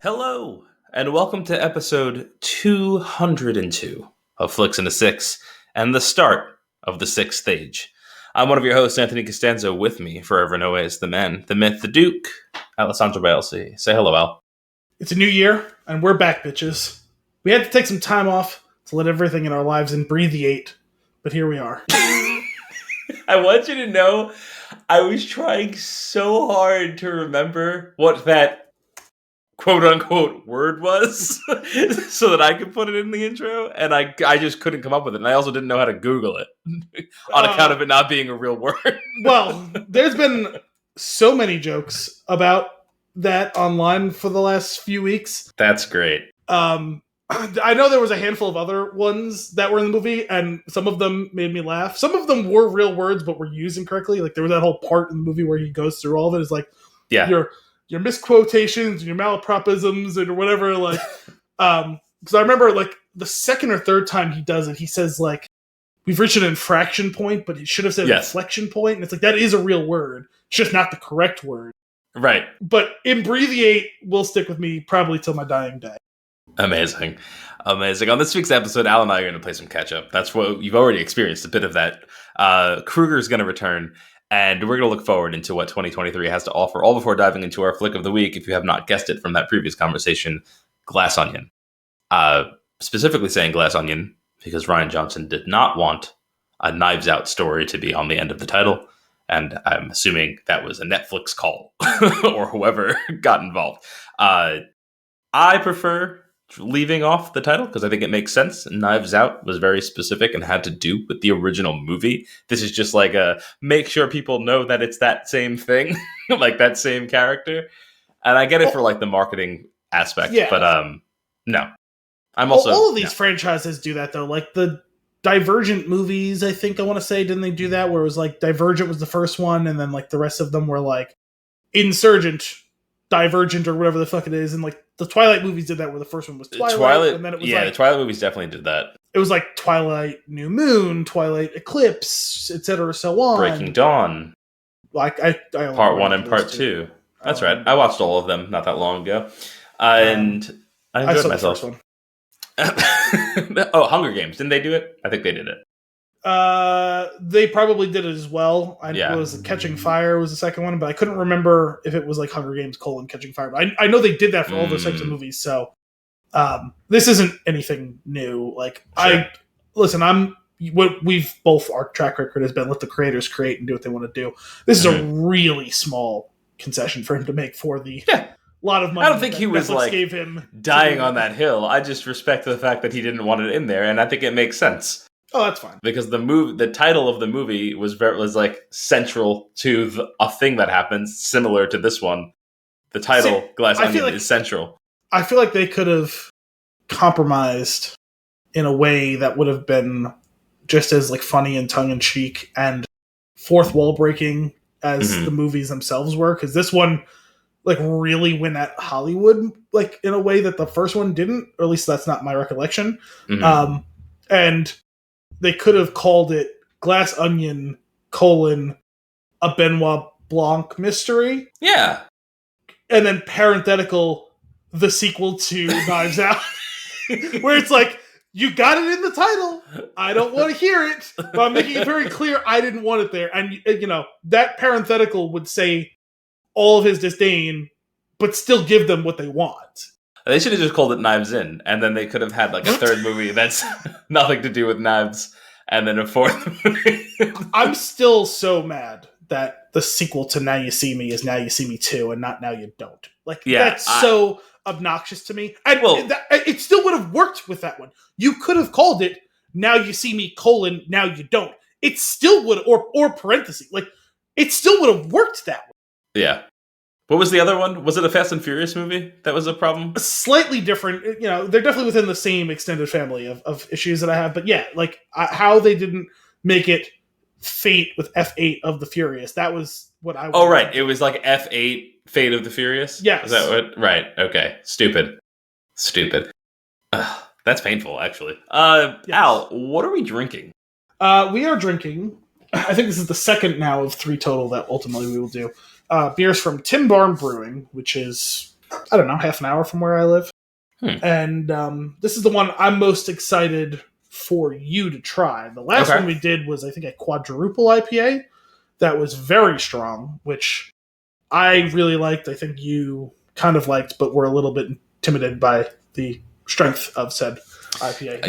Hello, and welcome to episode 202 of Flix and a Six, and the start of the sixth stage. I'm one of your hosts, Anthony Costanzo. With me, forever and always, the man, the myth, the Duke, Alessandro Bielsi. Say hello, Al. It's a new year, and we're back, bitches. We had to take some time off to let everything in our lives imbreathiate, but here we are. I want you to know, I was trying so hard to remember what that quote-unquote word was so that I could put it in the intro, and I just couldn't come up with it, and I also didn't know how to Google it on account of it not being a real word. Well, there's been so many jokes about that online for the last few weeks. That's great. I know there was a handful of other ones that were in the movie, and some of them made me laugh. Some of them were real words, but were used incorrectly. Like, there was that whole part in the movie where he goes through all of it. It's like, yeah, your misquotations and your malapropisms and whatever, like, because I remember, like, the second or third time he does it, he says, like, we've reached an infraction point, but he should have said inflection point, and it's like, that is a real word. It's just not the correct word. Right. But imbreathiate will stick with me probably till my dying day. Amazing. On this week's episode, Al and I are going to play some catch-up. That's what you've already experienced, a bit of that. Kruger's going to return, and we're going to look forward into what 2023 has to offer, all before diving into our flick of the week, if you have not guessed it from that previous conversation, Glass Onion. Specifically saying Glass Onion, because Rian Johnson did not want a Knives Out story to be on the end of the title, and I'm assuming that was a Netflix call, or whoever got involved. I prefer leaving off the title because I think it makes sense. Knives Out was very specific and had to do with the original movie. This is just like a make sure people know that it's that same thing, like that same character. And I get it for like the marketing aspect, but no. I'm also all of these franchises do that though. Like the Divergent movies, I think I want to say, didn't they do that? Where it was like Divergent was the first one, and then like the rest of them were like Insurgent, Divergent, or whatever the fuck it is, and like the Twilight movies did that, where the first one was Twilight, and then it was the Twilight movies definitely did that. It was like Twilight New Moon, Twilight Eclipse, etc., so on. Breaking Dawn, like I part 1 and part 2. That's right. I watched all of them not that long ago, and I enjoyed myself. The first one. Oh, Hunger Games, didn't they do it? I think they did it. They probably did it as well. It was Catching Fire was the second one, but I couldn't remember if it was like Hunger Games : Catching Fire. But I know they did that for all those types of movies. So this isn't anything new. Like sure. We've both, our track record has been let the creators create and do what they want to do. This is a really small concession for him to make for the lot of money. I don't think he was Netflix like gave him dying on that hill. I just respect the fact that he didn't want it in there, and I think it makes sense. Oh, that's fine. Because the title of the movie was like central to a thing that happens, similar to this one. The title, Glass Onion, is central. I feel like they could have compromised in a way that would have been just as like funny and tongue-in-cheek and fourth wall breaking as the movies themselves were. Because this one like really went at Hollywood like in a way that the first one didn't, or at least that's not my recollection. And they could have called it Glass Onion, a Benoit Blanc mystery. Yeah. And then parenthetical, the sequel to Knives Out. Where it's like, you got it in the title. I don't want to hear it. But I'm making it very clear I didn't want it there. And, you know, that parenthetical would say all of his disdain, but still give them what they want. They should have just called it Knives In, and then they could have had like a third movie that's nothing to do with knives, and then a fourth movie. I'm still so mad that the sequel to Now You See Me is Now You See Me 2 and not Now You Don't. Like, that's so obnoxious to me. And it still would have worked with that one. You could have called it Now You See Me, Now You Don't. It still would, or parentheses. Like, it still would have worked that way. Yeah. What was the other one? Was it a Fast and Furious movie that was a problem? Slightly different. You know, they're definitely within the same extended family of issues that I have. But yeah, like how they didn't make it Fate with F8 of the Furious. That was what I was. Oh, right. It was like F8 Fate of the Furious? Yes. Is that what? Right. Okay. Stupid. That's painful, actually. Yes. Al, what are we drinking? We are drinking, I think this is the second now of 3 total that ultimately we will do. Beers from Tin Barn Brewing, which is I don't know, half an hour from where I live. Hmm. And this is the one I'm most excited for you to try. The last one we did was, I think, a quadruple IPA that was very strong, which I really liked. I think you kind of liked, but were a little bit intimidated by the strength of said IPA.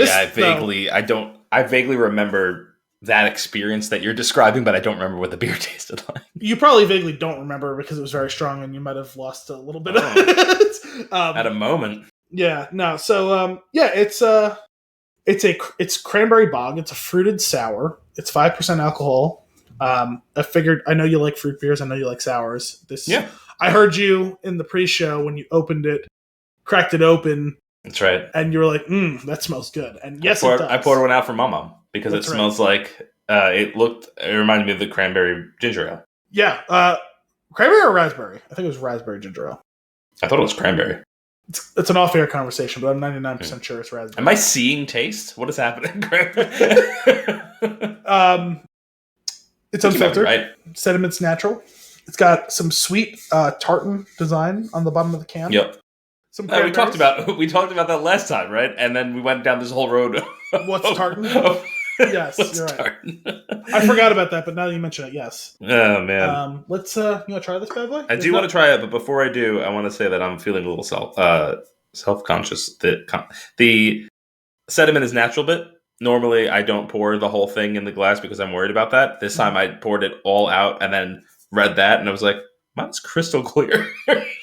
I vaguely remember that experience that you're describing, but I don't remember what the beer tasted like. You probably vaguely don't remember because it was very strong and you might have lost a little bit of it. At a moment. Yeah, no. So, it's Cranberry Bog. It's a fruited sour. It's 5% alcohol. I figured, I know you like fruit beers. I know you like sours. I heard you in the pre-show when you opened it, cracked it open. That's right. And you were like, that smells good. And yes, it does. I poured one out for Mama because it smells like, it reminded me of the cranberry ginger ale. Yeah. Cranberry or raspberry? I think it was raspberry ginger ale. I thought it was cranberry. It's an off-air conversation, but I'm 99% sure it's raspberry. Am I seeing taste? What is happening? It's unfiltered. Right. Sediment's natural. It's got some sweet tartan design on the bottom of the can. Yep. We talked about that last time, right? And then we went down this whole road. What's tartan? Yes, you're right. Tartan? I forgot about that, but now that you mention it, yes. Oh man. Let's. You want to try this bad boy? I do want to try it, but before I do, I want to say that I'm feeling a little self-conscious. The sediment is natural bit. Normally, I don't pour the whole thing in the glass because I'm worried about that. This time, I poured it all out and then read that, and I was like, mine's crystal clear.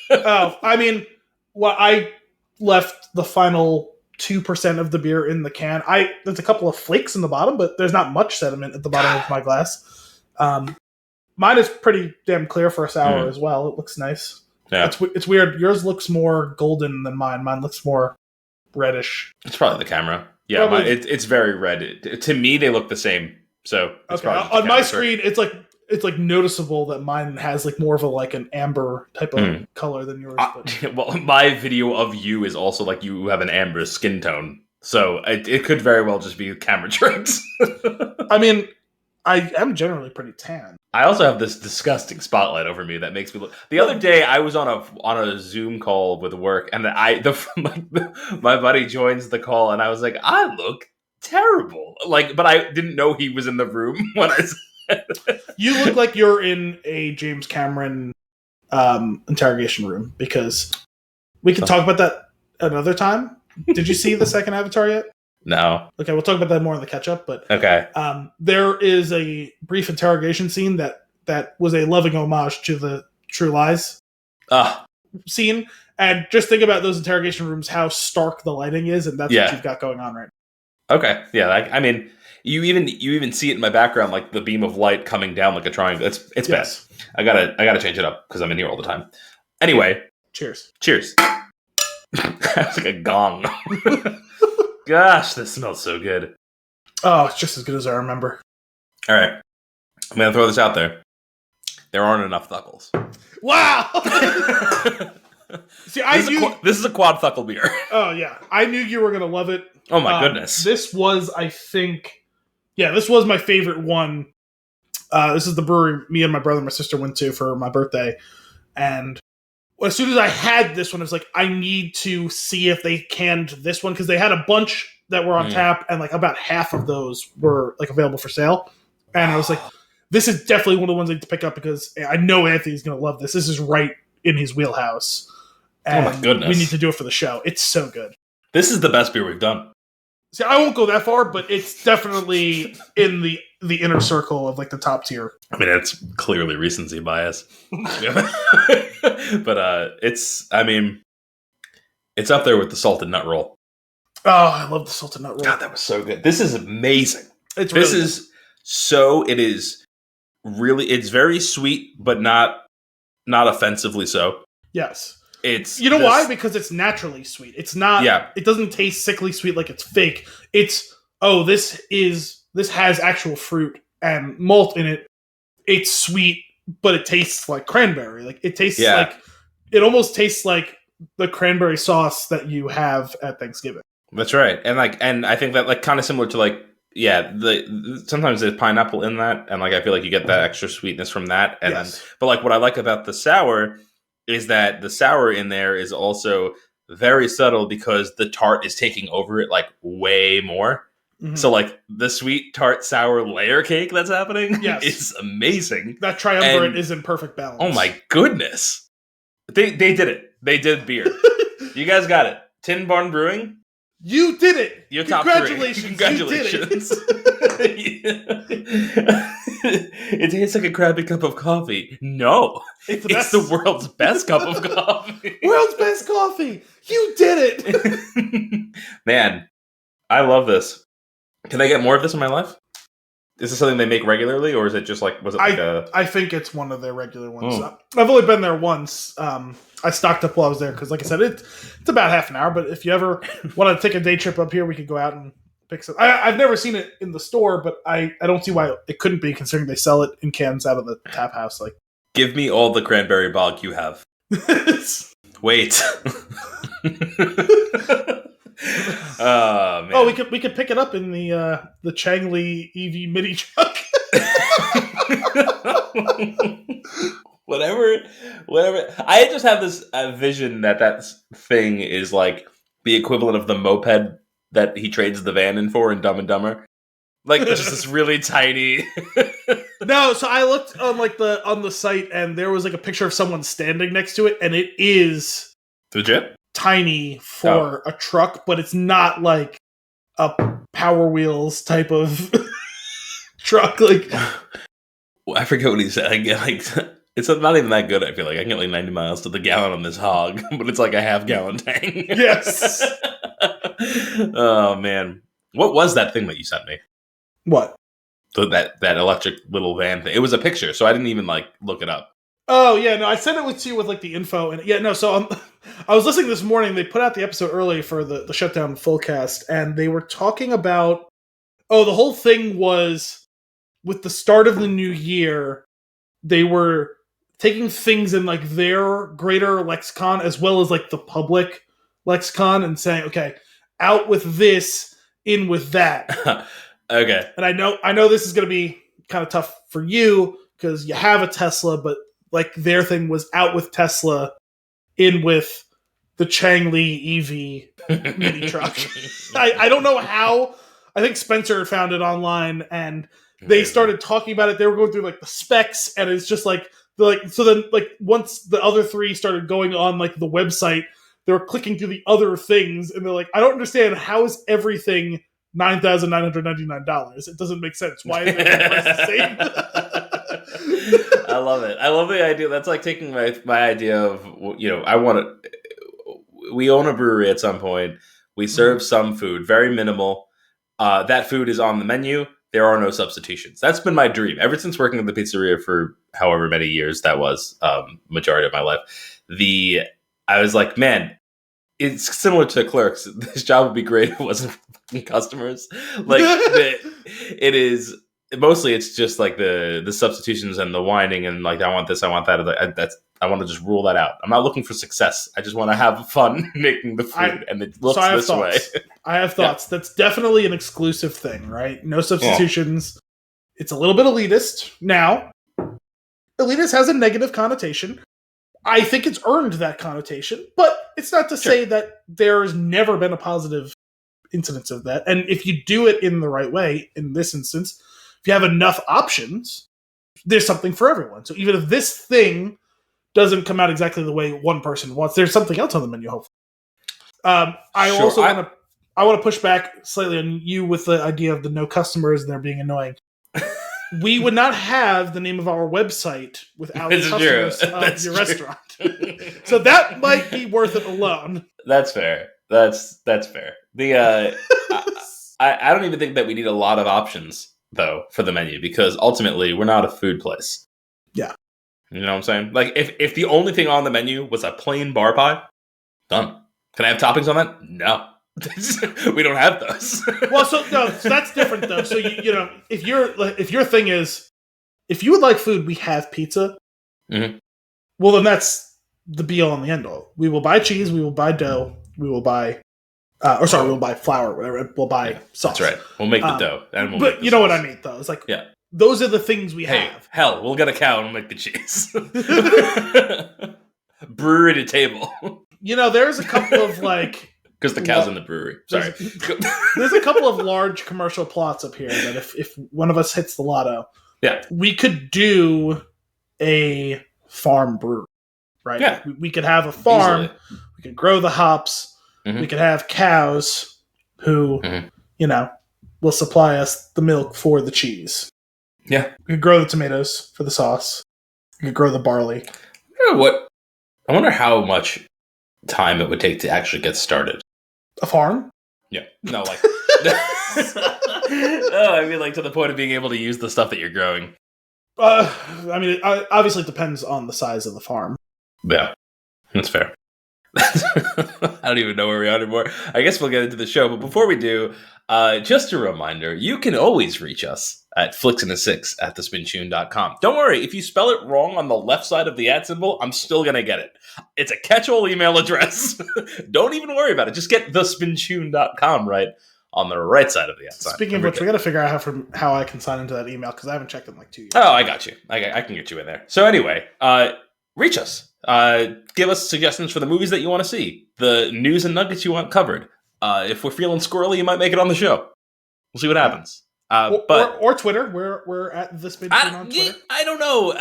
Oh, I mean, well, I left the final 2% of the beer in the can. There's a couple of flakes in the bottom, but there's not much sediment at the bottom of my glass. Mine is pretty damn clear for a sour as well. It looks nice. Yeah. It's weird. Yours looks more golden than mine. Mine looks more reddish. It's probably the camera. Yeah, it's very red. To me, they look the same. So it's on my screen, it's like noticeable that mine has like more of an amber type of color than yours. Well, my video of you is also like you have an amber skin tone, so it could very well just be camera tricks. I mean, I am generally pretty tan. I also have this disgusting spotlight over me that makes me look. The other day, I was on a Zoom call with work, and my buddy joins the call, and I was like, I look terrible, but I didn't know he was in the room when I said it. You look like you're in a James Cameron interrogation room, because we can talk about that another time. Did you see the second Avatar yet? No. Okay, we'll talk about that more in the catch-up, but okay. There is a brief interrogation scene that was a loving homage to the True Lies scene, and just think about those interrogation rooms, how stark the lighting is, and that's what you've got going on right now. Okay, yeah, I mean, you even see it in my background, like the beam of light coming down like a triangle. It's bad. I gotta change it up because I'm in here all the time. Anyway, cheers. That's like a gong. Gosh, this smells so good. Oh, it's just as good as I remember. All right. I'm going to throw this out there. There aren't enough thuckles. Wow! See, this is a quad thuckle beer. Oh, yeah. I knew you were going to love it. Oh, my goodness. This was, I think... Yeah, this was my favorite one. This is the brewery me and my brother and my sister went to for my birthday. And as soon as I had this one, I was like, I need to see if they canned this one, because they had a bunch that were on tap, and like about half of those were like available for sale. And I was like, this is definitely one of the ones I need to pick up, because I know Anthony's going to love this. This is right in his wheelhouse. And oh my goodness. We need to do it for the show. It's so good. This is the best beer we've done. See, I won't go that far, but it's definitely in the inner circle of like the top tier. I mean, it's clearly recency bias. But it's up there with the salted nut roll. Oh, I love the salted nut roll. God, that was so good. This is amazing. It is very sweet, but not offensively so. Yes. It's why? Because it's naturally sweet. It's not. Yeah. It doesn't taste sickly sweet like it's fake. It's this has actual fruit and malt in it. It's sweet, but it tastes like cranberry. Like it tastes like it almost tastes like the cranberry sauce that you have at Thanksgiving. That's right, and I think that kind of similar to sometimes there's pineapple in that, and I feel like you get that extra sweetness from that, and then but what I like about the sour is that the sour in there is also very subtle because the tart is taking over it like way more. Mm-hmm. So like the sweet tart sour layer cake that's happening is amazing. That triumvirate is in perfect balance. Oh my goodness. They did it. They did beer. You guys got it. Tin Barn Brewing. You did it. You're Congratulations. Congratulations. You did it. It tastes like a crappy cup of coffee. No. It's the world's best cup of coffee. World's best coffee. You did it. Man, I love this. Can I get more of this in my life? Is this something they make regularly, or is it just like, I think it's one of their regular ones. I've only been there once. I stocked up while I was there because, like I said, it's about half an hour. But if you ever want to take a day trip up here, we could go out and pick some. I've never seen it in the store, but I don't see why it couldn't be, considering they sell it in cans out of the tap house. Like, give me all the Cranberry Bog you have. Wait. Man. Oh, we could pick it up in the Changli EV mini truck. Whatever. I just have this vision that thing is like the equivalent of the moped that he trades the van in for in Dumb and Dumber. Like just this really tiny. No, so I looked on on the site, and there was like a picture of someone standing next to it, and it is legit tiny for a truck, but it's not like a Power Wheels type of truck. Like, I forget what he said. I get like it's not even that good. I feel like I get like 90 miles to the gallon on this hog, but it's like a half-gallon tank. Yes. Oh man, what was that thing that you sent me? What? That electric little van thing. It was a picture, so I didn't even like look it up. Oh yeah, no, I sent it to you with like the info, and so I was listening this morning. They put out the episode early for the shutdown full cast, and they were talking about the whole thing was with the start of the new year. They were taking things in like their greater lexicon as well as like the public lexicon and saying, okay, out with this, in with that. Okay. And I know this is going to be kind of tough for you because you have a Tesla, but like their thing was out with Tesla, in with the Changli EV mini truck. I don't know how. I think Spencer found it online, and they started talking about it. They were going through like the specs, and it's just like so then like once the other three started going on like the website, they were clicking through the other things, and they're like, I don't understand, how is everything $9,999? It doesn't make sense. Why is the price the same? I love it. I love the idea. That's like taking my idea of, we own a brewery at some point. We serve some food, very minimal. That food is on the menu. There are no substitutions. That's been my dream ever since working at the pizzeria for however many years that was, majority of my life. I was like, man, it's similar to Clerks. This job would be great if it wasn't for customers. Like it is mostly. It's just like the substitutions and the whining and like I want this, I want that. I want to just rule that out. I'm not looking for success. I just want to have fun making the food, and it looks this way. I have thoughts. Yeah. That's definitely an exclusive thing, right? No substitutions. Yeah. It's a little bit elitist. Now, elitist has a negative connotation. I think it's earned that connotation, but it's not to say that there's never been a positive incidence of that. And if you do it in the right way, in this instance, if you have enough options, there's something for everyone. So even if this thing doesn't come out exactly the way one person wants, there's something else on the menu, hopefully. I want to push back slightly on you with the idea of the no customers and they're being annoying. We would not have the name of our website without the customers of your restaurant. So that might be worth it alone. That's fair. That's fair. I don't even think that we need a lot of options though for the menu, because ultimately we're not a food place. Yeah. You know what I'm saying? Like if the only thing on the menu was a plain bar pie, done. Can I have toppings on that? No. We don't have those. Well, so that's different though. So if your thing is, if you would like food, we have pizza. Mm-hmm. Well, then that's the be all and the end all. We will buy cheese. We will buy dough. We will buy, we will buy flour. Whatever. We'll buy sauce. That's right. We'll make the dough, and we'll. But you know what I mean, though. It's like those are the things we have. Hell, we'll get a cow and we'll make the cheese. brewery to table. There's a couple of Because the cow's in the brewery. Sorry. There's a couple of large commercial plots up here that if one of us hits the lotto, we could do a farm brewery, right? Yeah. We could have a farm. Easily. We could grow the hops. Mm-hmm. We could have cows who, will supply us the milk for the cheese. Yeah. We could grow the tomatoes for the sauce. We could grow the barley. I wonder how much time it would take to actually get started. A farm? Yeah. No, I mean, to the point of being able to use the stuff that you're growing. Obviously it depends on the size of the farm. Yeah, that's fair. I don't even know where we are anymore. I guess we'll get into the show, but before we do, just a reminder, you can always reach us at flixandasix@thespintune.com. Don't worry, if you spell it wrong on the left side of the @ symbol, I'm still going to get it. It's a catch-all email address. Don't even worry about it. Just get thespintune.com right on the right side of the @ sign. Speaking of which, we got to figure out how I can sign into that email, because I haven't checked in 2 years. Oh, I got you. I can get you in there. So anyway, reach us. Give us suggestions for the movies that you want to see, the news and nuggets you want covered. If we're feeling squirrely, you might make it on the show. We'll see what happens. Or Twitter. We're at the Spin Tune on Twitter. I don't know.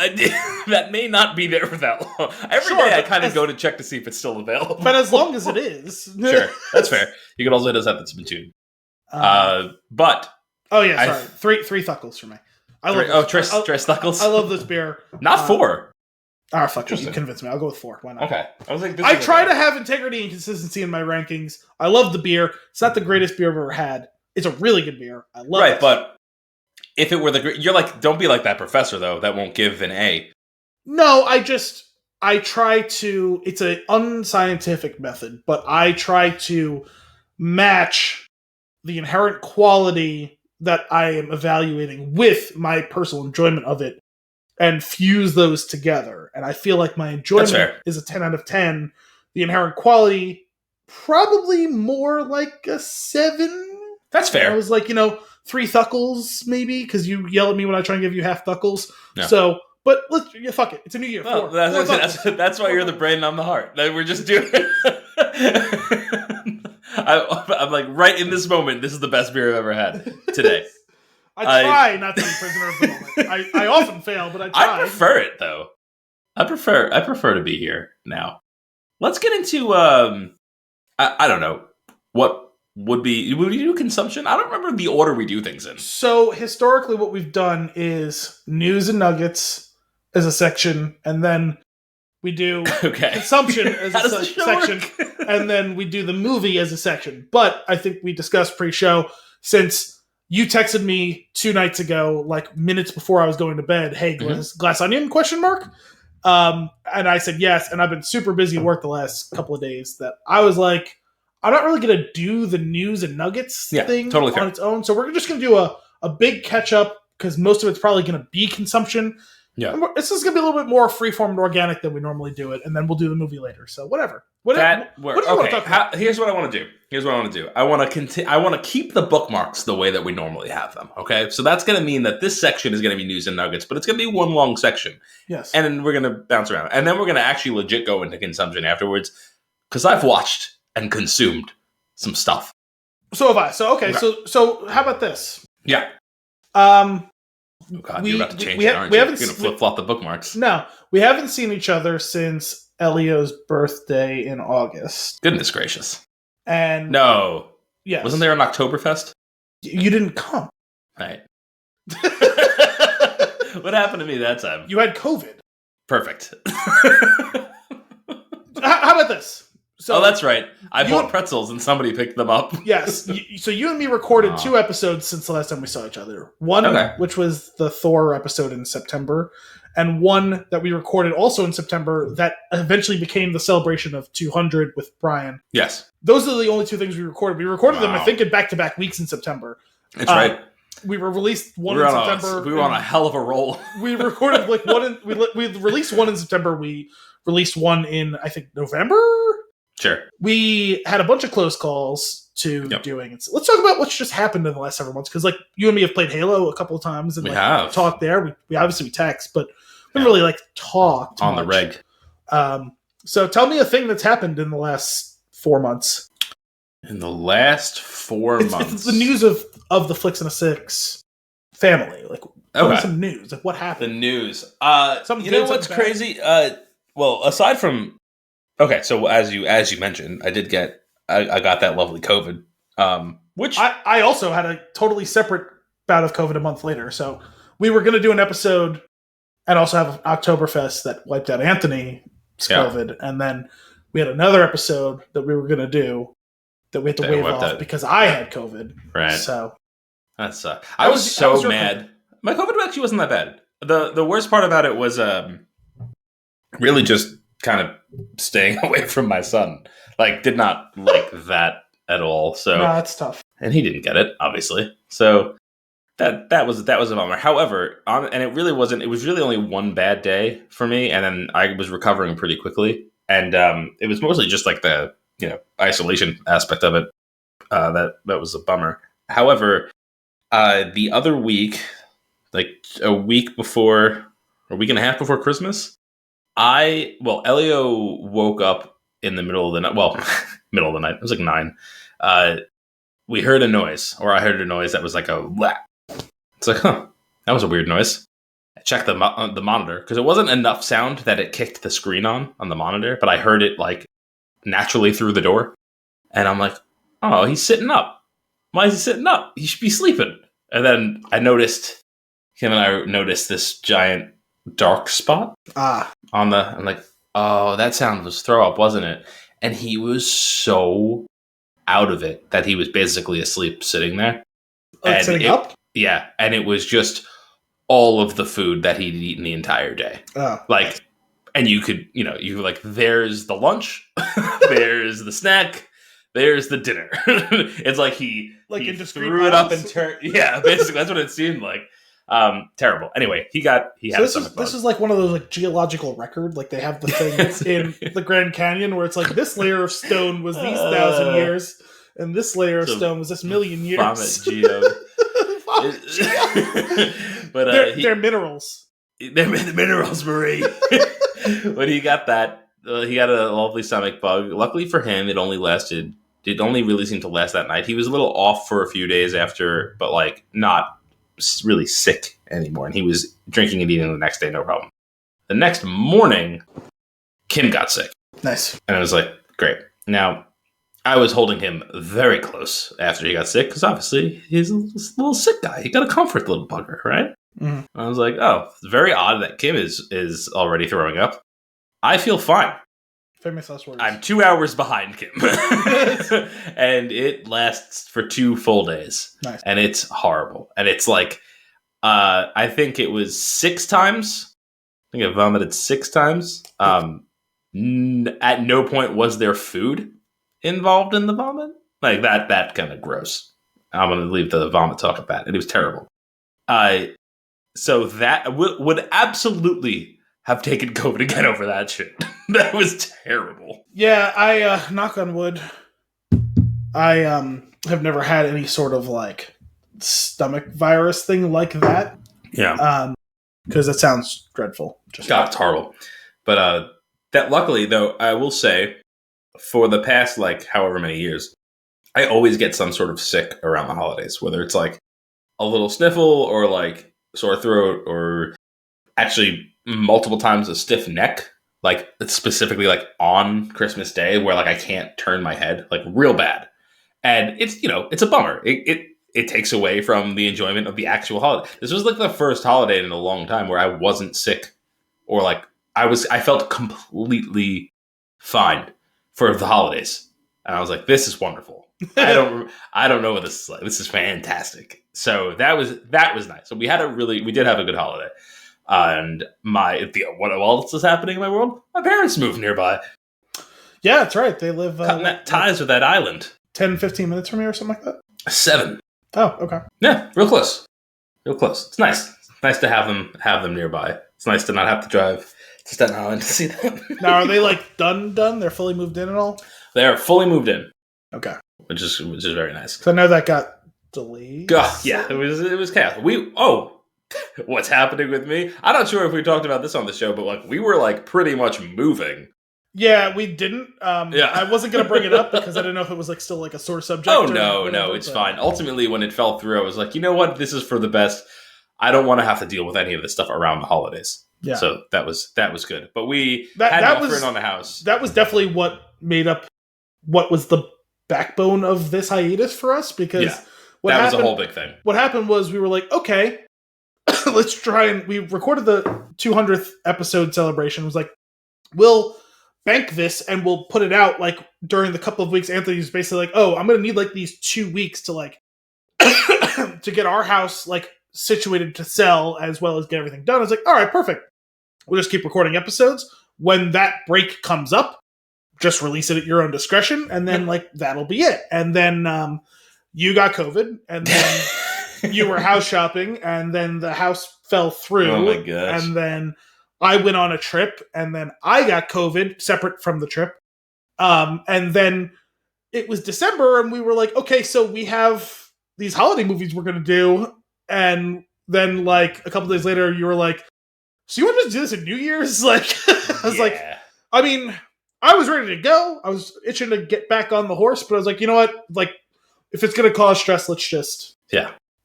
That may not be there for that long. Every day I kind of go to check to see if it's still available. But as long as it is. Sure, that's fair. You can also hit us at the Spin Tune. But oh yeah, sorry. Three thuckles for me. I love Tres thuckles. I love this beer. Not 4. Fuck it. You convinced me. I'll go with 4. Why not? Okay. I was like, I try to have integrity and consistency in my rankings. I love the beer. It's not the greatest beer I've ever had. It's a really good beer. I love it. Right, but if it were you're like, don't be like that professor though. That won't give an A. No, I try to. It's an unscientific method, but I try to match the inherent quality that I am evaluating with my personal enjoyment of it, and fuse those together. And I feel like my enjoyment is a 10 out of 10. The inherent quality, probably more like a 7. That's fair. I was like, 3 thuckles, maybe, because you yell at me when I try and give you half thuckles. Yeah. So, but fuck it. It's a new year. Well, that's why you're the brain and I'm the heart. We're just doing I'm like, right in this moment, this is the best beer I've ever had today. I try not to be prisoner of the moment. I often fail, but I try. I prefer it, though. I prefer to be here now. Let's get into, I don't know, what would we do consumption? I don't remember the order we do things in. So, historically, what we've done is news and nuggets as a section, and then we do consumption as a section, and then we do the movie as a section. But I think we discussed pre-show, since you texted me 2 nights ago, minutes before I was going to bed, hey, glass onion, ? And I said yes, and I've been super busy at work the last couple of days that I was like, I'm not really going to do the news and nuggets thing totally fair. On its own. So we're just going to do a big catch-up, because most of it's probably going to be consumption. Yeah. This is going to be a little bit more free-form and organic than we normally do it, and then we'll do the movie later. So whatever. What do you want to talk about? Here's what I want to do. I want to keep the bookmarks the way that we normally have them. Okay, so that's going to mean that this section is going to be news and nuggets, but it's going to be one long section. Yes. And then we're going to bounce around, and then we're going to actually legit go into consumption afterwards, because I've watched and consumed some stuff. So have I. So okay. So how about this? Yeah. Oh God, you're about to change it, aren't you? You're going to flip-flop the bookmarks. No, we haven't seen each other since Elio's birthday in August. Goodness gracious. And no. Yes. Wasn't there an Oktoberfest? You didn't come. Right. What happened to me that time? You had COVID. Perfect. How about this? So that's right. I bought pretzels and somebody picked them up. Yes. So you and me recorded 2 episodes since the last time we saw each other. One, which was the Thor episode in September, and one that we recorded also in September that eventually became the celebration of 200 with Brian. Yes. Those are the only 2 things we recorded. We recorded them, I think, in back-to-back weeks in September. That's right. We were released one in September. We were on a hell of a roll. We recorded we released one in September. We released one in, I think, November? Sure. We had a bunch of close calls to doing it. So let's talk about what's just happened in the last several months, because you and me have played Halo a couple of times and talked there. We obviously text, but we haven't really talked on much. the reg. So tell me a thing that's happened in the last 4 months. In the last 4 months. It's the news of the Flix and a Six family. Like, tell me some news. Like, what happened? The news. Something you know what's crazy? Well, aside from... Okay, so as you mentioned, I got that lovely COVID. Which... I also had a totally separate bout of COVID a month later. So we were going to do an episode and also have an Oktoberfest that wiped out Anthony's COVID. And then we had another episode that we were going to do that we had to wave off because I had COVID. Right. So that sucked. I was so mad. COVID? My COVID actually wasn't that bad. The worst part about it was really just kind of staying away from my son. Like, did not like that at all. So no, that's tough. And he didn't get it, obviously. So that was a bummer. However, and it really wasn't. It was really only one bad day for me, and then I was recovering pretty quickly. And it was mostly just like the isolation aspect of it. That was a bummer. However, the other week, like a week and a half before Christmas, Elio woke up in the middle of the night. Well, middle of the night. It was like 9. We heard a noise, or I heard a noise that was like a whack. It's like, that was a weird noise. I checked the monitor because it wasn't enough sound that it kicked the screen on the monitor, but I heard it like naturally through the door. And I'm like, oh, he's sitting up. Why is he sitting up? He should be sleeping. And then I noticed, him and I noticed this giant dark spot on the, I'm like, oh, that sound was throw up, wasn't it? And he was so out of it that he was basically asleep sitting there. Like sitting up? Yeah. And it was just all of the food that he'd eaten the entire day. Oh. Like, and you could, you like, there's the lunch, there's the snack, there's the dinner. It's like he threw it up and turned. Yeah, basically, that's what it seemed like. Terrible. Anyway, he had a stomach bug. This is like one of those like geological record. Like they have the thing in the Grand Canyon where it's like this layer of stone was these 1,000 years, and this layer of stone was this million years. Vomit geo. But they're minerals. They're minerals, Marie. But he got that. He had a lovely stomach bug. Luckily for him, it only really seemed to last that night. He was a little off for a few days after, but like not really sick anymore. And he was drinking and eating the next day, no problem. The next morning, Kim got sick. Nice. And I was like, great. Now, I was holding him very close after he got sick because obviously he's a little sick guy. He got to comfort the little bugger, right? Mm. I was like, oh, it's very odd that Kim is already throwing up. I feel fine. Famous last words. I'm 2 hours behind Kim. And it lasts for 2 full days. Nice. And it's horrible. And it's like, I think it was 6 times. I think I vomited 6 times. At no point was there food involved in the vomit. Like that kind of gross. I'm going to leave the vomit talk at that. And it was terrible. So that would absolutely have taken COVID again over that shit. That was terrible. Yeah, I knock on wood. I have never had any sort of like stomach virus thing like that. Yeah. Because that sounds dreadful. God, it's horrible. But that luckily though, I will say, for the past like however many years, I always get some sort of sick around the holidays, whether it's like a little sniffle or like sore throat or actually multiple times a stiff neck, like specifically like on Christmas Day where like I can't turn my head, like real bad. And it's, it's a bummer. It takes away from the enjoyment of the actual holiday. This was like the first holiday in a long time where I wasn't sick or like I felt completely fine for the holidays. And I was like, this is wonderful. I don't know what this is like. This is fantastic. So that was nice. So we did have a good holiday. And what else is happening in my world? My parents moved nearby. Yeah, that's right. They live ties with that island. 10, 15 minutes from here or something like that? 7. Oh, okay. Yeah, real close. It's nice. It's nice to have them nearby. It's nice to not have to drive to Staten Island to see them. Now, are they like done? They're fully moved in and all? They are fully moved in. Okay. Which is very nice. So I know that got delayed. Yeah, it was chaos. What's happening with me? I'm not sure if we talked about this on the show, but like we were like pretty much moving Yeah, we didn't. Yeah. I wasn't going to bring it up because I didn't know if it was like still like a sore subject. Oh, or no, whatever, it's fine. Ultimately, when it fell through, I was like, you know what? This is for the best. I don't want to have to deal with any of this stuff around the holidays. Yeah. So that was good. But we that had that an was offering on the house. That was definitely what made up what was the backbone of this hiatus for us, because that was a whole big thing. What happened was we were like, okay, let's try, and we recorded the 200th episode celebration. It was like, we'll bank this and we'll put it out like during the couple of weeks. Anthony was basically like, oh, I'm gonna need like these 2 weeks to like to get our house like situated to sell as well as get everything done. I was like, all right, perfect. We'll just keep recording episodes. When that break comes up, just release it at your own discretion, and then like that'll be it. And then you got COVID, and then you were house shopping, and then the house fell through. Oh my gosh. And then I went on a trip, and then I got COVID separate from the trip. And then it was December, and we were like, okay, so we have these holiday movies we're going to do. And then like a couple days later, you were like, so you want to do this at New Year's? Like, I was like, I mean, I was ready to go. I was itching to get back on the horse, but I was like, you know what? Like, if it's going to cause stress, let's just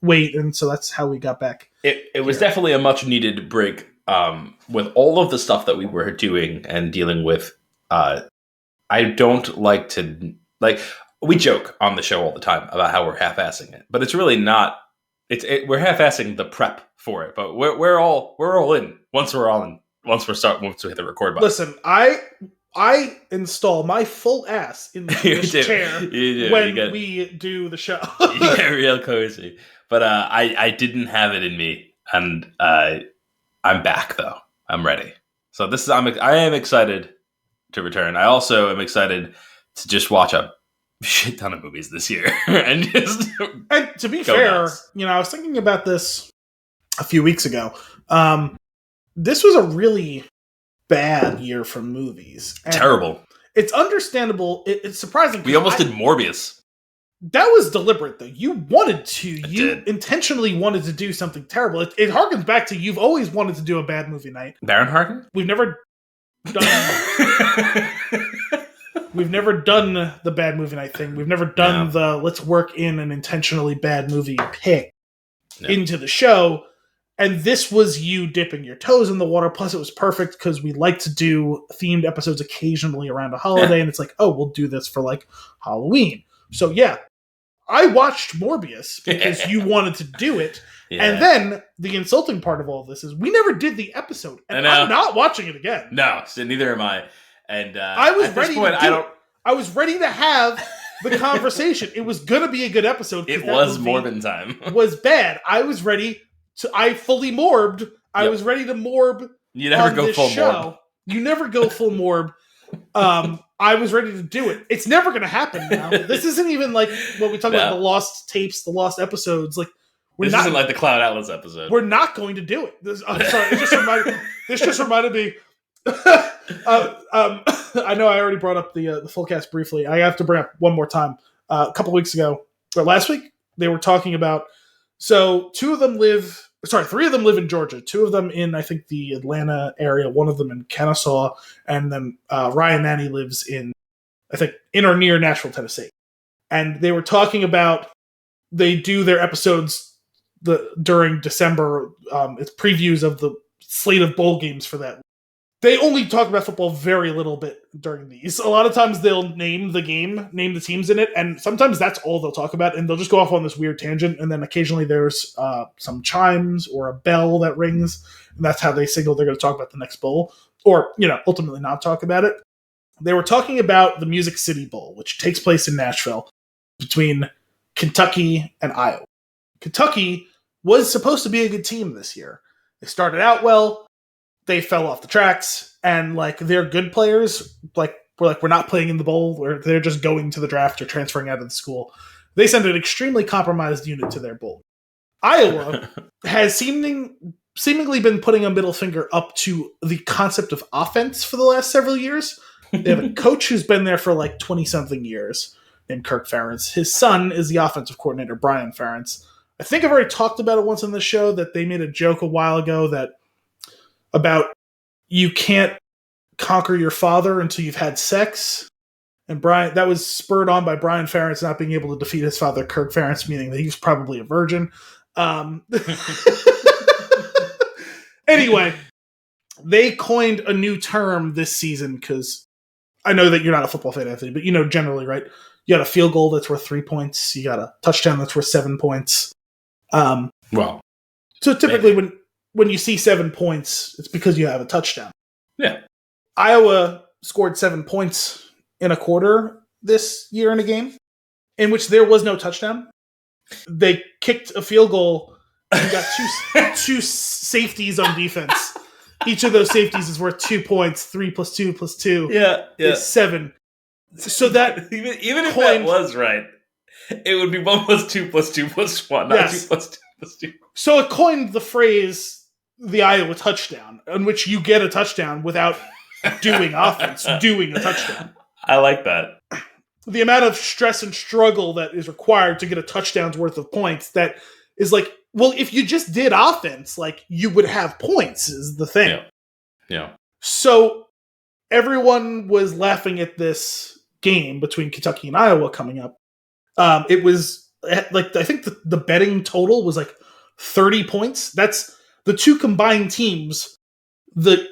wait. And so that's how we got back. It was definitely a much needed break with all of the stuff that we were doing and dealing with. I don't like to, like, we joke on the show all the time about how we're half-assing it, but it's really not. We're half-assing the prep for it, but we're all in once we hit the record button. Listen, I install my full ass in this chair when we do the show. You get real cozy. But I didn't have it in me, and I'm back though. I'm ready. So I am excited to return. I also am excited to just watch a shit ton of movies this year and to be fair, nuts. I was thinking about this a few weeks ago. This was a really bad year for movies. Terrible. It's understandable. It's surprising. We almost did Morbius. That was deliberate, though. You wanted to. You intentionally wanted to do something terrible. It harkens back to you've always wanted to do a bad movie night. Baron Harkin? We've never done. We've never done the bad movie night thing. We've never done the let's work in an intentionally bad movie pick into the show. And this was you dipping your toes in the water. Plus, it was perfect because we like to do themed episodes occasionally around a holiday. And it's like, oh, we'll do this for like Halloween. So yeah, I watched Morbius because you wanted to do it. Yeah. And then the insulting part of all of this is we never did the episode. And I'm not watching it again. No, so neither am I. And I was ready I was ready to have the conversation. It was going to be a good episode. It was Morbin time. Was bad. I was ready to. I fully morbed. I was ready to morb. You never go full morb. You never go full morb. I was ready to do it. It's never going to happen now. This isn't even like what we talk about, the lost tapes, the lost episods. Like this isn't like the Cloud Atlas episode. We're not going to do it. I'm sorry. This just reminded me. I know I already brought up the full cast briefly. I have to bring up one more time. A couple weeks ago, or last week, they were talking about. So three of them live in Georgia. Two of them in, I think, the Atlanta area. One of them in Kennesaw, and then Ryan Nanny lives in, I think, in or near Nashville, Tennessee. And they were talking about they do their episodes during December. It's previews of the slate of bowl games for that. They only talk about football very little bit during these. A lot of times they'll name the game, name the teams in it, and sometimes that's all they'll talk about, and they'll just go off on this weird tangent, and then occasionally there's some chimes or a bell that rings, and that's how they signal they're going to talk about the next bowl, or, ultimately not talk about it. They were talking about the Music City Bowl, which takes place in Nashville, between Kentucky and Iowa. Kentucky was supposed to be a good team this year. They started out well. They fell off the tracks, and they're good players. We're not playing in the bowl, or they're just going to the draft or transferring out of the school. They send an extremely compromised unit to their bowl. Iowa has seemingly been putting a middle finger up to the concept of offense for the last several years. They have a coach who's been there for 20-something years named Kirk Ferentz. His son is the offensive coordinator, Brian Ferentz. I think I've already talked about it once on the show that they made a joke a while ago about you can't conquer your father until you've had sex. And that was spurred on by Brian Ferentz not being able to defeat his father, Kirk Ferentz, meaning that he was probably a virgin. Anyway, they coined a new term this season because I know that you're not a football fan, Anthony, but generally, right? You got a field goal that's worth 3 points. You got a touchdown that's worth 7 points. Well, so typically when you see 7 points, it's because you have a touchdown. Yeah. Iowa scored 7 points in a quarter this year in a game in which there was no touchdown. They kicked a field goal and got two safeties on defense. Each of those safeties is worth 2 points. 3 plus 2 plus 2 is 7. So that even if that was right, it would be 1 plus 2 plus 2 plus 1, not 2 plus 2 plus 2. So it coined the phrase the Iowa touchdown, in which you get a touchdown without doing offense, doing a touchdown. I like that. The amount of stress and struggle that is required to get a touchdown's worth of points, that is like, well, if you just did offense, like, you would have points, is the thing. Yeah. So everyone was laughing at this game between Kentucky and Iowa coming up. It was like, I think the betting total was like 30 points. That's the two combined teams. The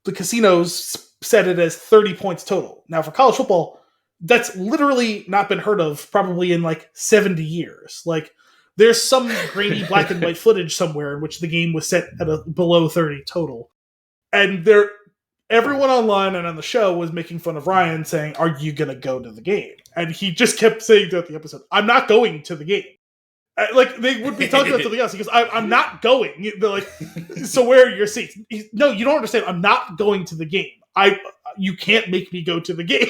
casinos set it as 30 points total. Now, for college football, that's literally not been heard of probably in like 70 years. Like, there's some grainy black and white footage somewhere in which the game was set at a below 30 total. And everyone online and on the show was making fun of Ryan, saying, "Are you going to go to the game?" And he just kept saying throughout the episode, "I'm not going to the game." Like, they would be talking about something else. He goes, I'm not going. They're like, "So where are your seats?" No, you don't understand. I'm not going to the game. You can't make me go to the game.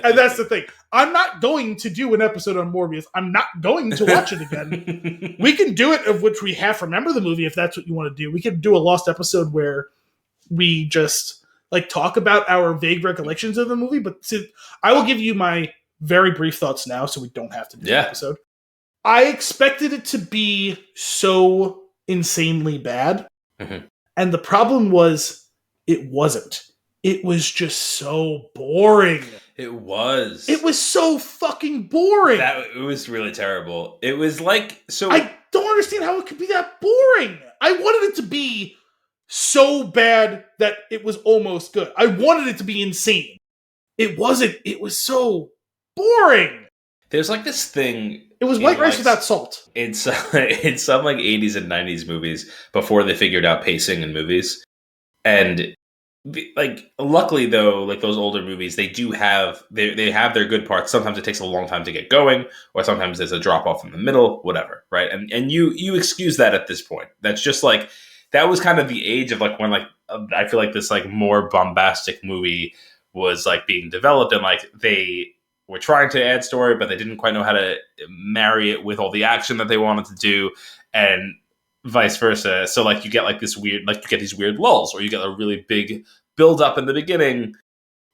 And that's the thing. I'm not going to do an episode on Morbius. I'm not going to watch it again. We can do it, of which we half remember the movie, if that's what you want to do. We could do a lost episode where we just like talk about our vague recollections of the movie. But I will give you my very brief thoughts now, so we don't have to do the episode. I expected it to be so insanely bad. Mm-hmm. And the problem was, it wasn't. It was just so boring. It was. It was so fucking boring. It was really terrible. It was like, so... I don't understand how it could be that boring. I wanted it to be so bad that it was almost good. I wanted it to be insane. It wasn't. It was so boring. There's like this thing... It was white rice without salt. In some like 80s and 90s movies, before they figured out pacing in movies. And like, luckily though, like those older movies, they do have they have their good parts. Sometimes it takes a long time to get going, or sometimes there's a drop off in the middle, whatever, right? And you excuse that at this point. That's just like, that was kind of the age of like when like I feel like this like more bombastic movie was like being developed, and like they were trying to add story, but they didn't quite know how to marry it with all the action that they wanted to do, and vice versa. So like you get like this weird, like you get these weird lulls, or you get a really big build up in the beginning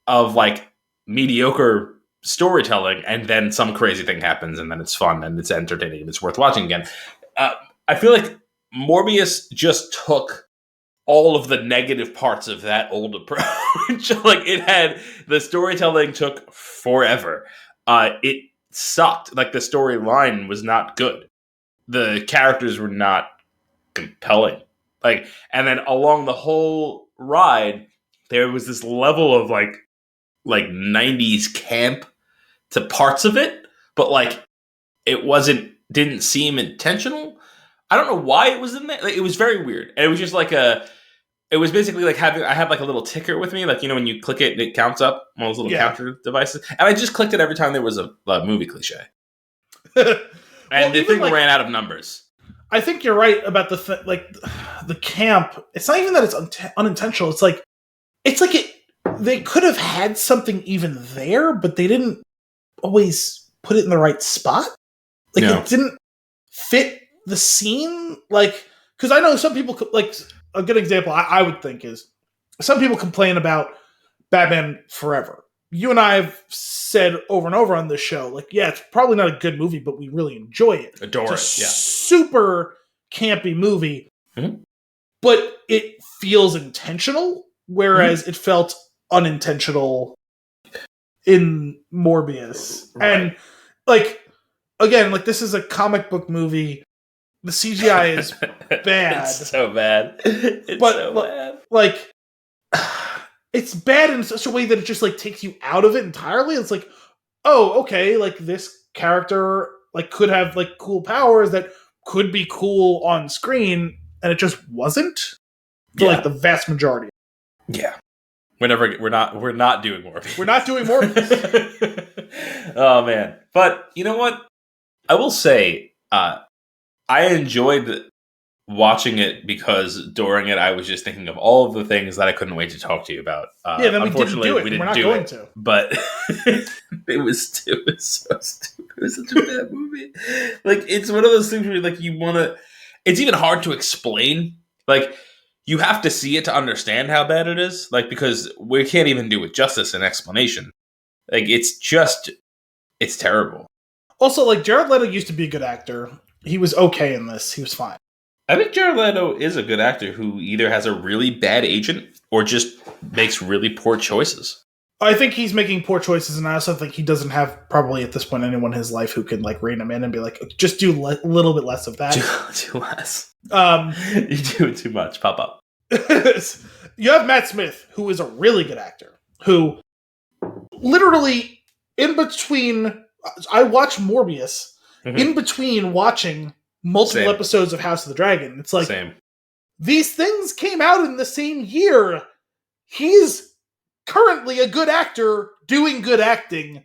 of like mediocre storytelling, and then some crazy thing happens, and then it's fun and it's entertaining and it's worth watching again. I feel like Morbius just took all of the negative parts of that old approach. Like, it had, the storytelling took forever. It sucked. Like, the storyline was not good. The characters were not compelling. Like, and then along the whole ride, there was this level of like 90s camp to parts of it, but like it didn't seem intentional. I don't know why it was in there. Like, it was very weird. And it was just like it was basically like I have like a little ticker with me, like, you know, when you click it, it counts up, one of those little counter devices. And I just clicked it every time there was a movie cliche. And the thing ran out of numbers. I think you're right about the camp. It's not even that it's unintentional. It's like they could have had something even there, but they didn't always put it in the right spot. Like, it didn't fit the scene. Like, because I know some people, like, a good example I would think is, some people complain about Batman Forever. You and I have said over and over on this show, like, yeah, it's probably not a good movie, but we really enjoy it. Adore it, yeah. Super campy movie. Mm-hmm. But it feels intentional, whereas it felt unintentional in Morbius. Right. And like, again, like this is a comic book movie. The CGI is bad. It's so bad. It's but, so bad. Like, it's bad in such a way that it just like takes you out of it entirely. It's like, oh, okay, like this character like could have like cool powers that could be cool on screen, and it just wasn't for like the vast majority. Yeah. We're not doing Morbius. We're not doing Morbius. Oh man. But you know what? I will say, I enjoyed watching it because during it I was just thinking of all of the things that I couldn't wait to talk to you about. Then we didn't do it. We're not going to. But it was so stupid. It was such a bad movie. Like, it's one of those things where like you want to. It's even hard to explain. Like, you have to see it to understand how bad it is. Like, because we can't even do it justice in explanation. Like, it's terrible. Also, like, Jared Leto used to be a good actor. He was okay in this. He was fine. I think Jared Leto is a good actor who either has a really bad agent or just makes really poor choices. I think he's making poor choices, and I also think he doesn't have, probably at this point, anyone in his life who can, like, rein him in and be like, just do a little bit less of that. Do less. You do it too much. Pop up. You have Matt Smith, who is a really good actor, who literally, in between, I watched Morbius, in between watching multiple episodes of House of the Dragon. It's like, these things came out in the same year. He's currently a good actor doing good acting,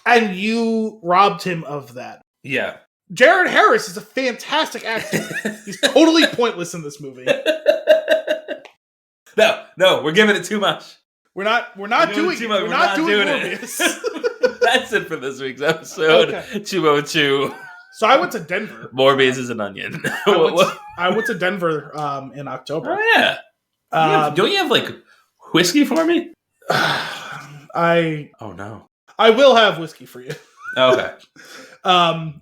and you robbed him of that. Yeah. Jared Harris is a fantastic actor. He's totally pointless in this movie. No, we're giving it too much. We're not doing Morbius. That's it for this week's episode. Okay. 202. So I went to Denver. Morbius is an onion. I went to Denver in October. Oh yeah. Don't you have like whiskey for me? Oh no. I will have whiskey for you. Okay. I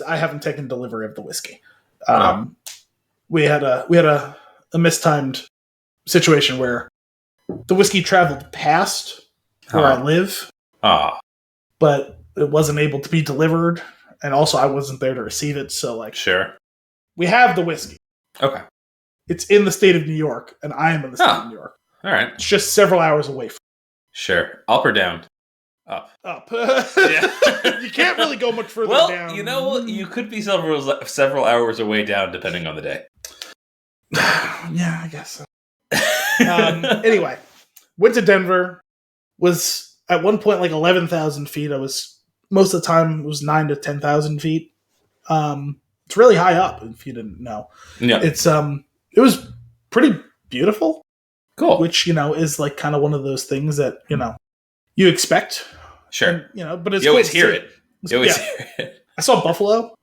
haven't taken delivery of the whiskey. We had a mistimed situation where the whiskey traveled past where I live. But it wasn't able to be delivered, and also I wasn't there to receive it, so like we have the whiskey. Okay. It's in the state of New York, and I am in the state of New York. All right. It's just several hours away from Sure. Up or down? Up. Yeah. You can't really go much further down. Well, you know, you could be several hours away down, depending on the day. Yeah, I guess so. Anyway, went to Denver. Was at one point like 11,000 feet. I was most of the time it was 9,000 to 10,000 feet. It's really high up. If you didn't know, yeah, it was pretty beautiful. Cool. Which is like kind of one of those things that you expect. Sure. And, but it's you cool always hear it. You always hear it. I saw buffalo.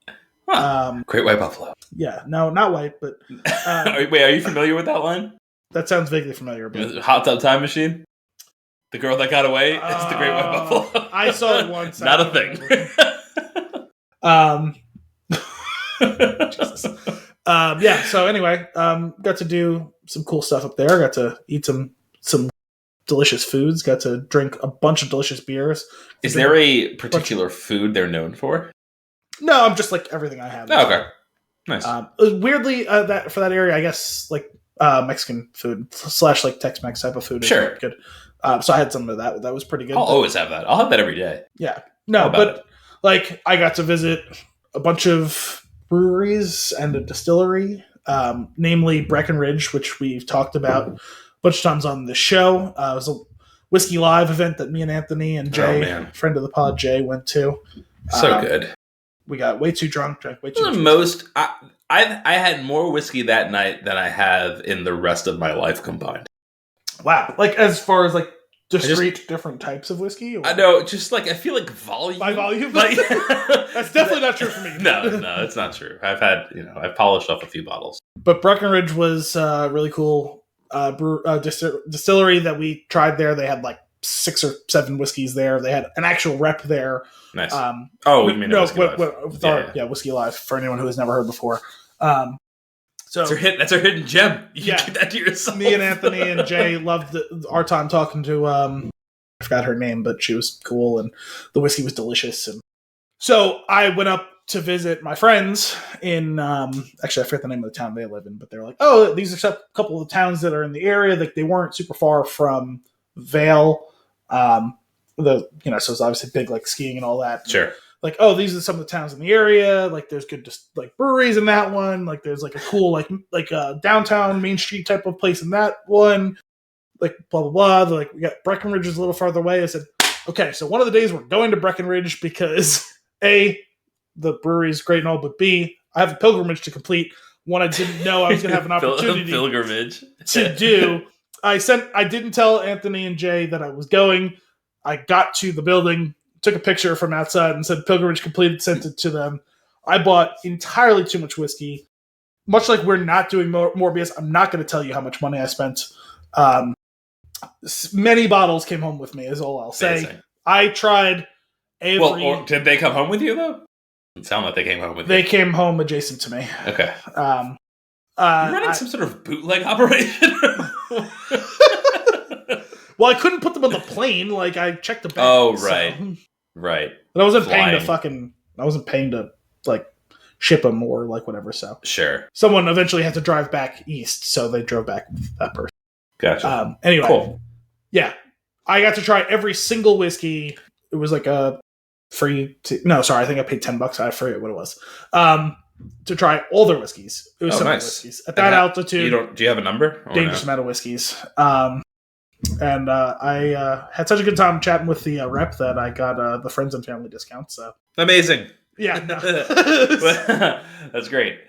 Huh. Great white buffalo. Yeah, no, not white, but wait, are you familiar with that line? That sounds vaguely familiar. But Hot Tub Time Machine. The girl that got away. It's the great white buffalo. I saw it once. Not a thing. Jesus. Yeah. So anyway, got to do some cool stuff up there. Got to eat some delicious foods. Got to drink a bunch of delicious beers. Is there a particular food they're known for? No, I'm just like everything I have. Oh, okay. Nice. Weirdly, that for that area, I guess like Mexican food / like Tex-Mex type of food. Sure. Good. So I had some of that. That was pretty good. I'll always have that. I'll have that every day. Yeah. No, but like I got to visit a bunch of breweries and a distillery, namely Breckenridge, which we've talked about a bunch of times on the show. It was a Whiskey Live event that me and Anthony and Jay, friend of the pod, Jay, went to. So good. We got way too drunk, drank way too much. Most, I had more whiskey that night than I have in the rest of my life combined. Wow. Like as far as like discrete different types of whiskey? Or? I know, just like I feel like volume. By volume? Like, that's definitely not true for me. No, it's not true. I've polished off a few bottles. But Breckenridge was really cool distillery that we tried there. They had like 6 or 7 whiskeys there. They had an actual rep there. Nice. You mean Whiskey Live? Yeah, Whiskey Live for anyone who has never heard before. So that's our hidden gem. You Yeah. keep that to yourself. Me and Anthony and Jay loved our time talking to I forgot her name, but she was cool and the whiskey was delicious. And so I went up to visit my friends in actually I forget the name of the town they live in, but they're like, oh, these are a couple of the towns that are in the area. Like they weren't super far from Vale. So it's obviously big like skiing and all that. Sure. Like, oh, these are some of the towns in the area. Like, there's good just like breweries in that one. Like, there's like a cool like a downtown Main Street type of place in that one. Like, blah blah blah. They're like, we got Breckenridge is a little farther away. I said, okay, so one of the days we're going to Breckenridge because A, the brewery is great and all, but B, I have a pilgrimage to complete. One I didn't know I was going to have an opportunity pilgrimage to do. I didn't tell Anthony and Jay that I was going. I got to the building, took a picture from outside and said pilgrimage completed, sent it to them. I bought entirely too much whiskey. Much like we're not doing Morbius, I'm not going to tell you how much money I spent. Many bottles came home with me is all I'll say. Amazing. I tried every... Well, did they come home with you, though? It sounded like they came home with you. They came home adjacent to me. Okay. You're running some sort of bootleg operation? Well, I couldn't put them on the plane. Like, I checked the bag. Oh, right. So. Right. But I wasn't paying to like ship them or like whatever. So sure. Someone eventually had to drive back east, so they drove back with that person. Gotcha. Anyway, cool. Yeah, I got to try every single whiskey. It was like a free. I think I paid $10. I forget what it was. To try all their whiskeys. It was nice. Whiskeys at that altitude. Do you have a number? Dangerous amount of whiskeys. And I had such a good time chatting with the rep that I got the friends and family discount. So amazing. Yeah, no. That's great.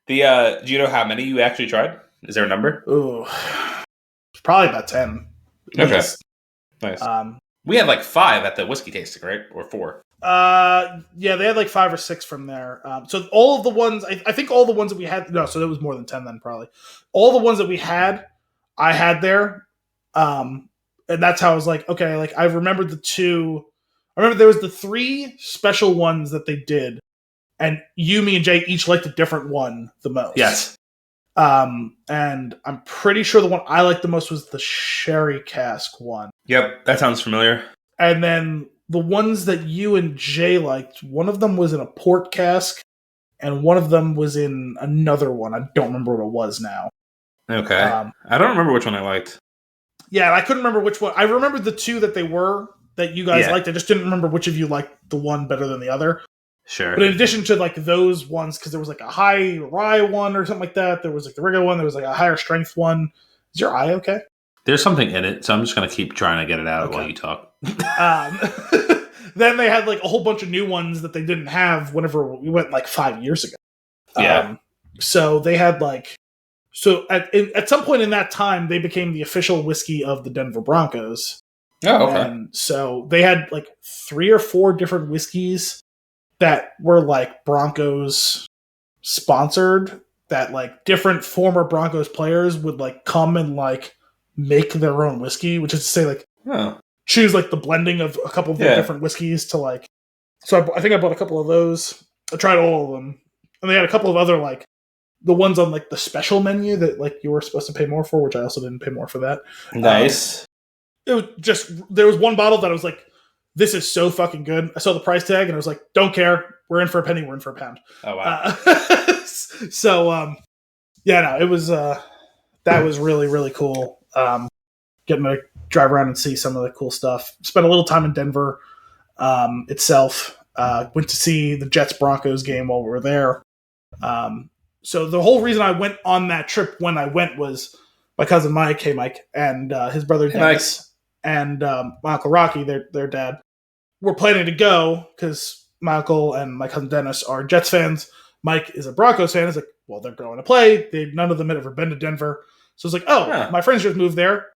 Do you know how many you actually tried? Is there a number? Ooh, probably about 10. Okay, nice. We had like 5 at the whiskey tasting, right, or 4? Yeah, they had like 5 or 6 from there. So all of the ones, I think all the ones that we had. No, so there was more than 10 then probably. All the ones that we had, I had there. And that's how I was like, okay, like I remembered the 2. I remember there was the 3 special ones that they did, and you, me, and Jay each liked a different one the most. Yes. And I'm pretty sure the one I liked the most was the sherry cask one. Yep, that sounds familiar. And then the ones that you and Jay liked, one of them was in a port cask, and one of them was in another one. I don't remember what it was now. Okay. I don't remember which one I liked. Yeah, I couldn't remember which one. I remembered the 2 that you guys liked. I just didn't remember which of you liked the one better than the other. Sure. But in addition to like those ones, because there was like a high rye one or something like that. There was like the regular one. There was like a higher strength one. Is your eye okay? There's something in it, so I'm just going to keep trying to get it out while you talk. Then they had like a whole bunch of new ones that they didn't have whenever we went like 5 years ago. Yeah. So they had like... So at some point in that time, they became the official whiskey of the Denver Broncos. Oh, okay. And so they had like 3 or 4 different whiskeys that were like Broncos sponsored, that like different former Broncos players would like come and like make their own whiskey, which is to say like choose like the blending of a couple of different whiskeys to like. So I think I bought a couple of those. I tried all of them, and they had a couple of other like the ones on like the special menu that like you were supposed to pay more for, which I also didn't pay more for that. Nice. It was just, there was one bottle that I was like, this is so fucking good. I saw the price tag and I was like, don't care. We're in for a penny. We're in for a pound. Oh, wow. It was, that was really, really cool. Getting to drive around and see some of the cool stuff. Spent a little time in Denver itself. Went to see the Jets-Broncos game while we were there. So the whole reason I went on that trip when I went was my cousin Mike, and his brother Dennis, and my Uncle Rocky, their dad, were planning to go because my uncle and my cousin Dennis are Jets fans. Mike is a Broncos fan. He's like, well, they're going to play. None of them had ever been to Denver. So it's like, my friends just moved there.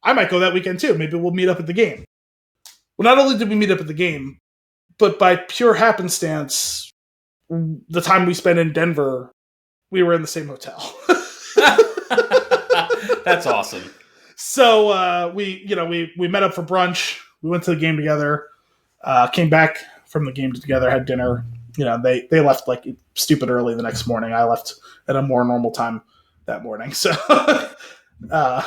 I might go that weekend too. Maybe we'll meet up at the game. Well, not only did we meet up at the game, but by pure happenstance, the time we spent in Denver, we were in the same hotel. That's awesome. So we met up for brunch. We went to the game together. Came back from the game together, had dinner, they left like stupid early the next morning. I left at a more normal time that morning. So that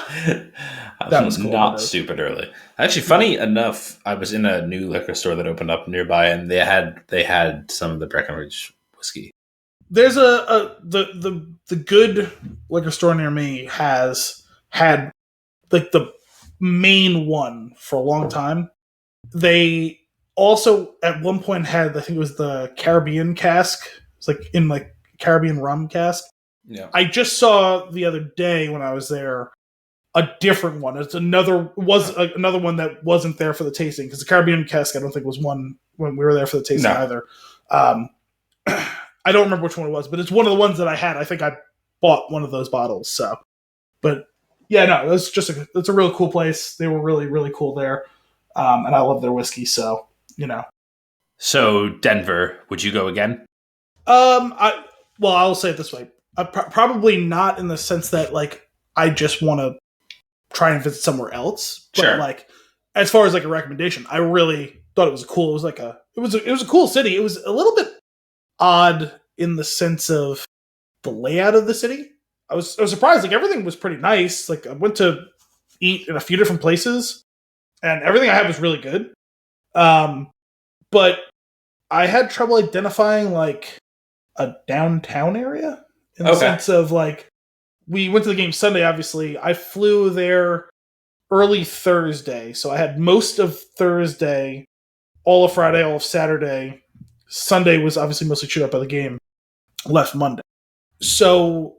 was cool. Not stupid early. Actually, funny enough, I was in a new liquor store that opened up nearby, and they had some of the Breckenridge whiskey. There's the good liquor store near me has had like the main one for a long time. They also at one point had, I think it was the Caribbean cask. It's like in like Caribbean rum cask. Yeah. I just saw the other day when I was there a different one. It's another one that wasn't there for the tasting, because the Caribbean cask I don't think was one when we were there for the tasting either. I don't remember which one it was, but it's one of the ones that I had. I think I bought one of those bottles. So, but yeah, no, it's a real cool place. They were really, really cool there. And I love their whiskey. So, So Denver, would you go again? I'll say it this way. Probably not in the sense that like, I just want to try and visit somewhere else. But like, as far as like a recommendation, I really thought it was cool. It was a cool city. It was a little bit odd in the sense of the layout of the city. I was surprised. Like, everything was pretty nice. Like, I went to eat in a few different places, and everything I had was really good. But I had trouble identifying like a downtown area in the sense of like, we went to the game Sunday. Obviously, I flew there early Thursday, so I had most of Thursday, all of Friday, all of Saturday. Sunday was obviously mostly chewed up by the game. Left Monday. So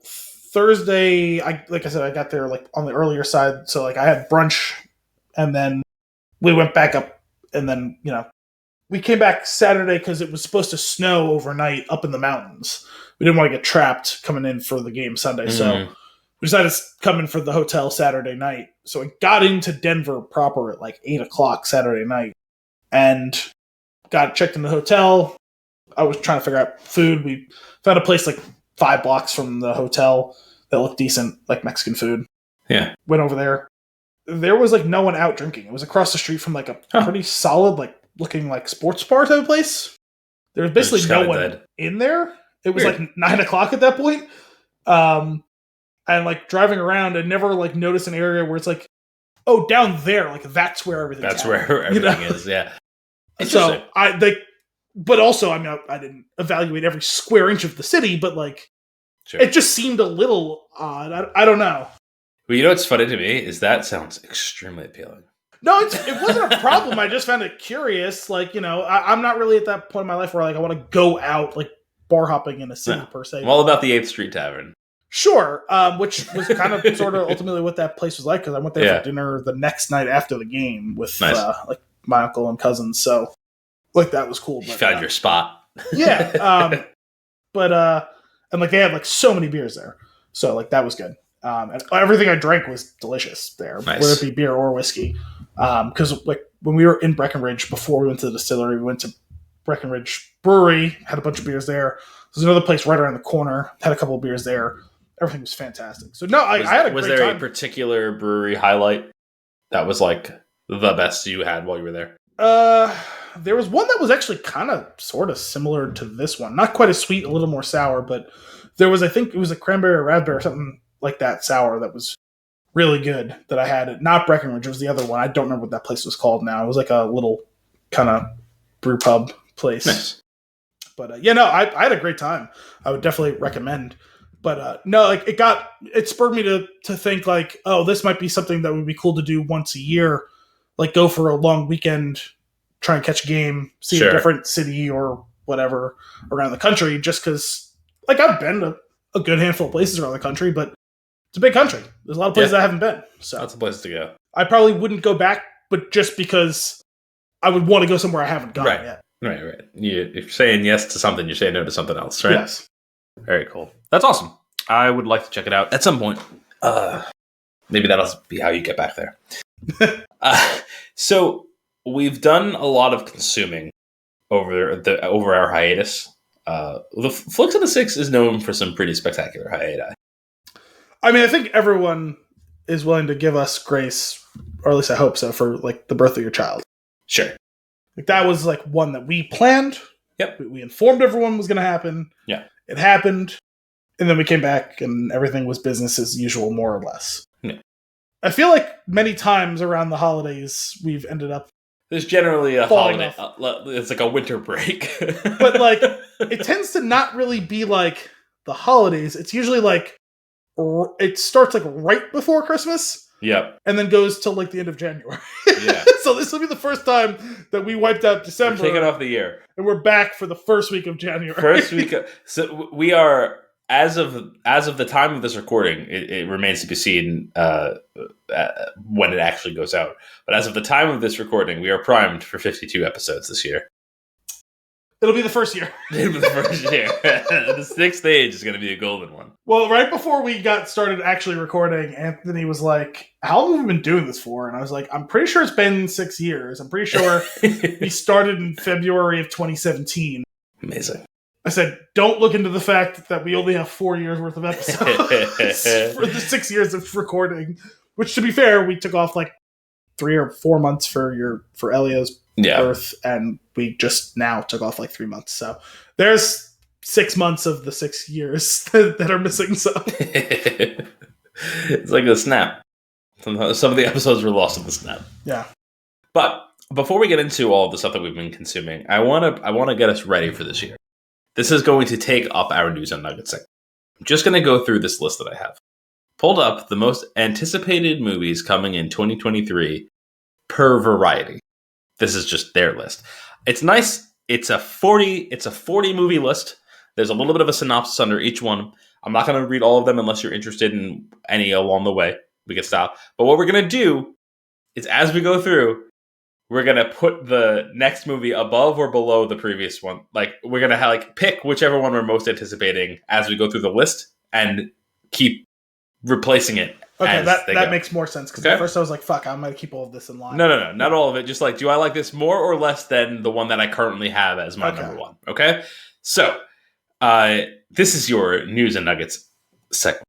Thursday, like I said, I got there like on the earlier side. So like I had brunch, and then we went back up, and then we came back Saturday because it was supposed to snow overnight up in the mountains. We didn't want to get trapped coming in for the game Sunday, so we decided to come in for the hotel Saturday night. So I got into Denver proper at like 8:00 Saturday night, and got checked in the hotel. I was trying to figure out food. We found a place like 5 blocks from the hotel that looked decent, like Mexican food. Yeah. Went over there. There was like no one out drinking. It was across the street from like a pretty solid, like looking like sports bar type of place. There was basically no one in there. It was like 9:00 at that point. And like driving around, I never like noticed an area where it's like, oh, down there, like that's where everything. That's where everything is. Yeah. So but also, I mean, I didn't evaluate every square inch of the city, but like, it just seemed a little odd. I don't know. Well, what's funny to me is that sounds extremely appealing. No, it wasn't a problem. I just found it curious. Like, I'm not really at that point in my life where like I want to go out like bar hopping in a city per se. I'm all about the 8th Street Tavern. Sure, which was kind of sort of ultimately what that place was like, because I went there for dinner the next night after the game with like my uncle and cousins. So like that was cool. But, you found your spot. Yeah. And like they had like so many beers there, so like that was good. And everything I drank was delicious there, whether it be beer or whiskey. Because like when we were in Breckenridge before we went to the distillery, we went to Breckenridge Brewery, had a bunch of beers there. There's another place right around the corner, had a couple of beers there. Everything was fantastic. So no, I had a great time. Was there a particular brewery highlight that was like the best you had while you were there? There was one that was actually kind of sort of similar to this one. Not quite as sweet, a little more sour, but there was, I think it was a cranberry or raspberry or something like that sour that was really good that I had. Not Breckenridge, it was the other one. I don't remember what that place was called now. It was like a little kind of brew pub place. Nice. But I had a great time. I would definitely recommend. But no, like it spurred me to think like, oh, this might be something that would be cool to do once a year. Like go for a long weekend, try and catch a game, see a different city or whatever around the country. Just because, like, I've been to a good handful of places around the country, but it's a big country. There's a lot of places I haven't been. So that's a place to go. I probably wouldn't go back, but just because I would want to go somewhere I haven't gone yet. Right. If you're saying yes to something, you're saying no to something else, right? Yes. Very cool. That's awesome. I would like to check it out at some point. Maybe that'll be how you get back there. So we've done a lot of consuming over our hiatus. The Flix of the Six is known for some pretty spectacular hiati. I mean, I think everyone is willing to give us grace, or at least I hope so, for like the birth of your child. Sure. Like that was like one that we planned. Yep. We informed everyone was going to happen. Yeah. It happened. And then we came back and everything was business as usual, more or less. Yeah. I feel like many times around the holidays, we've ended up... There's generally a falling holiday. It's like a winter break. But, like, it tends to not really be like the holidays. It's usually like... It starts, like, right before Christmas. Yep. And then goes till, like, the end of January. Yeah. So this will be the first time that we wiped out December. We're taking off the year. And we're back for the first week of January. So we are... As of the time of this recording, it remains to be seen when it actually goes out. But as of the time of this recording, we are primed for 52 episodes this year. It'll be the first year. It'll be the first year. The sixth stage is going to be a golden one. Well, right before we got started actually recording, Anthony was like, how long have we been doing this for? And I was like, I'm pretty sure it's been 6 years. I'm pretty sure we started in February of 2017. Amazing. I said, don't look into the fact that we only have 4 years worth of episodes for the 6 years of recording. Which, to be fair, we took off like 3 or 4 months for Elio's birth, and we just now took off like 3 months. So there's 6 months of the 6 years that are missing. So it's like a snap. Some of the episodes were lost in the snap. Yeah. But before we get into all the stuff that we've been consuming, I want to get us ready for this year. This is going to take up our news and nuggets segment. I'm just going to go through this list that I have. Pulled up the most anticipated movies coming in 2023 per Variety. This is just their list. It's nice. It's a 40 movie list. There's a little bit of a synopsis under each one. I'm not going to read all of them unless you're interested in any along the way. We can stop. But what we're going to do is, as we go through, we're going to put the next movie above or below the previous one. Like, we're going to pick whichever one we're most anticipating as we go through the list and keep replacing it. Okay, that makes more sense. Because at first I was like, fuck, I'm going to keep all of this in line. No, not all of it. Just like, do I like this more or less than the one that I currently have as my number one? Okay? So, this is your news and nuggets segment.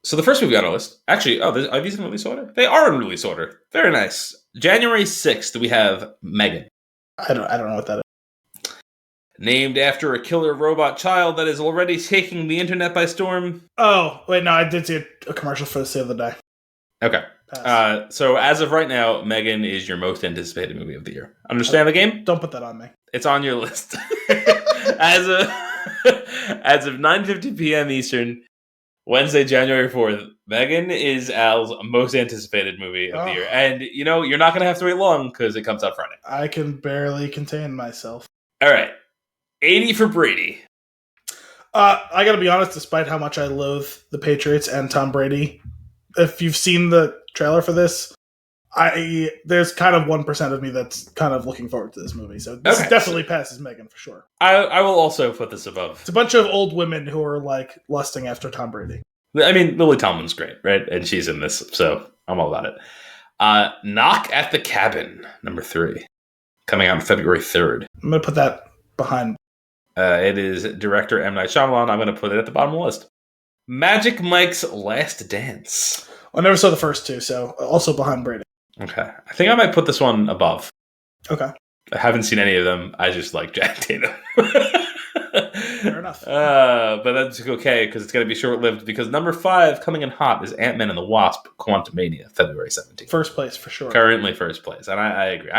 So the first movie on our list, actually, are these in release order? They are in release order. Very nice. January 6th, we have Megan. I don't know what that is. Named after a killer robot child that is already taking the internet by storm. Oh, wait, no, I did see a commercial for this the other day. Okay. So as of right now, Megan is your most anticipated movie of the year. Understand the game? Don't put that on me. It's on your list. As of 9:50 p.m. Eastern, Wednesday, January 4th, Megan is Al's most anticipated movie of the year. And, you're not going to have to wait long because it comes out Friday. I can barely contain myself. All right. 80 for Brady. I got to be honest, despite how much I loathe the Patriots and Tom Brady, if you've seen the trailer for this, there's kind of 1% of me that's kind of looking forward to this movie. So this definitely passes Megan for sure. I will also put this above. It's a bunch of old women who are like lusting after Tom Brady. I mean, Lily Tomlin's great, right? And she's in this, so I'm all about it. Knock at the Cabin, number 3, coming out on February 3rd. I'm going to put that behind. It is director M. Night Shyamalan. I'm going to put it at the bottom of the list. Magic Mike's Last Dance. I never saw the first two, so also behind Brady. Okay. I think I might put this one above. Okay. I haven't seen any of them. I just like Jack Tatum. Fair enough. But that's okay, because it's going to be short-lived, because number 5, coming in hot, is Ant-Man and the Wasp, Quantumania, February 17th. First place, for sure. Currently first place, and I agree.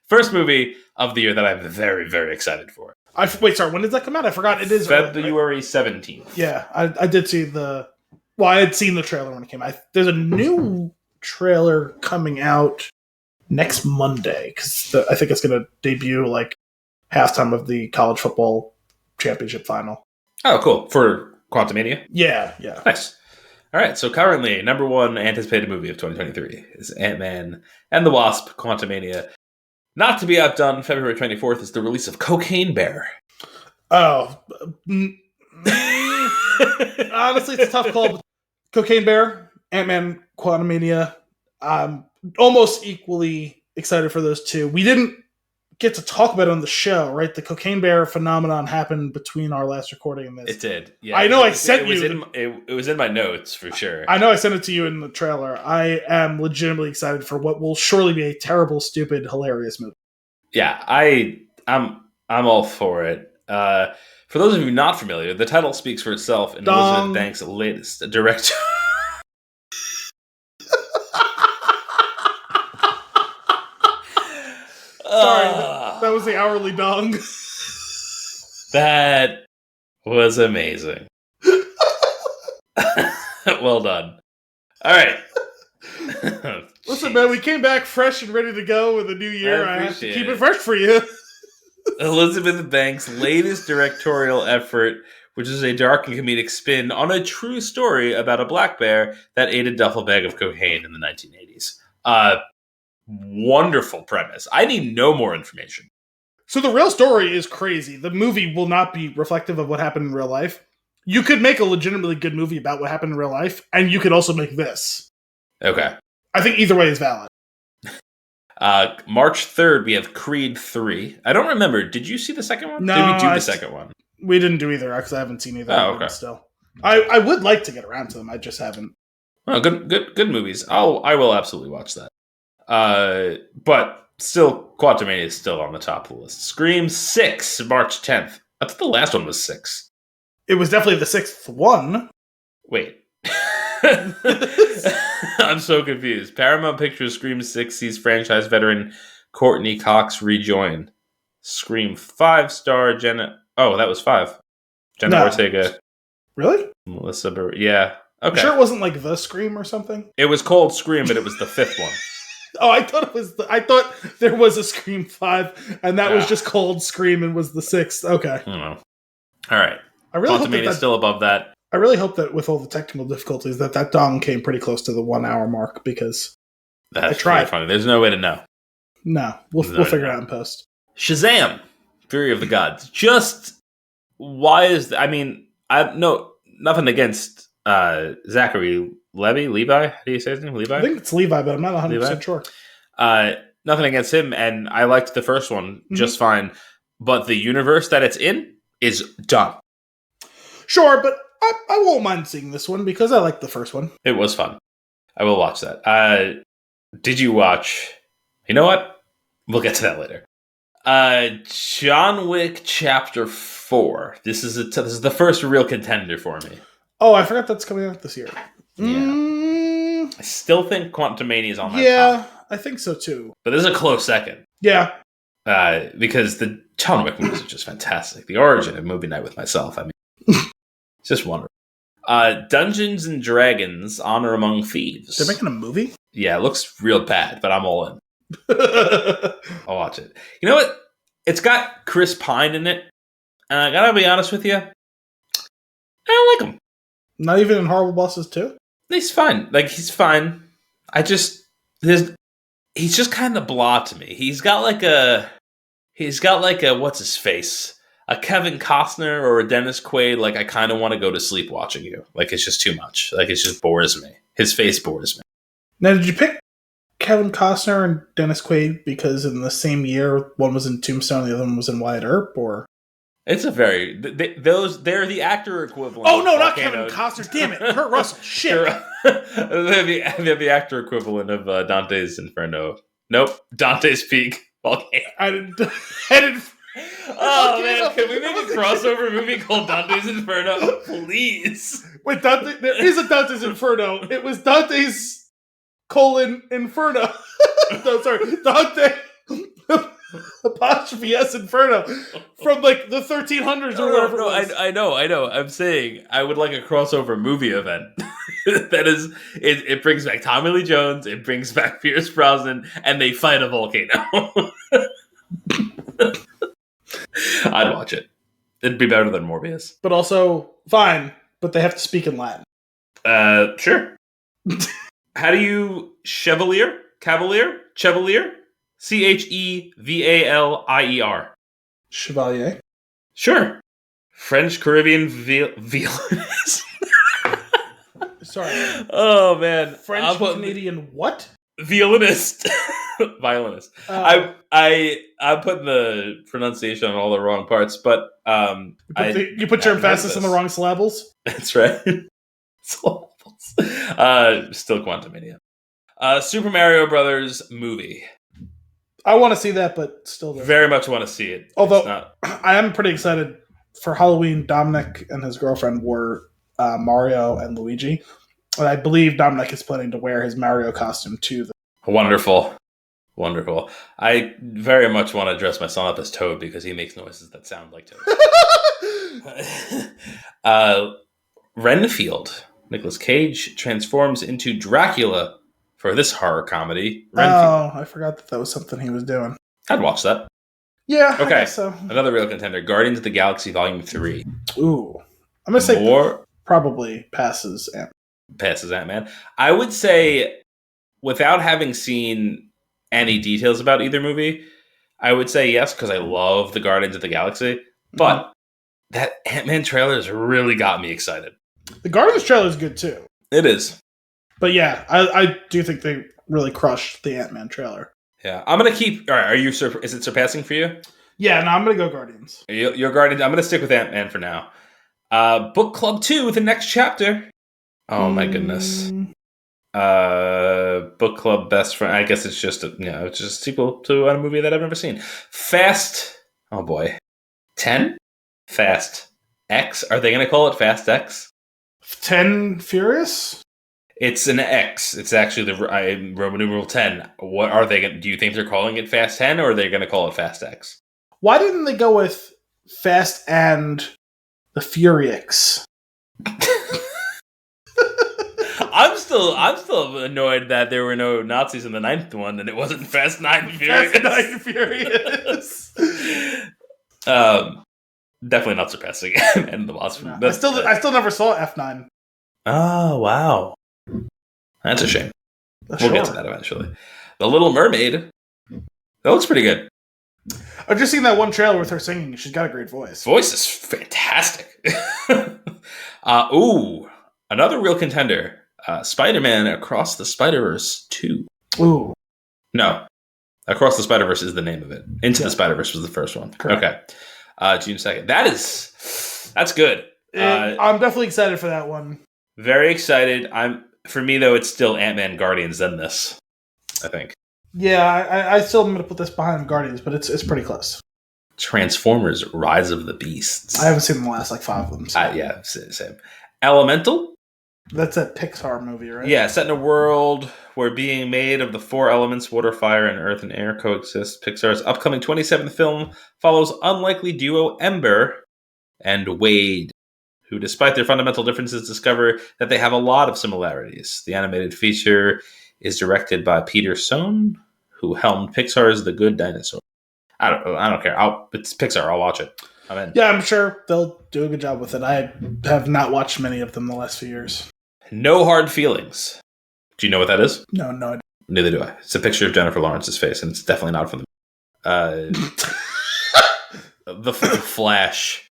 First movie of the year that I'm very, very excited for. Wait, sorry, when did that come out? I forgot. It is February 17th. Yeah, I did see I had seen the trailer when it came out. There's a new trailer coming out next Monday, because I think it's going to debut like halftime of the college football championship final. Oh, cool. For Quantumania? Yeah. Nice. All right, so currently, number 1 anticipated movie of 2023 is Ant-Man and the Wasp, Quantumania. Not to be outdone, February 24th is the release of Cocaine Bear. Oh. Honestly, it's a tough call. Cocaine Bear, Ant-Man, Quantumania. I'm almost equally excited for those two. We didn't get to talk about it on the show, right? The Cocaine Bear phenomenon happened between our last recording and this. It did. Yeah, I know. It was in my notes for sure. I know I sent it to you in the trailer. I am legitimately excited for what will surely be a terrible, stupid, hilarious movie. Yeah, I'm all for it. For those of you not familiar, the title speaks for itself in Elizabeth Banks' latest director. Sorry, that was the hourly dong. That was amazing. Well done. All right. Listen, man, we came back fresh and ready to go with a new year. I have to keep it fresh for you. Elizabeth Banks' latest directorial effort, which is a dark and comedic spin on a true story about a black bear that ate a duffel bag of cocaine in the 1980s. Wonderful premise. I need no more information. So the real story is crazy. The movie will not be reflective of what happened in real life. You could make a legitimately good movie about what happened in real life, and you could also make this. Okay. I think either way is valid. March 3rd, we have Creed 3. I don't remember. Did you see the second one? No. Did we do the second one? We didn't do either, because I haven't seen either. Oh, okay. Still. I would like to get around to them. I just haven't. Oh, good movies. I will absolutely watch that. But still, Quantumania is still on the top of the list. Scream 6, March 10th. I thought the last one was 6. It was definitely the 6th one. Wait. I'm so confused. Paramount Pictures Scream 6 sees franchise veteran Courtney Cox rejoin. Scream 5-star Jenna... Oh, that was 5. Jenna Ortega. Really? Melissa Yeah. Okay. You sure it wasn't like The Scream or something? It was called Scream, but it was the 5th one. Oh, I thought it was. I thought there was a Scream 5, and that was just called Scream and was the 6th. Okay. I don't know. All right. I really Quantumania is still above that. I really hope that with all the technical difficulties that dong came pretty close to the 1 hour mark, because I tried. Really funny. There's no way to know. No, we'll figure it out in post. Shazam! Fury of the Gods. Just why is I mean, nothing against Zachary Levi. How do you say his name? Levi? I think it's Levi, but I'm not 100% sure. Nothing against him, and I liked the first one just fine. But the universe that it's in is done. Sure, but I won't mind seeing this one because I like the first one. It was fun. I will watch that. Did you watch... You know what? We'll get to that later. John Wick Chapter 4. This is the first real contender for me. Oh, I forgot that's coming out this year. Yeah. I still think Quantumania is on my top. Yeah, I think so too. But this is a close second. Yeah. Because the John Wick movies are just fantastic. The origin of Movie Night with Myself, I mean, it's just wonderful. Dungeons and Dragons: Honor Among Thieves. They're making a movie? Yeah, it looks real bad, but I'm all in. I'll watch it. You know what? It's got Chris Pine in it, and I gotta be honest with you, I don't like him. Not even in Horrible Bosses 2? He's fine. He's fine. He's just kind of blah to me. He's got like a what's his face? A Kevin Costner or a Dennis Quaid. I kind of want to go to sleep watching you. It's just too much. It just bores me. His face bores me. Now, did you pick Kevin Costner and Dennis Quaid because in the same year one was in Tombstone, the other one was in Wyatt Earp, or? It's a very they're the actor equivalent. Oh no, not Kevin Costner! Damn it, Kurt Russell. Shit. they're the actor equivalent of Dante's Inferno. Nope, Dante's Peak. Volcano. I didn't. Oh man, can we make a crossover movie called Dante's Inferno, please? Wait, there is a Dante's Inferno. It was Dante's Inferno. No, sorry, Dante. Apostrophe S Inferno from the 1300s or whatever. No, I know. I'm saying I would like a crossover movie event. That is, it brings back Tommy Lee Jones, it brings back Pierce Brosnan, and they fight a volcano. I'd watch it. It'd be better than Morbius. But also, fine, but they have to speak in Latin. Sure. How do you Chevalier? Chevalier? Chevalier. Chevalier. Sure. French Caribbean violinist. Sorry. Oh man. French Canadian what? Violinist. Violinist. I'm putting the pronunciation on all the wrong parts, but you put your emphasis on the wrong syllables? That's right. Syllables. Still Quantumania. Super Mario Brothers movie. I want to see that, but still don't. Very much want to see it. Although I am pretty excited for Halloween. Dominic and his girlfriend were Mario and Luigi, and I believe Dominic is planning to wear his Mario costume to the. Wonderful. Wonderful. I very much want to dress my son up as Toad because he makes noises that sound like Toad. Renfield. Nicolas Cage transforms into Dracula for this horror comedy. Renfield. Oh, I forgot that was something he was doing. I'd watch that. Yeah, okay. I guess so. Another real contender, Guardians of the Galaxy Volume 3. Ooh. I'm going to say probably passes Ant-Man. Passes Ant-Man. I would say, without having seen any details about either movie, I would say yes, because I love the Guardians of the Galaxy. But that Ant-Man trailer has really got me excited. The Guardians trailer is good, too. It is. But yeah, I do think they really crushed the Ant-Man trailer. Yeah, I'm gonna keep. All right, is it surpassing for you? Yeah, no, I'm gonna go Guardians. You're Guardians. I'm gonna stick with Ant-Man for now. Book Club 2, the next chapter. Oh my goodness. Book Club Best Friend. I guess it's just a sequel to a movie that I've never seen. Fast. Oh boy. 10. Fast X. Are they gonna call it Fast X? 10 Furious. It's an X. It's actually the Roman numeral 10. What are they? Do you think they're calling it Fast 10, or are they going to call it Fast X? Why didn't they go with Fast and the Furix? I'm still annoyed that there were no Nazis in the 9th one, and it wasn't Fast 9 Furious. Fast 9 Furious. Definitely not surpassing and the Wasp. No, I still never saw F9. Oh wow. That's a shame. We'll get to that eventually. The Little Mermaid. That looks pretty good. I've just seen that one trailer with her singing. She's got a great voice. Voice is fantastic. Another real contender. Spider-Man Across the Spider-Verse 2. Ooh. No. Across the Spider-Verse is the name of it. Into the Spider-Verse was the first one. Correct. Okay. June 2nd. That's good. I'm definitely excited for that one. Very excited. For me, though, it's still Ant-Man Guardians than this, I think. Yeah, I still am going to put this behind Guardians, but it's pretty close. Transformers Rise of the Beasts. I haven't seen the last 5 of them. So. Yeah, same. Elemental? That's a Pixar movie, right? Yeah, set in a world where being made of the 4 elements, water, fire, and earth and air coexist. Pixar's upcoming 27th film follows unlikely duo Ember and Wade, who, despite their fundamental differences, discover that they have a lot of similarities. The animated feature is directed by Peter Sohn, who helmed Pixar's The Good Dinosaur. I don't care. It's Pixar. I'll watch it. I'm in. Yeah, I'm sure they'll do a good job with it. I have not watched many of them the last few years. No Hard Feelings. Do you know what that is? No. Neither do I. It's a picture of Jennifer Lawrence's face, and it's definitely not from the Flash.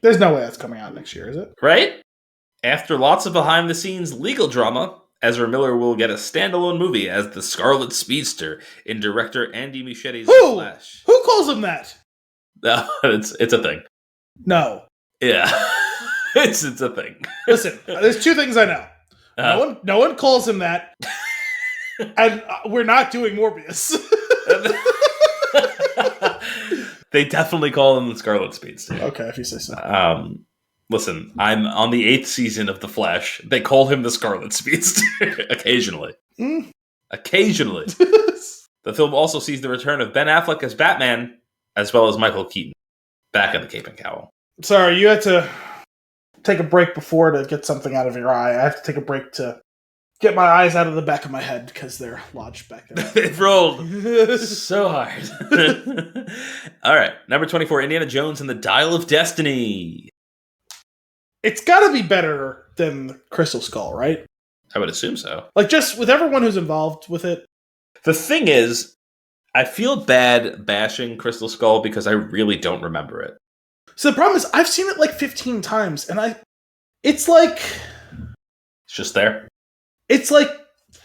There's no way that's coming out next year, is it? Right? After lots of behind-the-scenes legal drama, Ezra Miller will get a standalone movie as the Scarlet Speedster in director Andy Muschietti's Flash. Who calls him that? No, it's a thing. No. Yeah. it's a thing. Listen, there's 2 things I know. No one calls him that. And we're not doing Morbius. They definitely call him the Scarlet Speedster. Okay, if you say so. Listen, I'm on the 8th season of The Flash. They call him the Scarlet Speedster occasionally. Occasionally. The film also sees the return of Ben Affleck as Batman, as well as Michael Keaton, back in the cape and cowl. Sorry, you had to take a break before to get something out of your eye. I have to take a break to get my eyes out of the back of my head because they're lodged back there. They've rolled so hard. All right, number 24, Indiana Jones and the Dial of Destiny. It's got to be better than Crystal Skull, right? I would assume so. Like, just with everyone who's involved with it. The thing is, I feel bad bashing Crystal Skull because I really don't remember it. So the problem is, I've seen it 15 times, and it's like... It's just there? It's like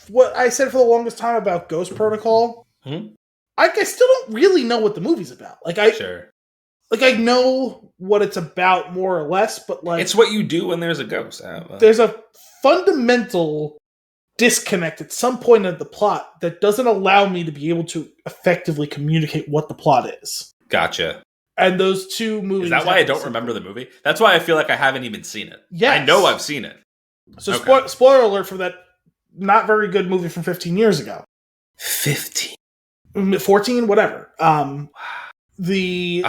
what I said for the longest time about Ghost Protocol. I still don't really know what the movie's about. Sure. I know what it's about more or less, but it's what you do when there's a ghost. There's a fundamental disconnect at some point in the plot that doesn't allow me to be able to effectively communicate what the plot is. Gotcha. And those two movies... Is that why I don't remember the movie? That's why I feel like I haven't even seen it. Yes. I know I've seen it. So spoiler alert for that not very good movie from 15 years ago. 15? 14? Whatever. I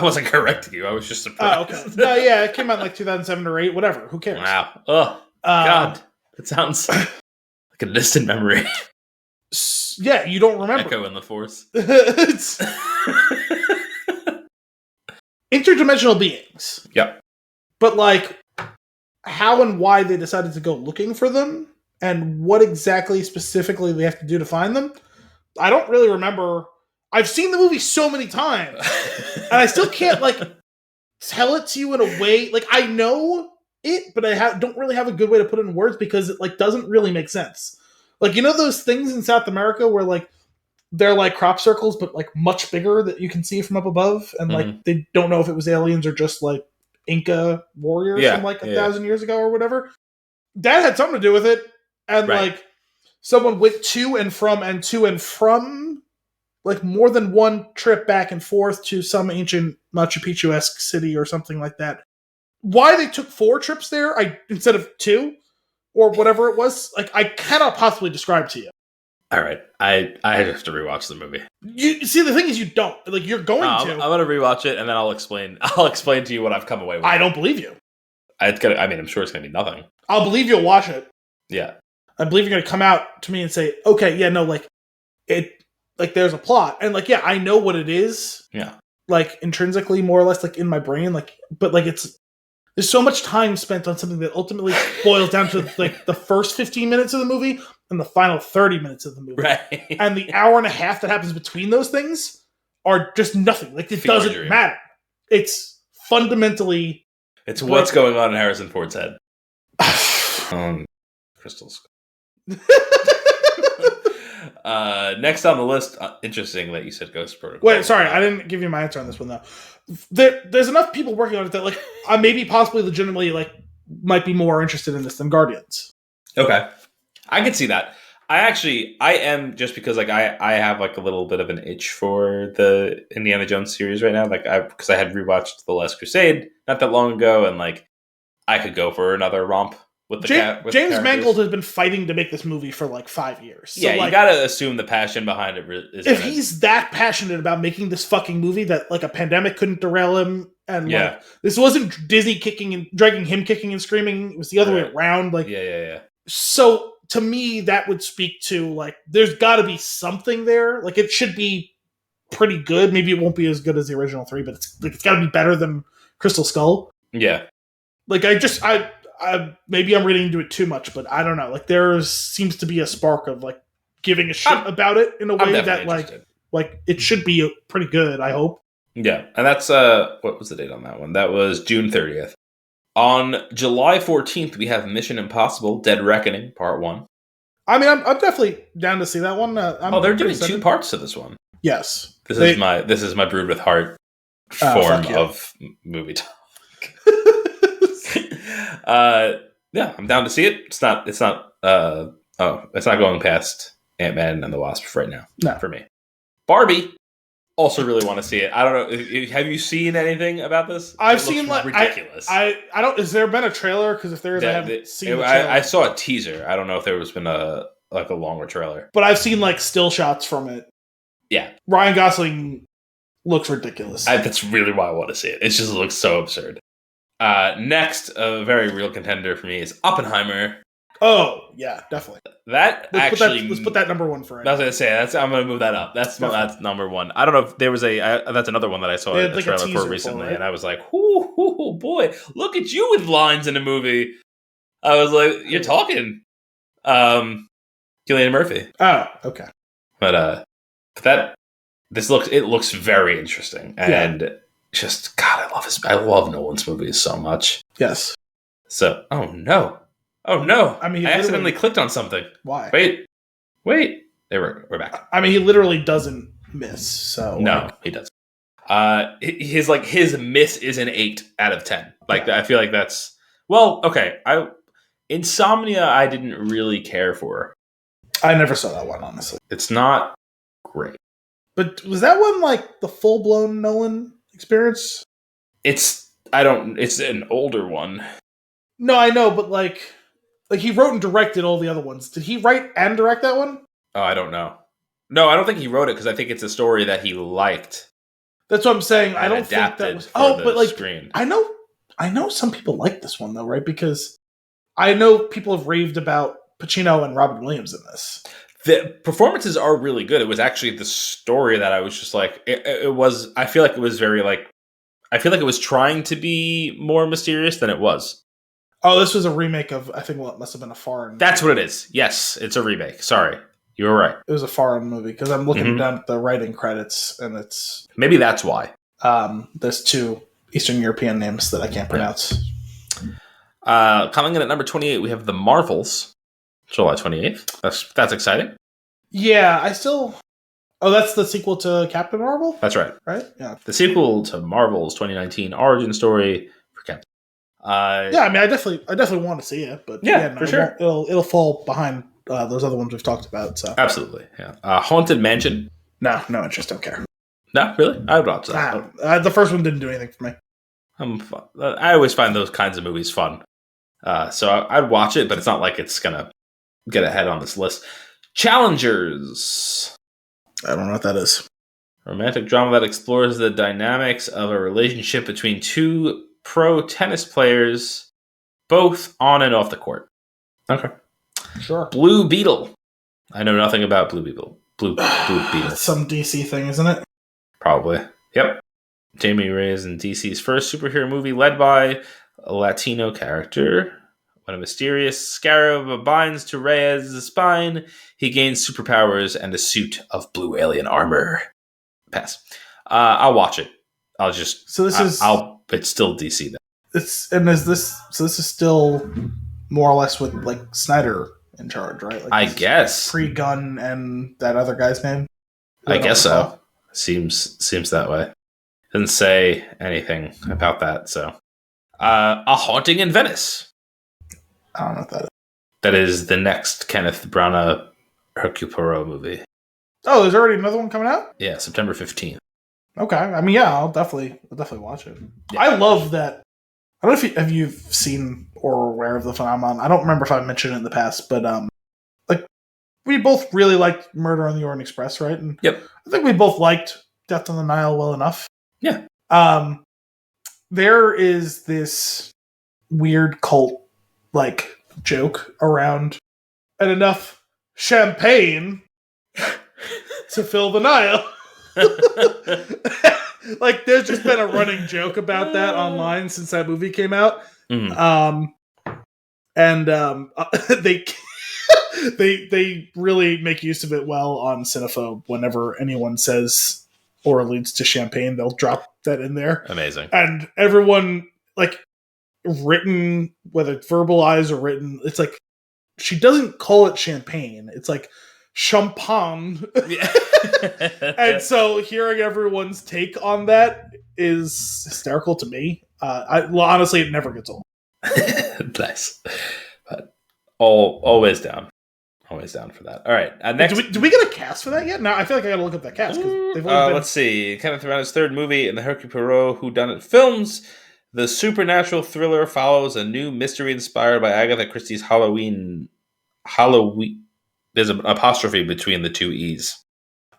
wasn't correcting you. I was just surprised. Oh, okay. No, yeah, it came out in like 2007 or 8. Whatever. Who cares? Wow. Oh, God. That sounds like a distant memory. Yeah, you don't remember. Echo in the Force. It's interdimensional beings. Yep. But like, how and why they decided to go looking for them and what exactly specifically they have to do to find them, I don't really remember. I've seen the movie so many times and I still can't like tell it to you in a way. Like, I know it, but I don't really have a good way to put it in words because it like doesn't really make sense. Like, you know those things in South America where like they're like crop circles but like much bigger that you can see from up above, and like they don't know if it was aliens or just like Inca warriors from like 1,000 years ago or whatever. That had something to do with it, and like someone went to and from like more than one trip back and forth to some ancient Machu Picchu-esque city or something like that. Why they took 4 trips there instead of 2 or whatever it was, like I cannot possibly describe to you. All right, I have to rewatch the movie. You see, the thing is, you don't like. You're going to. I'm gonna rewatch it and then I'll explain. I'll explain to you what I've come away with. I don't believe you. I'm sure it's gonna be nothing. I'll believe you'll watch it. Yeah, I believe you're gonna come out to me and say, "Okay, yeah, no, like it, like there's a plot," and like, yeah, I know what it is. Yeah, like intrinsically, more or less, like in my brain, like, but like there's so much time spent on something that ultimately boils down to like the first 15 minutes of the movie and the final 30 minutes of the movie. right? And the hour and a half that happens between those things are just nothing. Like, it doesn't matter. It's fundamentally... It's what's going on in Harrison Ford's head. Crystal Skull. Next on the list, interesting that you said Ghost Protocol. Wait, sorry, I didn't give you my answer on this one, though. There's enough people working on it that, like, I maybe possibly legitimately, like, might be more interested in this than Guardians. Okay. I can see that. I am, just because like I have like a little bit of an itch for the Indiana Jones series right now. Like because I had rewatched The Last Crusade not that long ago, and like I could go for another romp with the James Mangold has been fighting to make this movie for like 5 years. So, yeah, like, you gotta assume the passion behind it is. If he's that passionate about making this fucking movie that like a pandemic couldn't derail him, and like this wasn't Disney dragging him kicking and screaming. It was the other way around. Like yeah. So to me, that would speak to like there's got to be something there. Like it should be pretty good. Maybe it won't be as good as the original 3, but it's got to be better than Crystal Skull. Yeah. Like I maybe I'm reading into it too much, but I don't know. Like there seems to be a spark of like giving a shit about it in a way that like it should be pretty good. I hope. Yeah, and that's what was the date on that one? That was June 30th. On July 14th, we have Mission Impossible: Dead Reckoning Part 1. I mean, I'm definitely down to see that one. They're doing 2 parts to this one. Yes, this is my Brood with Heart form of movie talk. Yeah, I'm down to see it. It's not going past Ant-Man and the Wasp right now. No, for me. Barbie. Also, really want to see it. I don't know. Have you seen anything about this? I've seen like ridiculous. I don't. Is there been a trailer? Because if there is, I haven't seen. I saw a teaser. I don't know if there has been a longer trailer. But I've seen like still shots from it. Yeah, Ryan Gosling looks ridiculous. That's really why I want to see it. It just looks so absurd. Next, a very real contender for me is Oppenheimer. Oh yeah, definitely. Let's put that number 1 for it. I was gonna say I'm gonna move that up. That's number 1. I don't know if there was that's another one that I saw a trailer for recently, and I was like, "Ooh, boy, look at you with lines in a movie." I was like, "You're talking." Cillian Murphy. Oh, okay. But it looks very interesting, and just God, I love Nolan's movies so much. Yes. So, oh no. I mean, I accidentally clicked on something. Why? Wait. There we're back. I mean, he literally doesn't miss. So no, he doesn't. His miss is an 8 out of 10. Like I feel like that's okay. Insomnia, I didn't really care for. I never saw that one, honestly. It's not great. But was that one like the full blown Nolan experience? It's an older one. No, I know, but like he wrote and directed all the other ones. Did he write and direct that one? Oh, I don't know. No, I don't think he wrote it because I think it's a story that he liked. That's what I'm saying. I don't think that was. Oh, but like screen. I know some people like this one though, right? Because I know people have raved about Pacino and Robin Williams in this. The performances are really good. It was actually the story that I was just like, it was. I feel like it was very like. I feel like it was trying to be more mysterious than it was. Oh, this was a remake of, I think, what must have been a foreign. That's what it is. Yes, it's a remake. Sorry, you were right. It was a foreign movie because I'm looking down at the writing credits and it's maybe that's why. There's 2 Eastern European names that I can't pronounce. Coming in at number 28, we have The Marvels, July 28th. That's exciting. Yeah, I still. Oh, that's the sequel to Captain Marvel? That's right. Right? Yeah. The sequel to Marvel's 2019 origin story for Captain. Yeah, I mean, I definitely want to see it, but no, for sure, it'll fall behind those other ones we've talked about. So absolutely, yeah. Haunted Mansion. No interest. Don't care. No, really, I would watch that. The first one didn't do anything for me. I always find those kinds of movies fun, so I'd watch it, but it's not like it's gonna get ahead on this list. Challengers. I don't know what that is. Romantic drama that explores the dynamics of a relationship between 2 pro tennis players, both on and off the court. Okay. Sure. Blue Beetle. I know nothing about Blue Beetle. Blue Beetle. Some DC thing, isn't it? Probably. Yep. Jamie Ray is in DC's first superhero movie led by a Latino character. When a mysterious scarab binds to Reyes' spine, he gains superpowers and a suit of blue alien armor. Pass. I'll watch it. I'll just. So this is. It's still DC then. So this is still more or less with like Snyder in charge, right? Like I guess pre-Gun and that other guy's name. I guess so. Seems that way. Doesn't say anything about that. So, A Haunting in Venice. I don't know what that is. That is the next Kenneth Branagh Hercule Poirot movie. Oh, there's already another one coming out? Yeah, September 15th. Okay. I mean, yeah, I'll definitely watch it. Yeah. I love that. I don't know if you've seen or aware of the phenomenon. I don't remember if I mentioned it in the past, but like we both really liked Murder on the Orient Express, right? And yep. I think we both liked Death on the Nile well enough. Yeah. There is this weird cult like joke around and enough champagne to fill the Nile. Like there's just been a running joke about that online since that movie came out. They really make use of it well on Cinephobe. Whenever anyone says or alludes to champagne, they'll drop that in there. Amazing. And everyone, like, written, whether it's verbalized or written, it's like she doesn't call it champagne. It's like champagne. And so hearing everyone's take on that is hysterical to me. Honestly, it never gets old. Nice. But always down. Always down for that. All right. Next, do we get a cast for that yet? No, I feel like I gotta look up that cast. Let's see. Kenneth Branagh's third movie in the Hercule Poirot Whodunit films. The supernatural thriller follows a new mystery inspired by Agatha Christie's Halloween. There's an apostrophe between the two E's.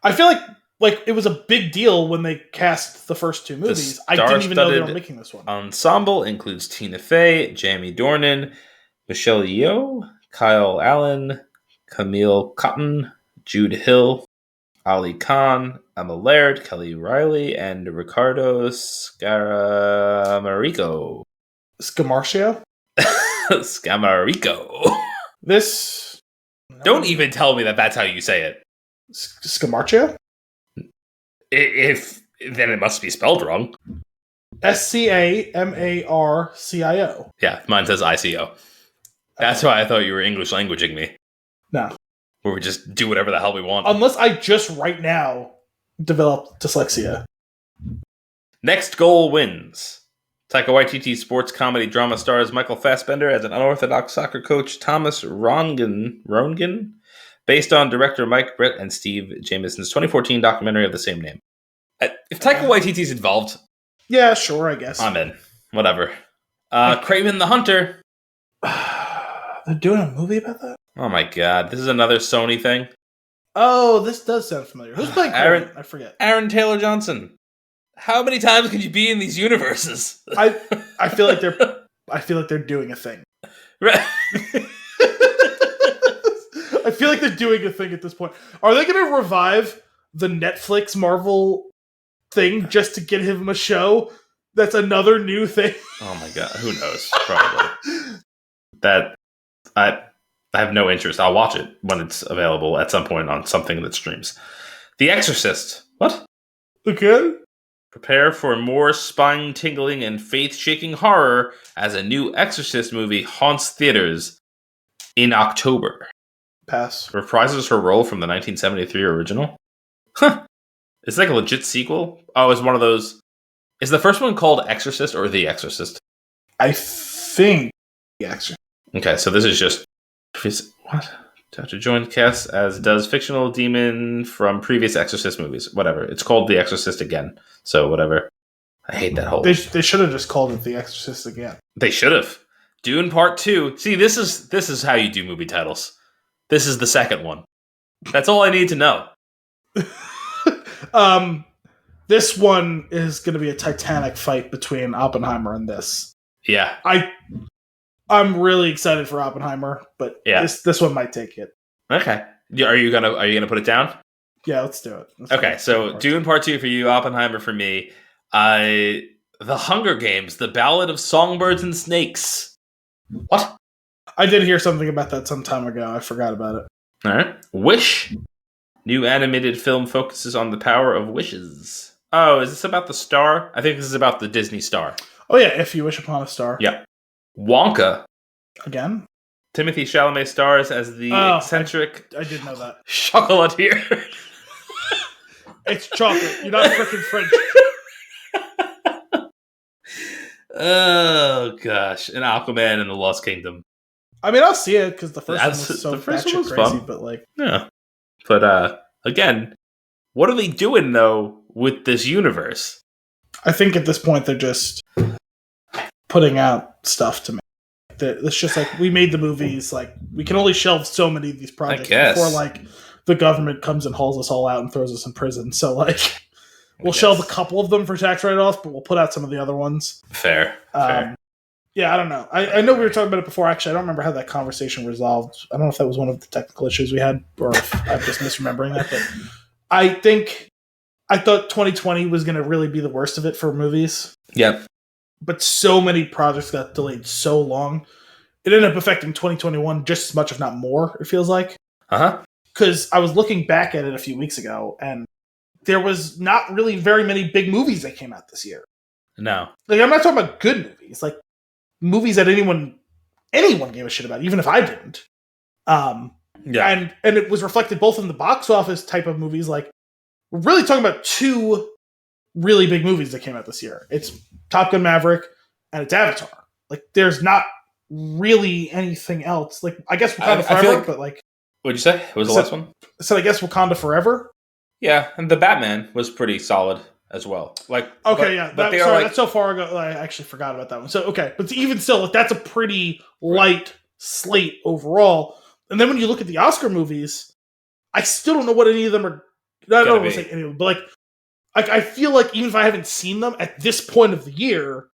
I feel like it was a big deal when they cast the first two movies. I didn't even know they were making this one. Ensemble includes Tina Fey, Jamie Dornan, Michelle Yeoh, Kyle Allen, Camille Cotton, Jude Hill, Ali Khan, Emma Laird, Kelly Riley, and Ricardo Scaramarico. Scamarcio? Scamarrico. This... Don't even tell me that's how you say it. Scamarcio? If then it must be spelled wrong. Scamarcio. Yeah, mine says ICO. That's why I thought you were English languaging me. No. Where we just do whatever the hell we want. Unless I just right now developed dyslexia. Next Goal Wins. Taika Waititi sports comedy drama stars Michael Fassbender as an unorthodox soccer coach, Thomas Rongen, based on director Mike Brett and Steve Jamison's 2014 documentary of the same name. If Taika Waititi's involved, yeah, sure, I guess. I'm in. Whatever. Kraven the Hunter. They're doing a movie about that? Oh my god, this is another Sony thing. Oh, this does sound familiar. Who's playing Kraven? I forget. Aaron Taylor Johnson. How many times can you be in these universes? I feel like they're doing a thing. Right. I feel like they're doing a thing at this point. Are they going to revive the Netflix Marvel thing just to get him a show? That's another new thing. Oh my god, who knows? Probably. That I have no interest. I'll watch it when it's available at some point on something that streams. The Exorcist. What? Okay. Prepare for more spine-tingling and faith-shaking horror as a new Exorcist movie haunts theaters in October. Pass. Reprises her role from the 1973 original. Huh. It's like a legit sequel. Oh, it's one of those. Is the first one called Exorcist or The Exorcist? I think The Exorcist. Okay, so this is just what? To join cast as does fictional demon from previous Exorcist movies. Whatever. It's called The Exorcist again. So whatever. I hate that whole. They should have just called it The Exorcist again. They should have. Dune Part 2. See, this is how you do movie titles. This is the second one. That's all I need to know. This one is going to be a titanic fight between Oppenheimer and this. Yeah. I'm really excited for Oppenheimer, but this one might take it. Okay. Are you gonna put it down? Yeah, let's do it. Okay, so Dune Part 2 for you, Oppenheimer for me. The Hunger Games, The Ballad of Songbirds and Snakes. What? I did hear something about that some time ago. I forgot about it. All right. Wish. New animated film focuses on the power of wishes. Oh, is this about the star? I think this is about the Disney star. Oh yeah, If You Wish Upon a Star. Yeah. Wonka. Again? Timothy Chalamet stars as the eccentric... I did know that. Chocolatier. It's chocolate. You're not freaking French. Oh, gosh. And Aquaman and the Lost Kingdom. I mean, I'll see it because the first one was so batshit crazy, fun. but like... Yeah. But, again, what are they doing, though, with this universe? I think at this point they're just putting out stuff to make. It's just like, we made the movies, like, we can only shelve so many of these projects before, like, the government comes and hauls us all out and throws us in prison. So, like, we'll shelve a couple of them for tax write-off, but we'll put out some of the other ones. Fair. Yeah, I don't know. I know we were talking about it before. Actually, I don't remember how that conversation resolved. I don't know if that was one of the technical issues we had, or if I'm just misremembering that. But I thought 2020 was going to really be the worst of it for movies. Yep. But so many projects got delayed so long. It ended up affecting 2021 just as much, if not more, it feels like. Uh-huh. Because I was looking back at it a few weeks ago, and there was not really very many big movies that came out this year. No. Like, I'm not talking about good movies. Like, movies that anyone gave a shit about, even if I didn't. Yeah. And it was reflected both in the box office type of movies. Like, we're really talking about two really big movies that came out this year. It's Top Gun Maverick and it's Avatar. Like, there's not really anything else. Like, I guess Wakanda Forever, but like... What'd you say? What was the last one? So I guess Wakanda Forever? Yeah, and the Batman was pretty solid as well. Like, okay, that's so far ago. I actually forgot about that one. So, okay, but even still, like, that's a pretty light slate overall. And then when you look at the Oscar movies, I still don't know what any of them are. I don't want to say any of them, but like I feel like even if I haven't seen them at this point of the year,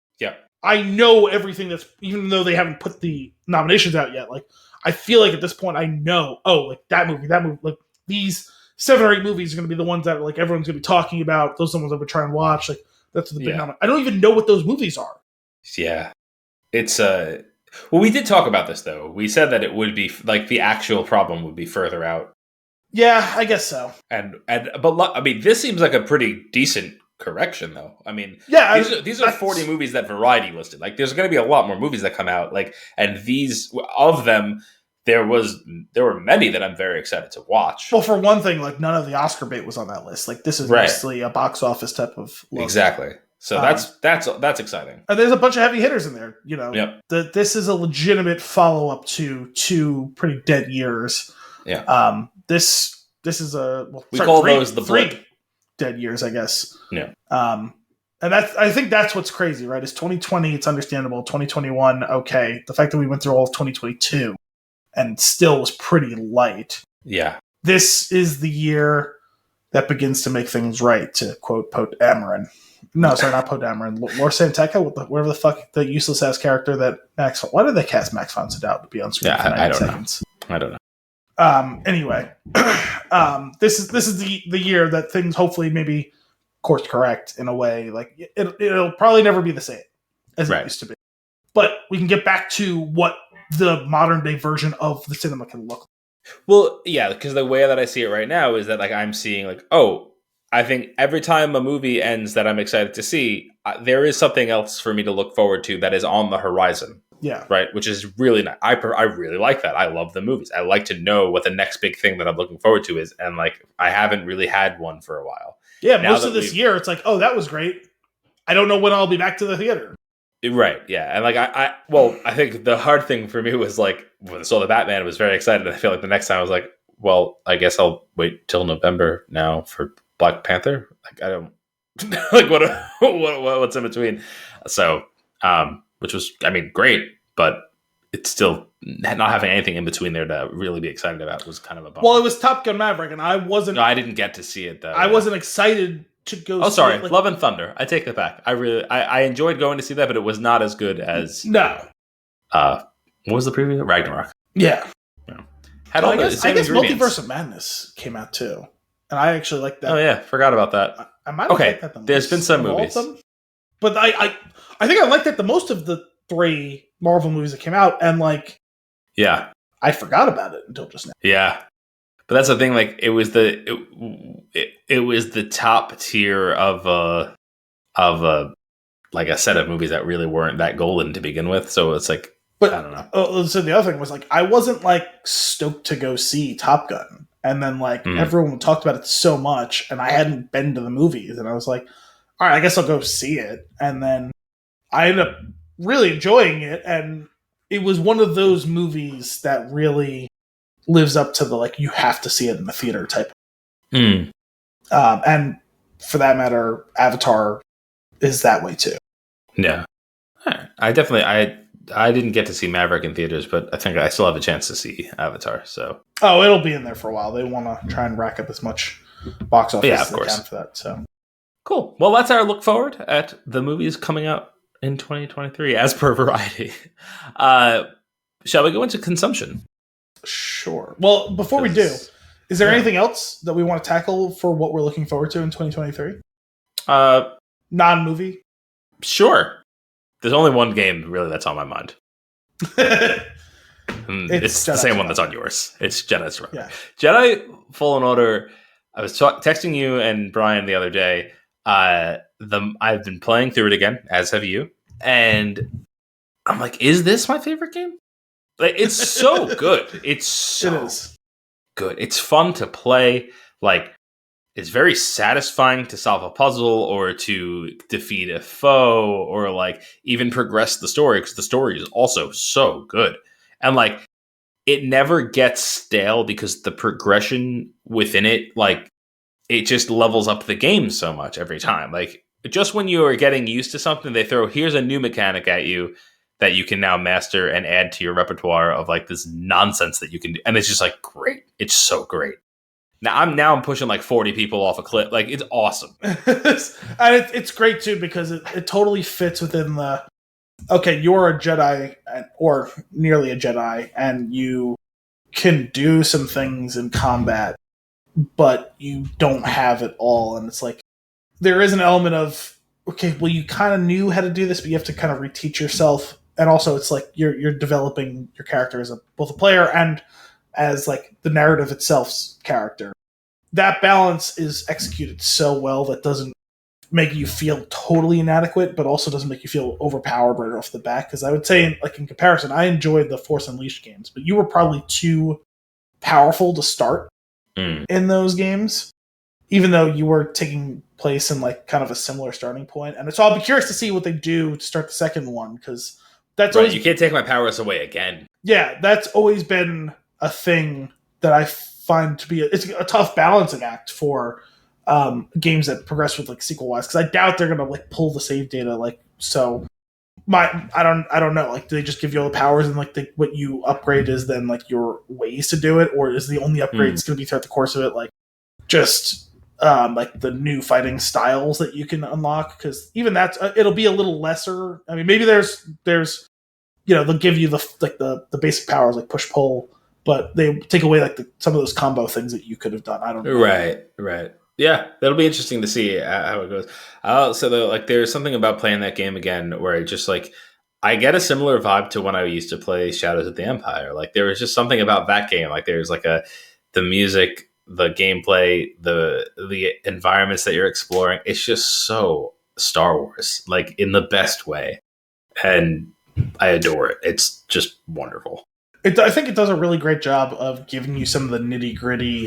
I know everything that's, even though they haven't put the nominations out yet. Like, I feel like at this point I know, like that movie, like these 7 or 8 movies are going to be the ones that like everyone's going to be talking about. Those are the ones that we try and watch. Like, that's the big nomination. I don't even know what those movies are. Yeah, it's well, we did talk about this though. We said that it would be like the actual problem would be further out. Yeah, I guess so. But I mean, this seems like a pretty decent correction, though. I mean, these are 40 movies that Variety listed. Like, there's going to be a lot more movies that come out. Like, and these of them, there were many that I'm very excited to watch. Well, for one thing, like, none of the Oscar bait was on that list. Like, this is mostly a box office type of look. Exactly. So that's exciting. And there's a bunch of heavy hitters in there. You know, yep. This is a legitimate follow up to 2 pretty dead years. Yeah. this is we call those the three blip. dead years, I guess. Yeah. And I think that's what's crazy, right? Is 2020, it's understandable. 2021, okay. The fact that we went through all of 2022 and still was pretty light. Yeah. This is the year that begins to make things right, to quote Poe Dameron. No, sorry, not Poe Dameron. Lord Santeca, whatever the fuck, the useless ass character that Max. Why did they cast Max von Sydow to be on screen for 90 seconds? I don't know. Anyway, this is the year that things hopefully maybe course correct in a way. Like it'll probably never be the same as it used to be, but we can get back to what the modern day version of the cinema can look like. Well, yeah, because the way that I see it right now is that like I'm seeing like, oh, I think every time a movie ends that I'm excited to see, there is something else for me to look forward to that is on the horizon. Yeah. Right. Which is really nice. I really like that. I love the movies. I like to know what the next big thing that I'm looking forward to is. And like, I haven't really had one for a while. Yeah. Most of this year, it's like, oh, that was great. I don't know when I'll be back to the theater. Right. Yeah. And like, I think the hard thing for me was like, when I saw the Batman, I was very excited. And I feel like the next time I was like, well, I guess I'll wait till November now for Black Panther. Like, I don't like what's in between. So, which was, I mean, great, but it's still not having anything in between there to really be excited about was kind of a bummer. Well, it was Top Gun Maverick, and I wasn't. No, I didn't get to see it though. I wasn't excited to go. Oh, sorry, it, like, Love and Thunder. I take that back. I enjoyed going to see that, but it was not as good as what was the preview? Ragnarok. Yeah. Had I guess Multiverse of Madness came out too, and I actually liked that. Oh yeah, forgot about that. I might have liked that the most. There's been some movies, but I think I liked that the most of the 3 Marvel movies that came out, and like, yeah, I forgot about it until just now. Yeah, but that's the thing. Like, it was the top tier of like a set of movies that really weren't that golden to begin with. So it's like, but I don't know. So the other thing was like, I wasn't like stoked to go see Top Gun, and then like everyone talked about it so much, and I hadn't been to the movies, and I was like, all right, I guess I'll go see it, and then I ended up really enjoying it, and it was one of those movies that really lives up to the like, you have to see it in the theater type. And for that matter, Avatar is that way too. Yeah, I didn't get to see Maverick in theaters, but I think I still have a chance to see Avatar. So it'll be in there for a while. They want to try and rack up as much box office as they can for that. So cool. Well, that's our look forward at the movies coming out in 2023 as per Variety. Shall we go into consumption? Sure. Well, before we do, is there anything else that we want to tackle for what we're looking forward to in 2023? Non-movie? Sure. There's only one game really that's on my mind. It's the same one that's on yours. It's Jedi Survivor. Yeah. Jedi Fallen Order. I was texting you and Brian the other day. I've been playing through it again, as have you, and I'm like, is this my favorite game? Like, it's so good. It is good. It's fun to play. Like, it's very satisfying to solve a puzzle or to defeat a foe or like even progress the story, because the story is also so good. And like, it never gets stale because the progression within it, like, it just levels up the game so much every time. Like, just when you are getting used to something, they throw, here's a new mechanic at you that you can now master and add to your repertoire of like this nonsense that you can do. And it's just like, great. It's so great. Now I'm pushing like 40 people off a cliff. Like, it's awesome. And it's great too, because it totally fits within the, okay, you're a Jedi or nearly a Jedi, and you can do some things in combat, but you don't have it all. And it's like, there is an element of, okay, well, you kind of knew how to do this, but you have to kind of reteach yourself. And also, it's like you're developing your character as both a player and as like the narrative itself's character. That balance is executed so well that doesn't make you feel totally inadequate, but also doesn't make you feel overpowered right off the bat. Because I would say, like, in comparison, I enjoyed the Force Unleashed games, but you were probably too powerful to start in those games, even though you were taking place in like kind of a similar starting point. And so I'll be curious to see what they do to start the second one, because that's you can't take my powers away again. Yeah, that's always been a thing that I find to be it's a tough balancing act for games that progress with like sequel wise, because I doubt they're gonna like pull the save data like so. I don't know. Like, do they just give you all the powers and like what you upgrade is then like your ways to do it, or is the only upgrade it's going to be throughout the course of it like just like the new fighting styles that you can unlock? Because even that's it'll be a little lesser. I mean, maybe there's they'll give you the basic powers like push pull, but they take away like some of those combo things that you could have done. I don't know. Right. Yeah, that'll be interesting to see how it goes. So there's something about playing that game again where it just like I get a similar vibe to when I used to play Shadows of the Empire. Like there was just something about that game. Like there's like the music, the gameplay, the environments that you're exploring. It's just so Star Wars, like in the best way, and I adore it. It's just wonderful. I think it does a really great job of giving you some of the nitty gritty,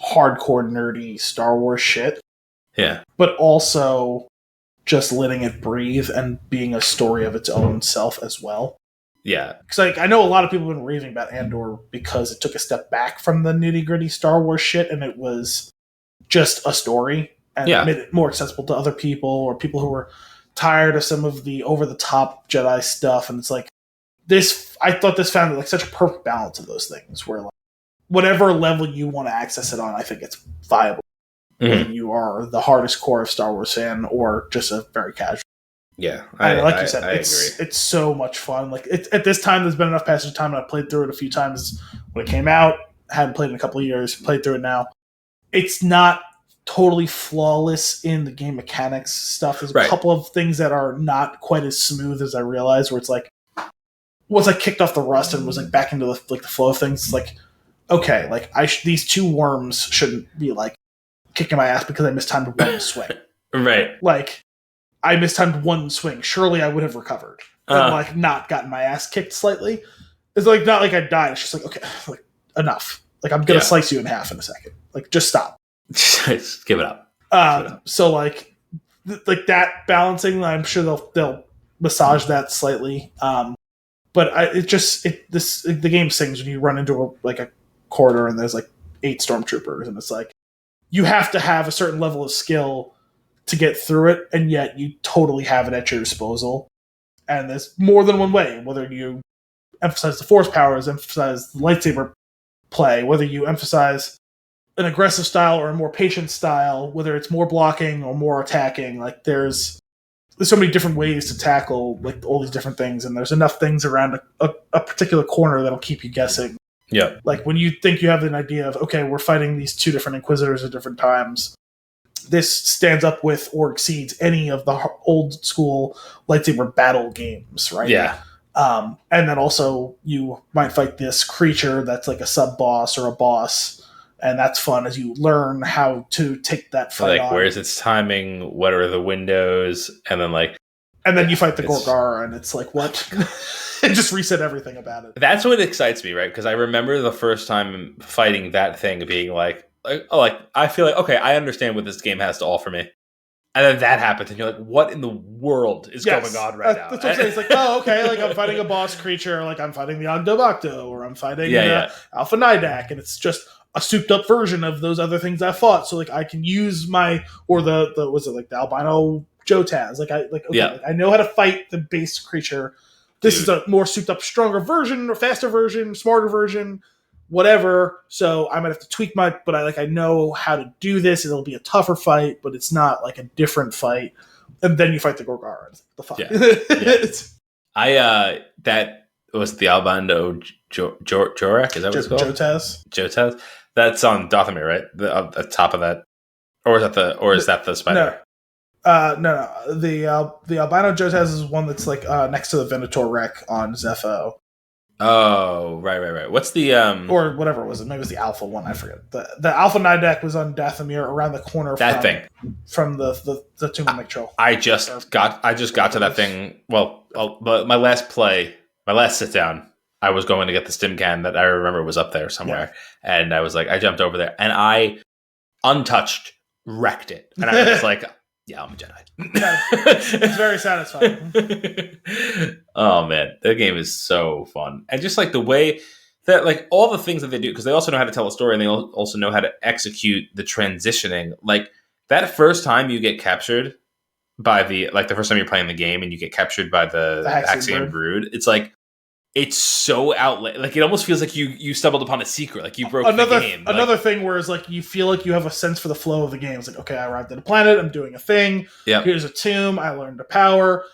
hardcore nerdy Star Wars shit. Yeah. But also just letting it breathe and being a story of its own self as well. Yeah. Because like I know a lot of people have been raving about Andor because it took a step back from the nitty gritty Star Wars shit and it was just a story and made it more accessible to other people or people who were tired of some of the over the top Jedi stuff. And it's like I thought this found like such a perfect balance of those things where like whatever level you want to access it on, I think it's viable. Whether you are the hardest core of Star Wars fan or just a very casual. Yeah, like you said, it's so much fun. Like at this time, there's been enough passage of time, and I played through it a few times when it came out. Hadn't played in a couple of years. Played through it now. It's not totally flawless in the game mechanics stuff. There's a couple of things that are not quite as smooth as I realized. Where it's like once I kicked off the rust and was like back into the flow of things, it's like okay, like these two worms shouldn't be like kicking my ass because I mistimed one swing. Right. Like, I mistimed one swing. Surely I would have recovered. And, like, not gotten my ass kicked slightly. It's, like, not like I died. It's just like, okay, like, enough. Like, I'm going to slice you in half in a second. Like, just stop. Just give it up. So, like, like that balancing, I'm sure they'll massage that slightly. But the game sings when you run into a corridor and there's, like, 8 stormtroopers. And it's like, you have to have a certain level of skill to get through it, and yet you totally have it at your disposal. And there's more than one way, whether you emphasize the force powers, emphasize the lightsaber play, whether you emphasize an aggressive style or a more patient style, whether it's more blocking or more attacking. Like there's so many different ways to tackle like all these different things, and there's enough things around a particular corner that'll keep you guessing. Yeah. Like when you think you have an idea of, okay, we're fighting these 2 different Inquisitors at different times, this stands up with or exceeds any of the old school lightsaber battle games, right? Yeah. And then also you might fight this creature that's like a sub-boss or a boss, and that's fun as you learn how to take that fight on. Where's its timing? What are the windows? And then you fight the Gorgara, and it's like, what? It just reset everything about it. That's what excites me, right? Because I remember the first time fighting that thing being like, I feel like, okay, I understand what this game has to offer me. And then that happens, and you're like, what in the world is going on right now? That's what I'm saying. It's like, oh, okay, like I'm fighting a boss creature, like I'm fighting the Ogdo Bacto, or I'm fighting Alpha Nidak, and it's just a souped up version of those other things I fought. So like I can use the albino Jotaz. I know how to fight the base creature. This is a more souped up, stronger version, or faster version, smarter version, whatever. So I might have to tweak but I know how to do this. It'll be a tougher fight, but it's not like a different fight. And then you fight the Gorgara. The fuck. Yeah. That was the albino Jorak. Is that what it's called? Jotaz. That's on Dathomir, right? The top of that, or is that the spider? No. The albino Jotaz is one that's like next to the Venator wreck on Zepho. Oh, right. What's the or whatever it was? Maybe it was the Alpha one. I forget. The Alpha Nidak was on Dathomir around the corner. From the Tomb of Mictril. I just got to that thing. Well, my last sit down, I was going to get the stim can that I remember was up there somewhere, and I was like, I jumped over there and I untouched wrecked it, and I was like. Yeah, I'm a Jedi. It's very satisfying. Oh man, that game is so fun, and just like the way that like all the things that they do, because they also know how to tell a story and they also know how to execute the transitioning. Like that first time you get captured by the first time you're playing the game and you get captured by the Haxian Brood, it's like it's so like it almost feels like you stumbled upon a secret, like you broke the game. Another thing where it's like you feel like you have a sense for the flow of the game. It's like, okay, I arrived at a planet, I'm doing a thing. Yeah. Here's a tomb. I learned a power.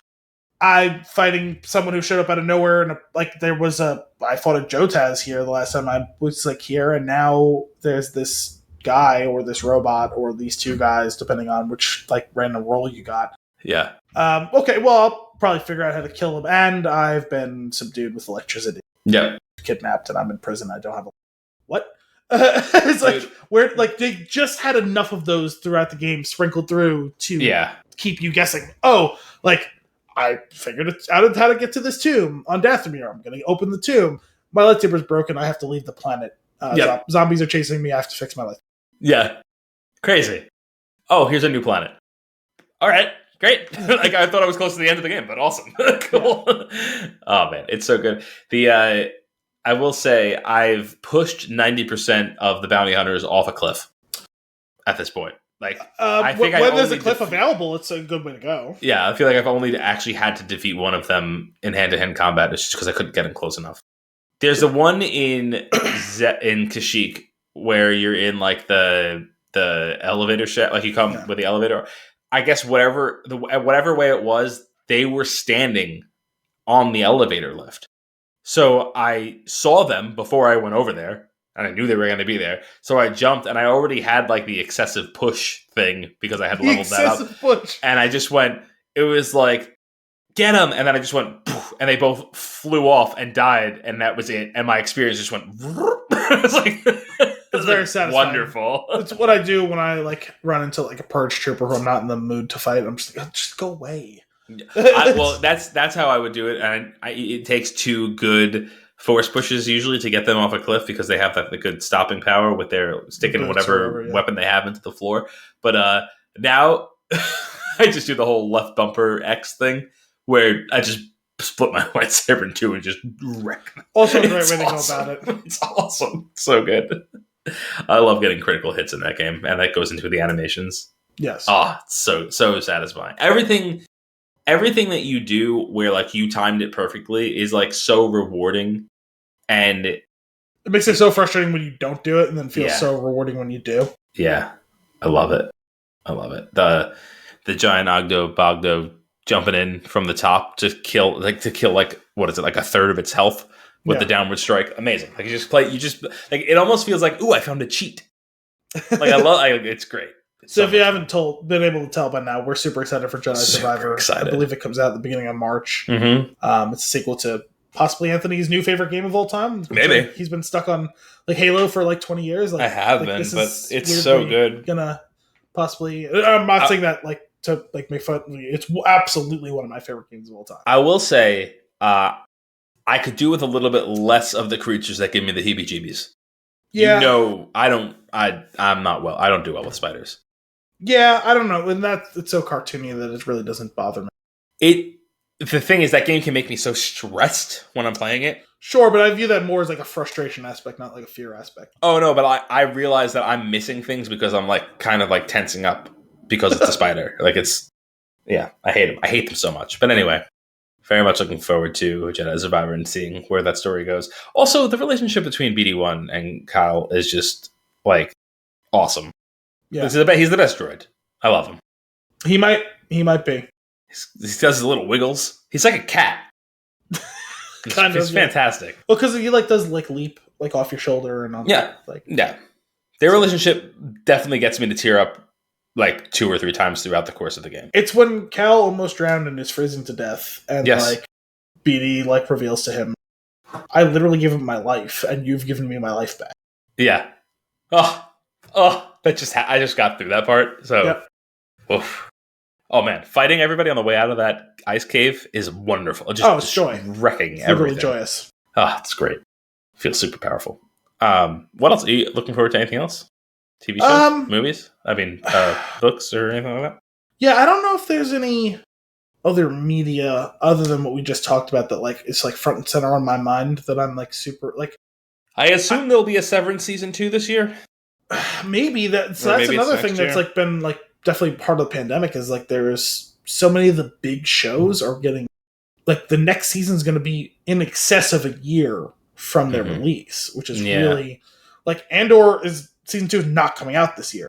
I'm fighting someone who showed up out of nowhere, and I fought a Jotaz here the last time I was like here, and now there's this guy or this robot or these two guys, depending on which like random role you got. Yeah. Okay, well, I'll probably figure out how to kill him, and I've been subdued with electricity. Yeah. Kidnapped, and I'm in prison. I don't have a what? It's like where like they just had enough of those throughout the game sprinkled through to keep you guessing. Oh, like I figured out how to get to this tomb on Dathomir. I'm going to open the tomb. My lightsaber's broken. I have to leave the planet. Zombies are chasing me. I have to fix my life. Yeah. Crazy. Oh, here's a new planet. All right. Great. Like I thought I was close to the end of the game, but awesome. Cool. Yeah. Oh man, it's so good. I will say I've pushed 90% of the bounty hunters off a cliff at this point. Like I think when there's a cliff available, it's a good way to go. Yeah, I feel like I've only actually had to defeat one of them in hand-to-hand combat. It's just because I couldn't get him close enough. There's the one in Kashyyyk where you're in like the elevator shaft, like you come with the elevator. I guess whatever way it was, they were standing on the elevator lift. So I saw them before I went over there, and I knew they were going to be there. So I jumped, and I already had like the excessive push thing because I had leveled that up. Push. And I just went. It was like, get them, and then I just went, poof, and they both flew off and died, and that was it. And my experience just went. It was like. It's very satisfying. Wonderful. It's what I do when I like run into like a purge trooper who I'm not in the mood to fight. I'm just like, oh, just go away. Well, that's how I would do it, and it takes 2 good force pushes usually to get them off a cliff because they have the good stopping power with their sticking whatever weapon they have into the floor. But now I just do the whole left bumper X thing where I just split my lightsaber in 2 and just wreck them. Also a great way to go about it. It's awesome. So good. I love getting critical hits in that game, and that goes into the animations. Yes. Oh, it's so satisfying. Everything that you do where like you timed it perfectly is like so rewarding, and it makes it so frustrating when you don't do it, and then feels so rewarding when you do. Yeah, I love it. The giant Bogdo jumping in from the top to kill what is it, like a third of its health with the downward strike. Amazing. Like you just like it almost feels like, ooh, I found a cheat. Like it's great. So if you haven't been able to tell by now, we're super excited for Jedi Survivor. Excited. I believe it comes out at the beginning of March. Mm-hmm. It's a sequel to possibly Anthony's new favorite game of all time. Maybe. He's been stuck on like Halo for like 20 years. Like, I have been, but it's so good. Gonna possibly. I'm not saying that like to like make fun. It's absolutely one of my favorite games of all time. I will say, I could do with a little bit less of the creatures that give me the heebie-jeebies. Yeah. I don't. I'm not well. I don't do well with spiders. Yeah, I don't know. And it's so cartoony that it really doesn't bother me. The thing is, that game can make me so stressed when I'm playing it. Sure, but I view that more as like a frustration aspect, not like a fear aspect. Oh no, but I realize that I'm missing things because I'm like kind of like tensing up because it's a spider. Like I hate them. I hate them so much. But anyway, very much looking forward to Jedi Survivor and seeing where that story goes. Also, the relationship between BD1 and Kyle is just like awesome. Yeah, he's the best droid. I love him. He might be. He does his little wiggles. He's like a cat. He's fantastic. Well, because he like does like leap like off your shoulder and on. Yeah, Their relationship definitely gets me to tear up like 2 or 3 times throughout the course of the game. It's when Cal almost drowned and is freezing to death, and like BD like reveals to him, "I literally give him my life, and you've given me my life back." Yeah. That I just got through that part. So, oof. Oh man, fighting everybody on the way out of that ice cave is wonderful. It's joy, wrecking everything. Literally joyous. It's great. Feels super powerful. What else? Are you looking forward to anything else? TV shows, movies? I mean, books or anything like that? Yeah, I don't know if there's any other media other than what we just talked about that like it's like front and center on my mind that I'm like super like. I assume there'll be a Severance season 2 this year. Maybe that's another thing that's like been like definitely part of the pandemic is like there's so many of the big shows are getting like the next season's going to be in excess of a year from their release, which is really like Andor is season 2 is not coming out this year,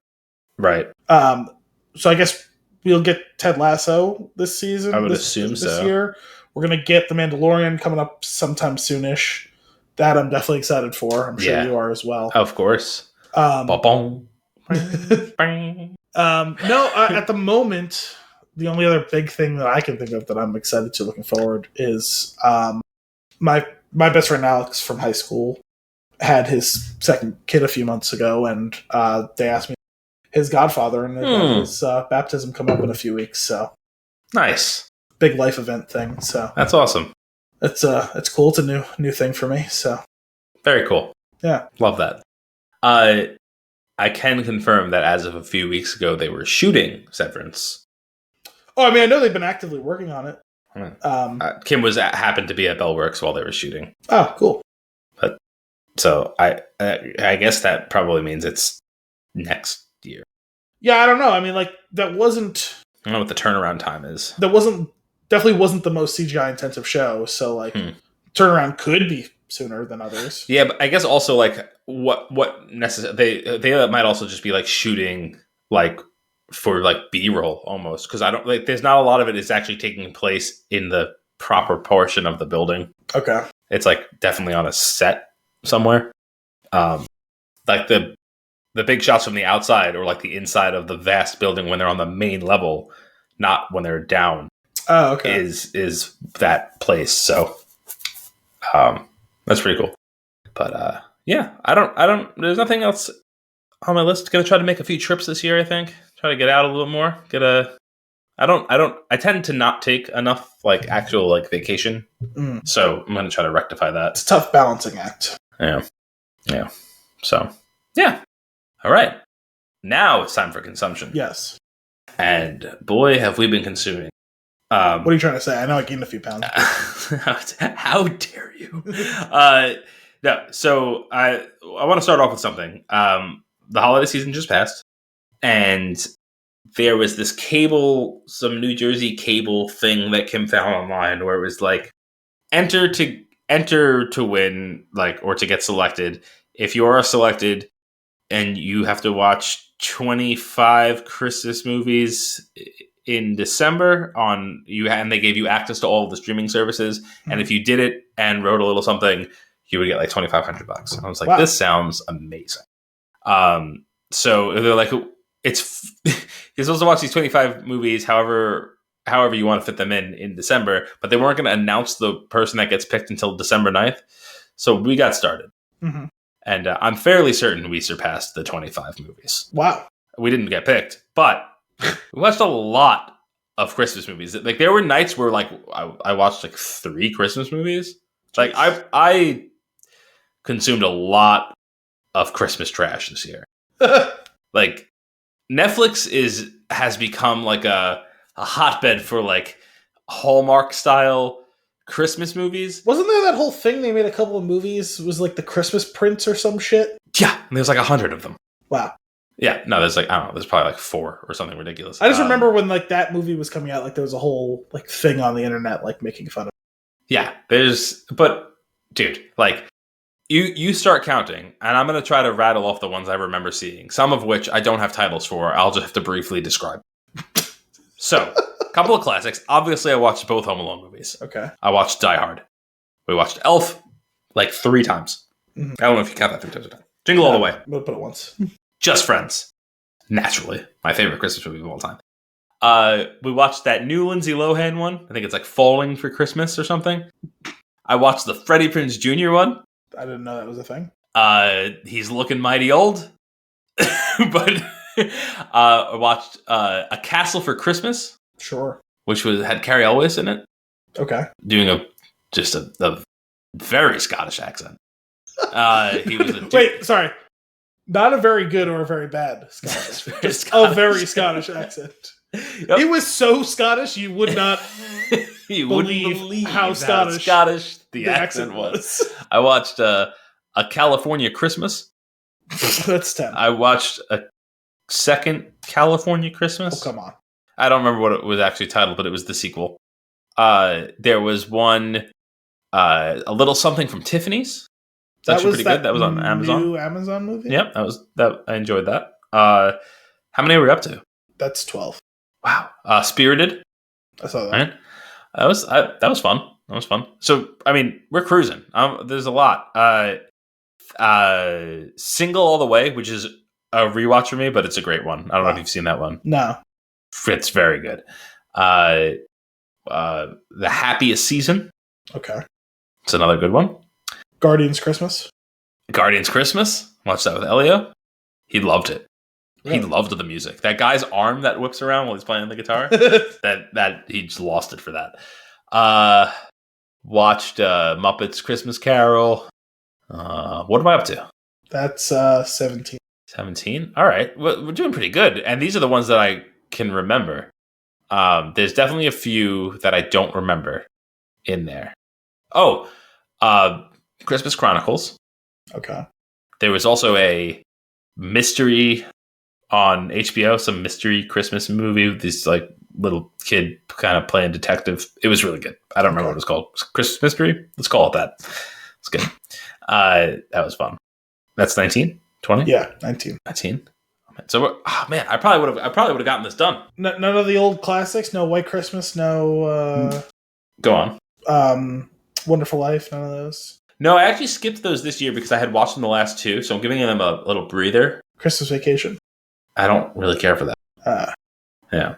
right? So I guess we'll get Ted Lasso this season. I would assume this year. We're gonna get The Mandalorian coming up sometime soonish. That I'm definitely excited for. I'm sure you are as well. Of course. No, at the moment, the only other big thing that I can think of that I'm excited to looking forward is my best friend Alex from high school had his second kid a few months ago, and they asked me his godfather, and his baptism come up in a few weeks. So nice, big life event thing. So that's awesome. It's cool. It's a new thing for me. So very cool. Yeah, love that. I can confirm that as of a few weeks ago, they were shooting Severance. Oh, I mean, I know they've been actively working on it. Kim happened to be at Bellworks while they were shooting. Oh, cool. But so I guess that probably means it's next year. Yeah, I don't know. I mean, like that wasn't. I don't know what the turnaround time is. Definitely wasn't the most CGI intensive show. So like, turnaround could be sooner than others. Yeah, but I guess also like what necessary they might also just be like shooting like for like B-roll almost, because I don't like there's not a lot of it is actually taking place in the proper portion of the building. Okay, it's like definitely on a set somewhere. Like the big shots from the outside or like the inside of the vast building when they're on the main level, not when they're down. Oh, okay. Is that place. So that's pretty cool. But yeah, I don't there's nothing else on my list. Gonna try to make a few trips this year, I think. Try to get out a little more. I tend to not take enough like actual like vacation. So I'm gonna try to rectify that. It's a tough balancing act. Yeah. So yeah. All right. Now it's time for consumption. Yes. And boy, have we been consuming. What are you trying to say? I know I gained a few pounds. How dare you? No. So I want to start off with something. The holiday season just passed, and there was this some New Jersey cable thing that Kim found online where it was like enter to win, like, or to get selected. If you are selected and you have to watch 25 Christmas movies in December and they gave you access to all of the streaming services. And if you did it and wrote a little something, you would get like $2,500. And I was like, wow. This sounds amazing. So they're like, you're supposed to watch these 25 movies, however you want to fit them in December, but they weren't going to announce the person that gets picked until December 9th. So we got started. Mm-hmm. And I'm fairly certain we surpassed the 25 movies. Wow. We didn't get picked, but we watched a lot of Christmas movies. Like there were nights where like I watched like 3 Christmas movies. Like I consumed a lot of Christmas trash this year. Like Netflix has become like a hotbed for like Hallmark style Christmas movies. Wasn't there that whole thing they made a couple of movies? It was like the Christmas Prince or some shit? Yeah, and there's like 100 of them. Wow. Yeah, no, there's like, I don't know, there's probably like 4 or something ridiculous. I just remember when like that movie was coming out, like there was a whole like thing on the internet like making fun of it. Yeah, but dude, like you start counting, and I'm going to try to rattle off the ones I remember seeing, some of which I don't have titles for. I'll just have to briefly describe. So, a couple of classics. Obviously, I watched both Home Alone movies. Okay. I watched Die Hard. We watched Elf like 3 times. Mm-hmm. I don't know if you count that 3 times or not. Jingle All the Way. I'm going to put it once. Just Friends. Naturally. My favorite Christmas movie of all time. We watched that new Lindsay Lohan one. I think it's like Falling for Christmas or something. I watched the Freddie Prinze Jr. one. I didn't know that was a thing. He's looking mighty old. But I watched A Castle for Christmas. Sure. Which had Carrie Elwes in it. Okay. Doing a very Scottish accent. He was Wait, sorry. Not a very good or a very bad Scottish. A very Scottish accent. Yep. It was so Scottish you would not believe how Scottish the accent was. I watched A California Christmas. That's 10. I watched a second California Oh, Christmas. come on. I don't remember what it was actually titled, but it was the sequel. There was one, A Little Something from Tiffany's. It's actually pretty good. That was on Amazon. New Amazon movie? Yep, that. I enjoyed that. How many are we up to? That's 12. Wow. Spirited. I saw that. Right? That was fun. That was fun. So, I mean, we're cruising. There's a lot. Single All the Way, which is a rewatch for me, but it's a great one. I don't know if you've seen that one. No. It's very good. The Happiest Season. Okay. It's another good one. Guardians Christmas. Guardians Christmas. Watched that with Elio. He loved it. Really? He loved the music. That guy's arm that whips around while he's playing the guitar. that he just lost it for that. Watched Muppets Christmas Carol. What am I up to? That's 17. 17? All right. We're doing pretty good. And these are the ones that I can remember. There's definitely a few that I don't remember in there. Oh, Christmas Chronicles. Okay. There was also a mystery on HBO, some mystery Christmas movie with this like little kid kind of playing detective. It was really good. I don't remember what it was called. Christmas Mystery? Let's call it that. It's good. That was fun. That's 19? 20? Yeah, 19. 19. So, man, I probably would have gotten this done. None of the old classics. No White Christmas. No. Go on. Wonderful Life. None of those. No, I actually skipped those this year because I had watched them the last two, so I'm giving them a little breather. Christmas Vacation. I don't really care for that. Yeah.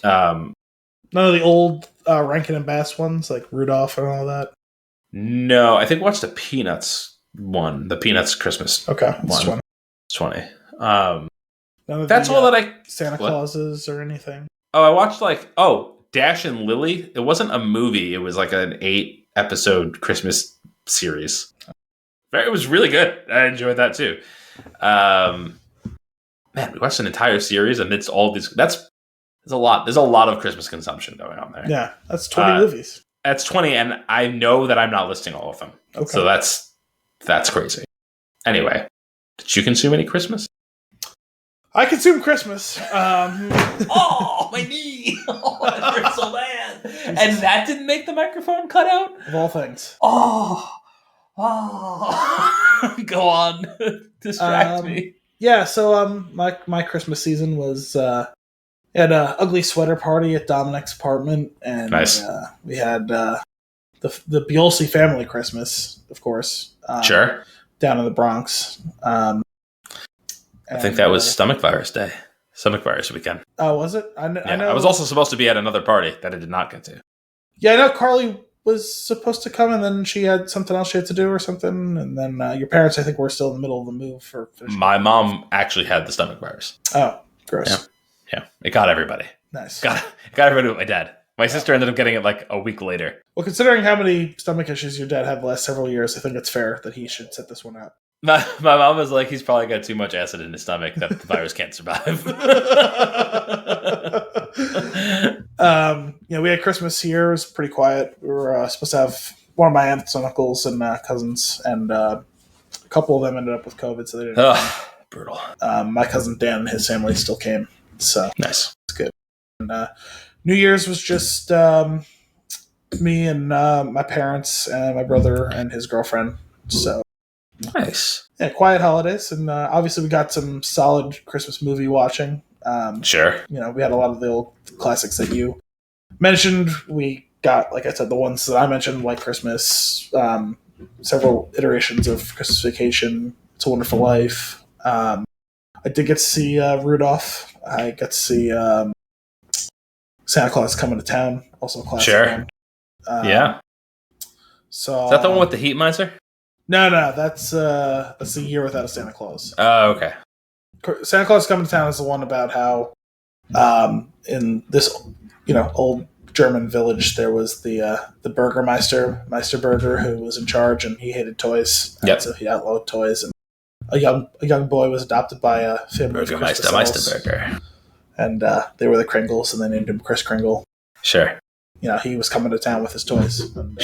None of the old Rankin and Bass ones, like Rudolph and all that. No, I think I watched the Peanuts one, the Peanuts Christmas. Okay, it's 20. It's 20. That's all that I Santa Clauses or anything. Oh, I watched Dash and Lily. It wasn't a movie. It was like an 8-episode Christmas series. It was really good. I enjoyed that too. Man, we watched an entire series amidst all these. There's a lot. There's a lot of Christmas consumption going on there. Yeah, that's 20 movies. That's 20, and I know that I'm not listing all of them. Okay. So that's crazy. Anyway, did you consume any Christmas? I consume Christmas. Oh, my knee! Oh, that hurts so bad. And that didn't make the microphone cut out? Of all things. Oh. Go on. Distract me. Yeah, so my Christmas season was at an ugly sweater party at Dominic's apartment, and nice. We had the Biolsi family Christmas, of course. Sure. Down in the Bronx. I think that was Stomach Virus Day. Stomach Virus weekend. Oh, was it? I know. I was also supposed to be at another party that I did not get to. Yeah, I know Carly was supposed to come, and then she had something else she had to do or something, and then your parents, I think, were still in the middle of the move for finishing. My mom actually had the stomach virus. Oh, gross. Yeah. It got everybody. Nice. Got everybody with my dad. My sister ended up getting it like a week later. Well, considering how many stomach issues your dad had the last several years, I think it's fair that he should sit this one out. My mom was like, he's probably got too much acid in his stomach that the virus can't survive. We had Christmas here. It was pretty quiet. We were supposed to have one of my aunts and uncles and cousins, and a couple of them ended up with COVID, so they didn't. Brutal. My cousin Dan and his family still came, so nice. It's good. And New Year's was just me and my parents and my brother and his girlfriend. So nice. Yeah, quiet holidays, and obviously we got some solid Christmas movie watching. Sure. We had a lot of the old classics that you mentioned. We got, like I said, the ones that I mentioned, like Christmas, several iterations of Christmas Vacation, It's a Wonderful Life. I did get to see Rudolph. I got to see Santa Claus Coming to Town, also a classic. Sure. Yeah. So is that the one with the heat miser? No, that's The Year Without a Santa Claus. Oh, okay. Santa Claus Coming to Town is the one about how in this old German village there was the Burgermeister, Meister Burger, who was in charge, and he hated toys. Yep. So he outlawed toys, and a young boy was adopted by a family. Burgermeister, Meister Burger. And they were the Kringles, and they named him Kris Kringle. Sure. He was coming to town with his toys. And,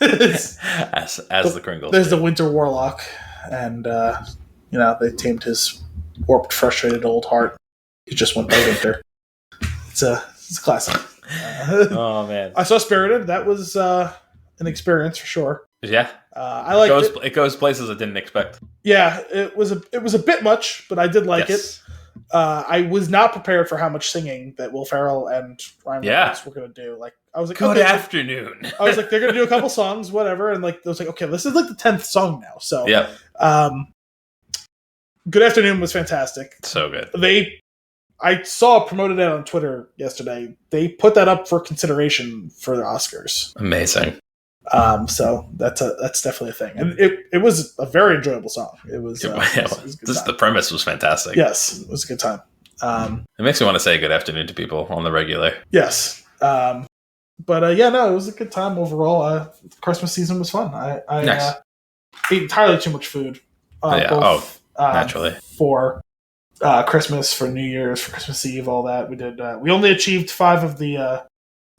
as the Kringles. There's the Winter Warlock, and they tamed his warped, frustrated old heart. He just went by Winter. It's a classic. Oh man, I saw Spirited. That was an experience for sure. Yeah, I liked it. It goes places I didn't expect. Yeah, it was a bit much, but I did like it. I was not prepared for how much singing that Will Ferrell and Ryan Reynolds were going to do. Like, I was like, good afternoon. I was like, they're going to do a couple songs, whatever, and like, I was like, okay, this is like the 10th song now. So, Good Afternoon was fantastic. So good. I saw promoted it on Twitter yesterday. They put that up for consideration for the Oscars. Amazing. So that's definitely a thing, and it was a very enjoyable song. It was. The premise was fantastic. Yes, it was a good time. It makes me want to say good afternoon to people on the regular. Yes, it was a good time overall. Christmas season was fun. I ate entirely too much food. Naturally for Christmas, for New Year's, for Christmas Eve, all that we did. We only achieved 5 of the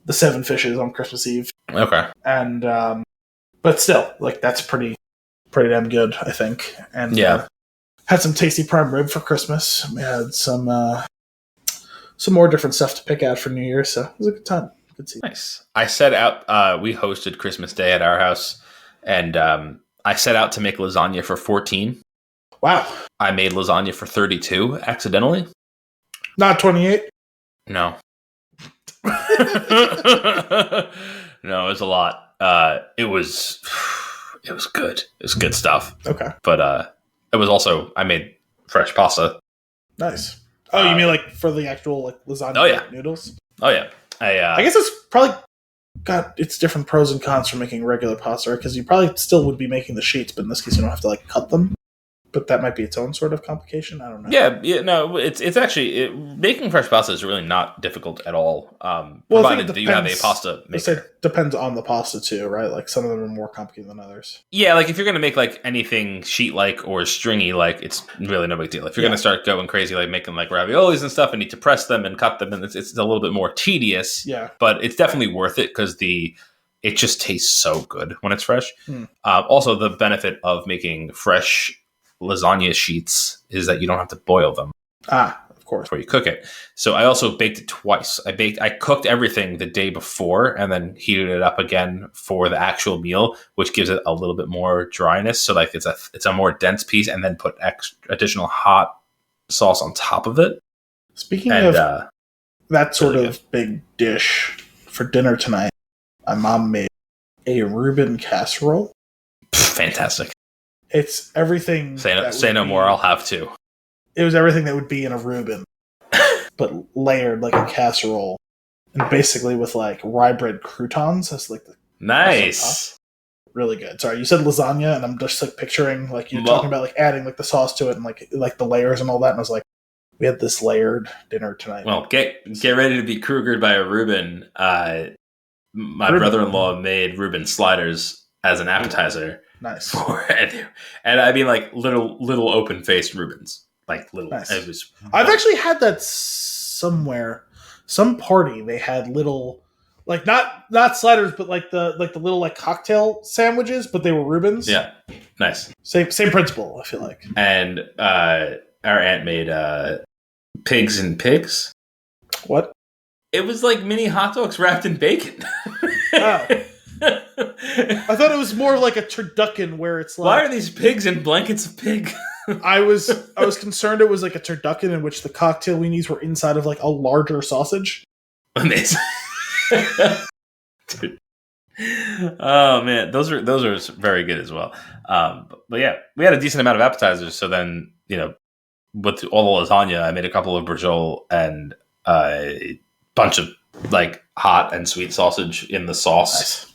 7 fishes on Christmas Eve. Okay. And but still, like, that's pretty damn good, I think. And had some tasty prime rib for Christmas. We had some more different stuff to pick out for New Year's, so it was a good time. Good season. Nice. I set out. We hosted Christmas Day at our house, and I set out to make lasagna for 14. Wow. I made lasagna for 32 accidentally. Not 28. No. No, it was a lot. It was good. It was good stuff. Okay. But it was also, I made fresh pasta. Nice. Oh, you mean like for the actual like lasagna noodles? Oh yeah. I guess it's probably got its different pros and cons for making regular pasta, because you probably still would be making the sheets, but in this case you don't have to like cut them. But that might be its own sort of complication. I don't know. Yeah, no, it's actually making fresh pasta is really not difficult at all. Provided that you have a pasta maker. It depends on the pasta too, right? Like some of them are more complicated than others. Yeah, like if you're gonna make like anything sheet-like or stringy-like, it's really no big deal. If you're gonna start going crazy, like making like raviolis and stuff, and need to press them and cut them, and it's a little bit more tedious. Yeah, but it's definitely worth it because it just tastes so good when it's fresh. Also, the benefit of making fresh lasagna sheets is that you don't have to boil them. Of course. Before you cook it. So I also baked it twice. I cooked everything the day before and then heated it up again for the actual meal, which gives it a little bit more dryness. So like it's a more dense piece, and then put additional hot sauce on top of it. Speaking of that sort of big dish for dinner tonight, my mom made a Reuben casserole. Fantastic. It's everything. Say no more. I'll have to. It was everything that would be in a Reuben, but layered like a casserole, and basically with like rye bread croutons as like the nice. Really good. Sorry, you said lasagna, and I'm just like picturing like you're talking about like adding like the sauce to it and like the layers and all that, and I was like, we had this layered dinner tonight. Well, get ready to be Krugered by a Reuben. My brother-in-law made Reuben sliders as an appetizer. Nice. And I mean like little open-faced Reubens. Like little. Nice. It was. I've actually had that somewhere. Some party they had little, like not sliders, but like the little like cocktail sandwiches, but they were Reubens. Yeah, nice. Same principle. I feel like. And our aunt made pigs and pigs. What? It was like mini hot dogs wrapped in bacon. Oh. I thought it was more like a turducken, where it's like, why are these pigs in blankets of pig? I was concerned it was like a turducken in which the cocktail weenies were inside of like a larger sausage. Amazing. Dude. Oh man, those are very good as well. But yeah, we had a decent amount of appetizers. So then, with all the lasagna, I made a couple of brajol and a bunch of like hot and sweet sausage in the sauce. Nice.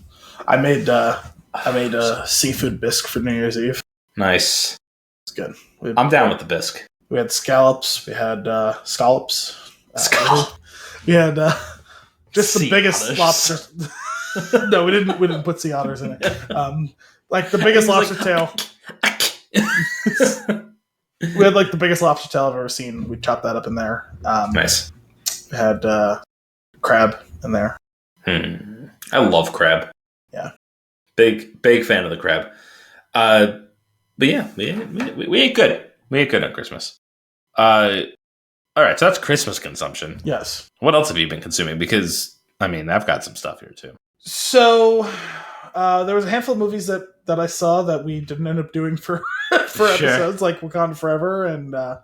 I made a seafood bisque for New Year's Eve. Nice. It's good. I'm down with the bisque. We had scallops. We had scallops. We had just the biggest lobster. No, we didn't put sea otters in it. Like the biggest lobster tail. We had like the biggest lobster tail I've ever seen. We chopped that up in there. Nice. We had crab in there. I love crab. Yeah. big fan of the crab. But yeah, we ate good. We ate good on Christmas. All right, so that's Christmas consumption. Yes. What else have you been consuming? Because I mean, I've got some stuff here too. So there was a handful of movies that I saw that we didn't end up doing for episodes, like Wakanda Forever, and that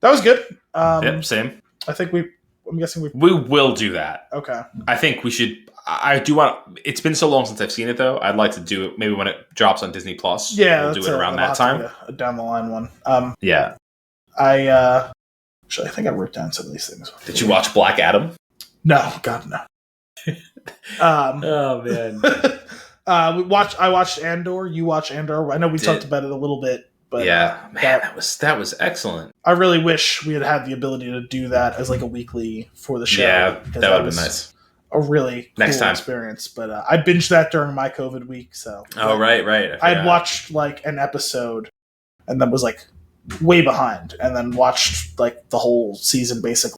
was good. Yep, same. I think I'm guessing we will do that. Okay. I think we should. I do want. It's been so long since I've seen it, though. I'd like to do it maybe when it drops on Disney Plus. Yeah, we'll do it around that time. A down the line one. Yeah. Actually, I think I wrote down some of these things. Did you watch Black Adam? No, God no. Oh man. I watched Andor. You watched Andor. I know we talked about it a little bit, but yeah, man, that was excellent. I really wish we had the ability to do that as like a weekly for the show. Yeah, that would have been nice. A really next cool time experience, but I binged that during my COVID week. So right. I'd watched like an episode, and then was like way behind, and then watched like the whole season basically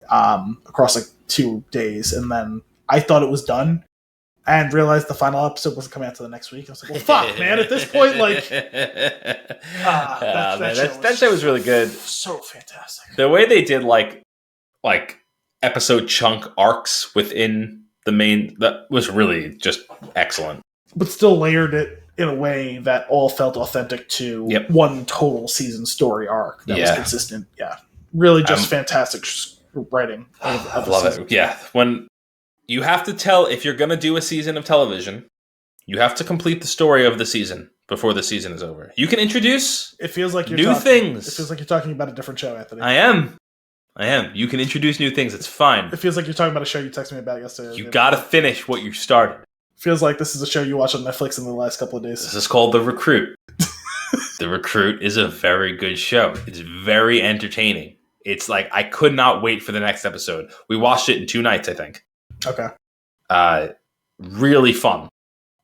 across like 2 days, and then I thought it was done, and realized the final episode wasn't coming out till the next week. I was like, well, fuck, man! At this point, like, that show was really good. So fantastic. The way they did like episode chunk arcs within the main, that was really just excellent. But still layered it in a way that all felt authentic to one total season story arc that was consistent. Yeah. Really just fantastic writing. I love it. Yeah. When you have to tell, if you're going to do a season of television, you have to complete the story of the season before the season is over. You can introduce it feels like you're new things. It feels like you're talking about a different show, Anthony. I am. You can introduce new things. It's fine. It feels like you're talking about a show you texted me about yesterday. You got to finish what you started. Feels like this is a show you watched on Netflix in the last couple of days. This is called The Recruit. The Recruit is a very good show. It's very entertaining. It's like, I could not wait for the next episode. We watched it in 2 nights, I think. Okay. Really fun.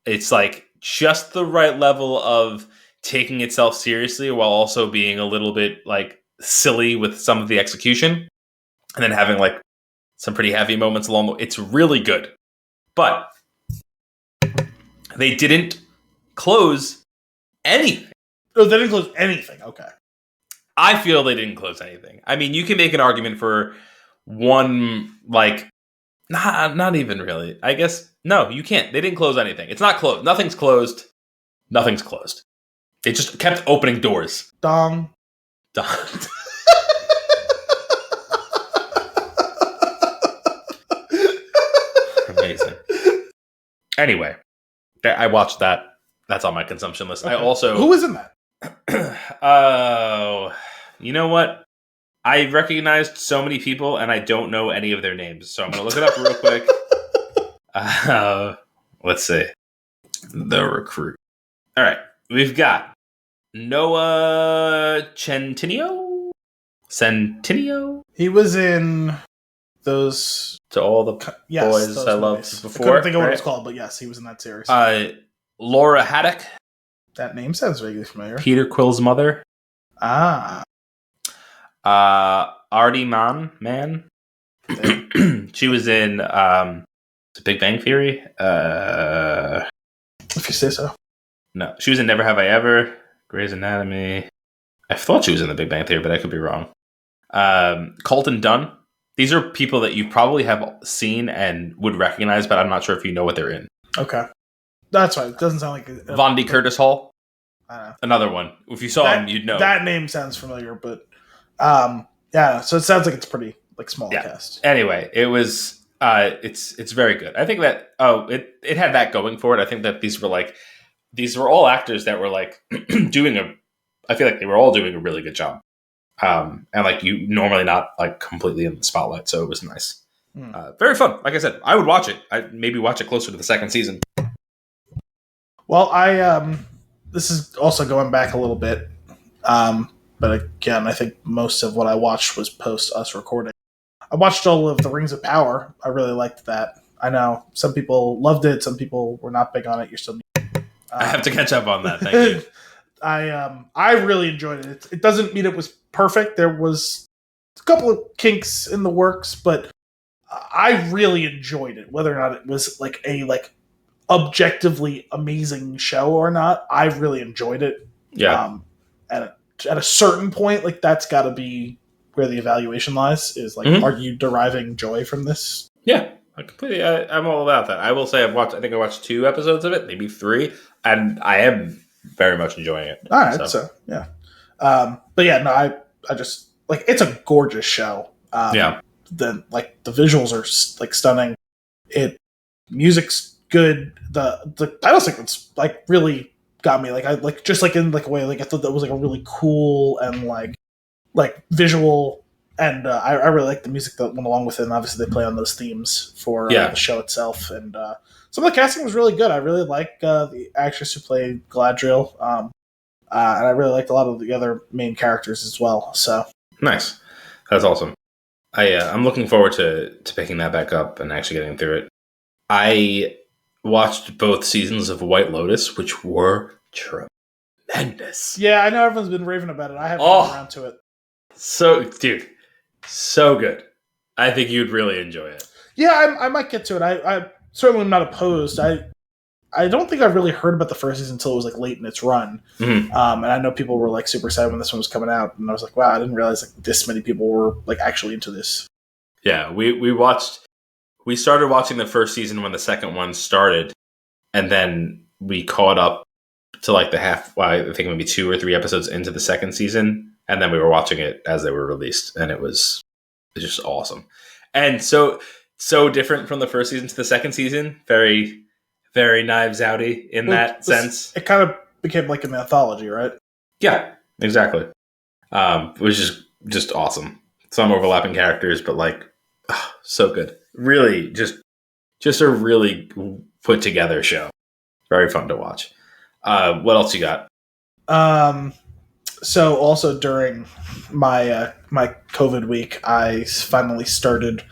It's like just the right level of taking itself seriously while also being a little bit like silly with some of the execution, and then having like some pretty heavy moments along the way. It's really good. But they didn't close anything. Oh, they didn't close anything. Okay. I feel they didn't close anything. I mean, you can make an argument for one, like, not even really. I guess, no, you can't. They didn't close anything. It's not closed. Nothing's closed. Nothing's closed. It just kept opening doors. Dong. Amazing. Anyway, I watched that. That's on my consumption list. Okay. I also... Who was in that? Oh, you know what? I recognized so many people, and I don't know any of their names, so I'm going to look it up real quick. Let's see. The Recruit. All right. We've got Noah Centineo? He was in those... To All the Boys I Loved Before. I couldn't think of what it was called, but yes, he was in that series. Laura Haddock. That name sounds vaguely familiar. Peter Quill's mother. Artie Man. She was in Big Bang Theory. If you say so. No, she was in Never Have I Ever. Grey's Anatomy. I thought she was in The Big Bang Theory, but I could be wrong. Colton Dunn. These are people that you probably have seen and would recognize, but I'm not sure if you know what they're in. Okay. That's right. It doesn't sound like... Vondi Curtis Hall. I don't know. Another one. If you saw him, you'd know. That name sounds familiar, but... yeah, so it sounds like it's pretty like small cast. Anyway, it was... it's very good. I think that... it had that going for it. I think that these were all actors that were like doing I feel like they were all doing a really good job. And like you normally not like completely in the spotlight, so it was nice. Very fun. Like I said, I would watch it. I'd maybe watch it closer to the second season. Well, this is also going back a little bit. But again, I think most of what I watched was post us recording. I watched all of The Rings of Power. I really liked that. I know some people loved it. Some people were not big on it. You're still... I have to catch up on that. Thank you. I really enjoyed it. It doesn't mean it was perfect. There was a couple of kinks in the works, but I really enjoyed it. Whether or not it was like a objectively amazing show or not, I've really enjoyed it. Yeah. At a certain point, like that's got to be where the evaluation lies. Is like, are you deriving joy from this? Yeah, I'm all about that. I will say I think I watched 2 episodes of it, maybe 3, and I am very much enjoying it. All right, so yeah. But yeah, no, I just like it's a gorgeous show. Yeah. The visuals are like stunning. Music's good. The title sequence like really got me. Like I like just like in like a way like I thought that was like a really cool and like visual, and I really like the music that went along with it. And obviously they play on those themes for the show itself. And some of the casting was really good. I really like the actress who played Galadriel, and I really liked a lot of the other main characters as well. So nice, that's awesome. I'm looking forward to picking that back up and actually getting through it. I watched both seasons of White Lotus, which were tremendous. Yeah, I know everyone's been raving about it. I haven't gotten around to it. So, dude, so good. I think you'd really enjoy it. Yeah, I might get to it. I certainly am not opposed. I don't think I've really heard about the first season until it was like late in its run. Mm-hmm. And I know people were like super excited when this one was coming out, and I was like, wow, I didn't realize like this many people were like actually into this. Yeah, we started watching the first season when the second one started, and then we caught up to like I think maybe 2 or 3 episodes into the second season, and then we were watching it as they were released, and it was just awesome. And so different from the first season to the second season. Very, very Knives Outy in that sense. It kind of became like an anthology, right? Yeah, exactly. It was just awesome. Some overlapping characters, but like so good. Really, just a really put together show. Very fun to watch. What else you got? So also during my my COVID week, I finally started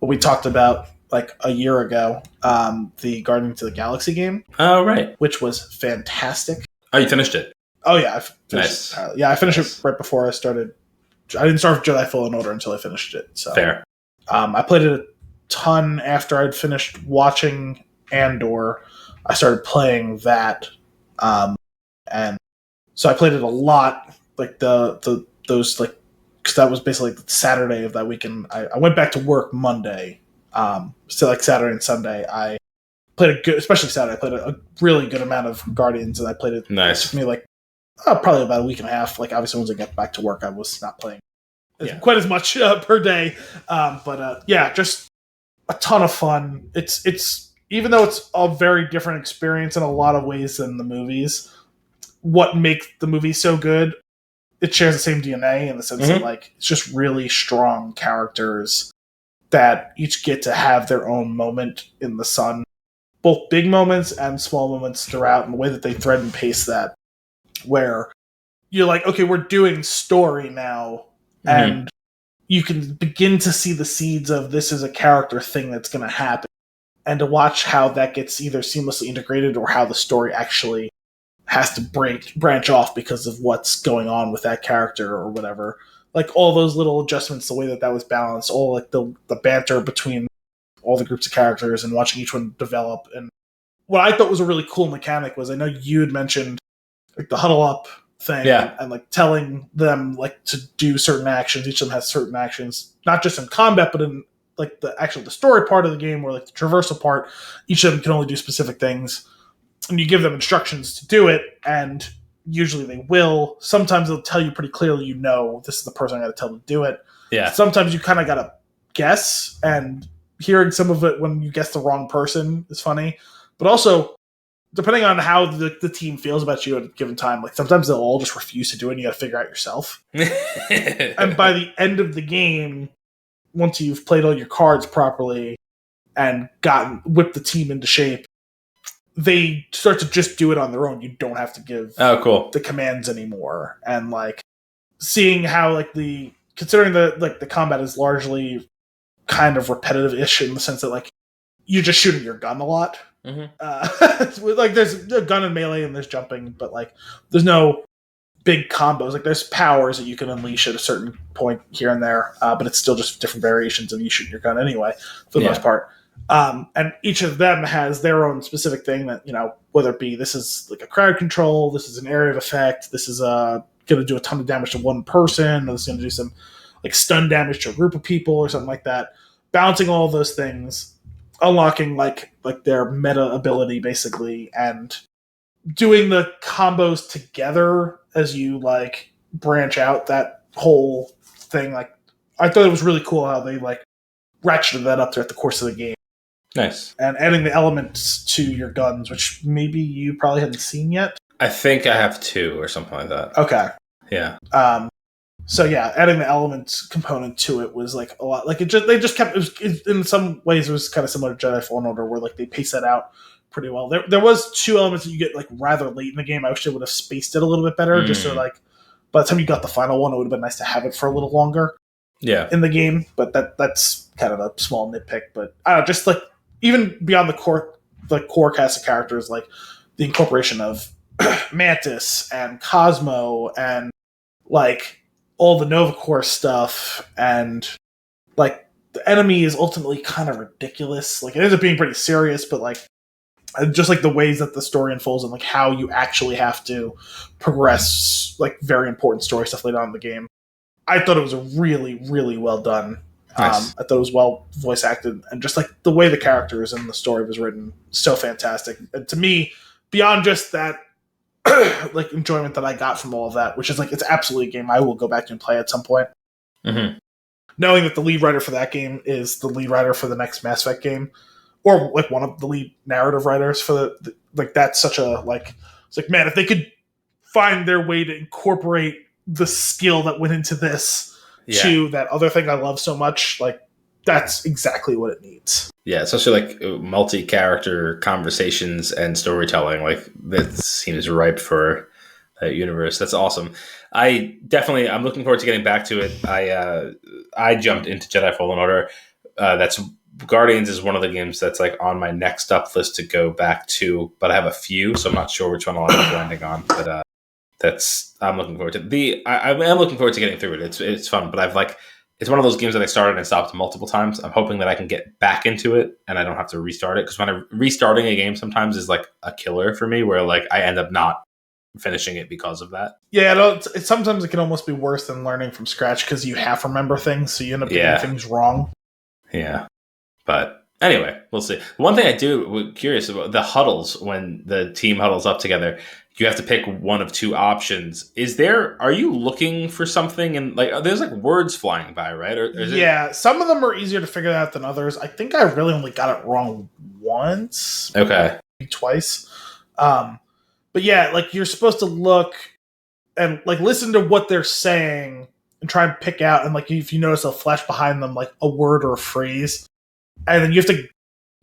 what we talked about like a year ago, the Guardians of the Galaxy game. Oh, right. Which was fantastic. Oh, you finished it? Oh, yeah. I finished it. Yeah, I finished it right before I started. I didn't start Jedi Fallen Order until I finished it. So fair. I played it a ton after I'd finished watching Andor. I started playing that. And so I played it a lot, like those like, because that was basically like Saturday of that weekend. I went back to work Monday. So like Saturday and Sunday, I played especially Saturday, I played a really good amount of Guardians, and I played it. Nice. It took me like probably about a week and a half. Like obviously once I got back to work, I was not playing quite as much per day. But just a ton of fun. It's even though it's a very different experience in a lot of ways than the movies, what makes the movie so good, it shares the same DNA in the sense that like it's just really strong characters that each get to have their own moment in the sun, both big moments and small moments throughout, and the way that they thread and pace that, where you're like, okay, we're doing story now, and you can begin to see the seeds of this is a character thing that's going to happen, and to watch how that gets either seamlessly integrated or how the story actually has to branch off because of what's going on with that character or whatever. Like all those little adjustments, the way that was balanced, all like the banter between all the groups of characters and watching each one develop. And what I thought was a really cool mechanic was, I know you had mentioned like the huddle up thing, and like telling them like to do certain actions. Each of them has certain actions, not just in combat, but in like the story part of the game, or like the traversal part. Each of them can only do specific things, and you give them instructions to do it, and usually they will. Sometimes they'll tell you pretty clearly, this is the person I got to tell to do it. Yeah. Sometimes you kind of got to guess, and hearing some of it when you guess the wrong person is funny. But also, depending on how the team feels about you at a given time, like sometimes they'll all just refuse to do it, and you got to figure out yourself. And by the end of the game, once you've played all your cards properly and whipped the team into shape, they start to just do it on their own. You don't have to give the commands anymore. And like seeing how like considering the combat is largely kind of repetitive-ish in the sense that like you're just shooting your gun a lot. Like there's a gun and melee and there's jumping, but like there's no big combos. Like there's powers that you can unleash at a certain point here and there, but it's still just different variations of you shooting your gun anyway for the most part. And each of them has their own specific thing that, whether it be this is like a crowd control, this is an area of effect, this is going to do a ton of damage to one person, or this is going to do some like stun damage to a group of people or something like that. Balancing all those things, unlocking like their meta ability basically, and doing the combos together as you like branch out that whole thing. Like, I thought it was really cool how they like ratcheted that up throughout the course of the game. Nice. And adding the elements to your guns, which maybe you probably hadn't seen yet. I think I have 2 or something like that. Okay. Yeah. So yeah, adding the elements component to it was like a lot. Like they just kept. In some ways, it was kind of similar to Jedi Fallen Order, where like they paced that out pretty well. There was 2 elements that you get like rather late in the game. I wish they would have spaced it a little bit better, just so like by the time you got the final one, it would have been nice to have it for a little longer. Yeah. In the game, but that's kind of a small nitpick. But I don't know, just like even beyond the core cast of characters, like the incorporation of Mantis and Cosmo and like all the Nova Corps stuff, and like the enemy is ultimately kind of ridiculous. Like it ends up being pretty serious, but like just like the ways that the story unfolds and like how you actually have to progress like very important story stuff later on in the game. I thought it was a really, really well done. Nice. I thought it was well voice acted, and just like the way the characters and the story was written, so fantastic. And to me, beyond just that, like enjoyment that I got from all of that, which is like it's absolutely a game I will go back to and play at some point. Mm-hmm. Knowing that the lead writer for that game is the lead writer for the next Mass Effect game, or like one of the lead narrative writers for the like that's such a like it's like, man, if they could find their way to incorporate the skill that went into this to that other thing I love so much, like that's exactly what it needs. Yeah, especially like multi-character conversations and storytelling, like that seems ripe for that universe. That's awesome. I'm looking forward to getting back to it. I jumped into Jedi Fallen Order. That's Guardians is one of the games that's like on my next up list to go back to, but I have a few, so I'm not sure which one I'll end up landing on. But I'm looking forward to I am looking forward to getting through it. It's fun, but it's one of those games that I started and stopped multiple times. I'm hoping that I can get back into it and I don't have to restart it, because restarting a game sometimes is like a killer for me, where like I end up not finishing it because of that. Yeah, sometimes it can almost be worse than learning from scratch, because you half remember things, so you end up getting things wrong. Yeah, but anyway, we'll see. One thing I do curious about the huddles, when the team huddles up together, you have to pick one of 2 options. Are you looking for something? And like, there's like words flying by, right? Or is some of them are easier to figure out than others. I think I really only got it wrong once. Okay. Maybe twice. But yeah, like you're supposed to look and like listen to what they're saying and try and pick out. And like if you notice a flash behind them, like a word or a phrase, and then you have to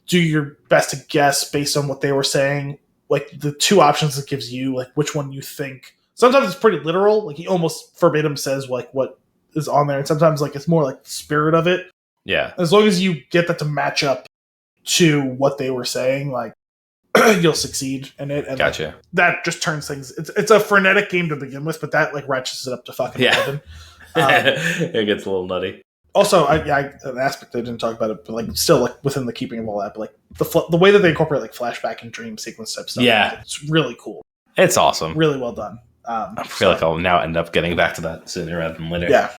do your best to guess based on what they were saying. Like the 2 options it gives you, like which one you think. Sometimes it's pretty literal, like he almost verbatim says like what is on there, and sometimes like it's more like the spirit of it. Yeah. As long as you get that to match up to what they were saying, like you'll succeed in it. And gotcha. Like, that just turns things. It's a frenetic game to begin with, but that like ratchets it up to fucking 11. It gets a little nutty. Also, an aspect I didn't talk about it, but like still like within the keeping of all that, but like the way that they incorporate like flashback and dream sequence type stuff, yeah, like, it's really cool. It's awesome, really well done. I feel like I'll now end up getting back to that sooner rather than later. Yeah.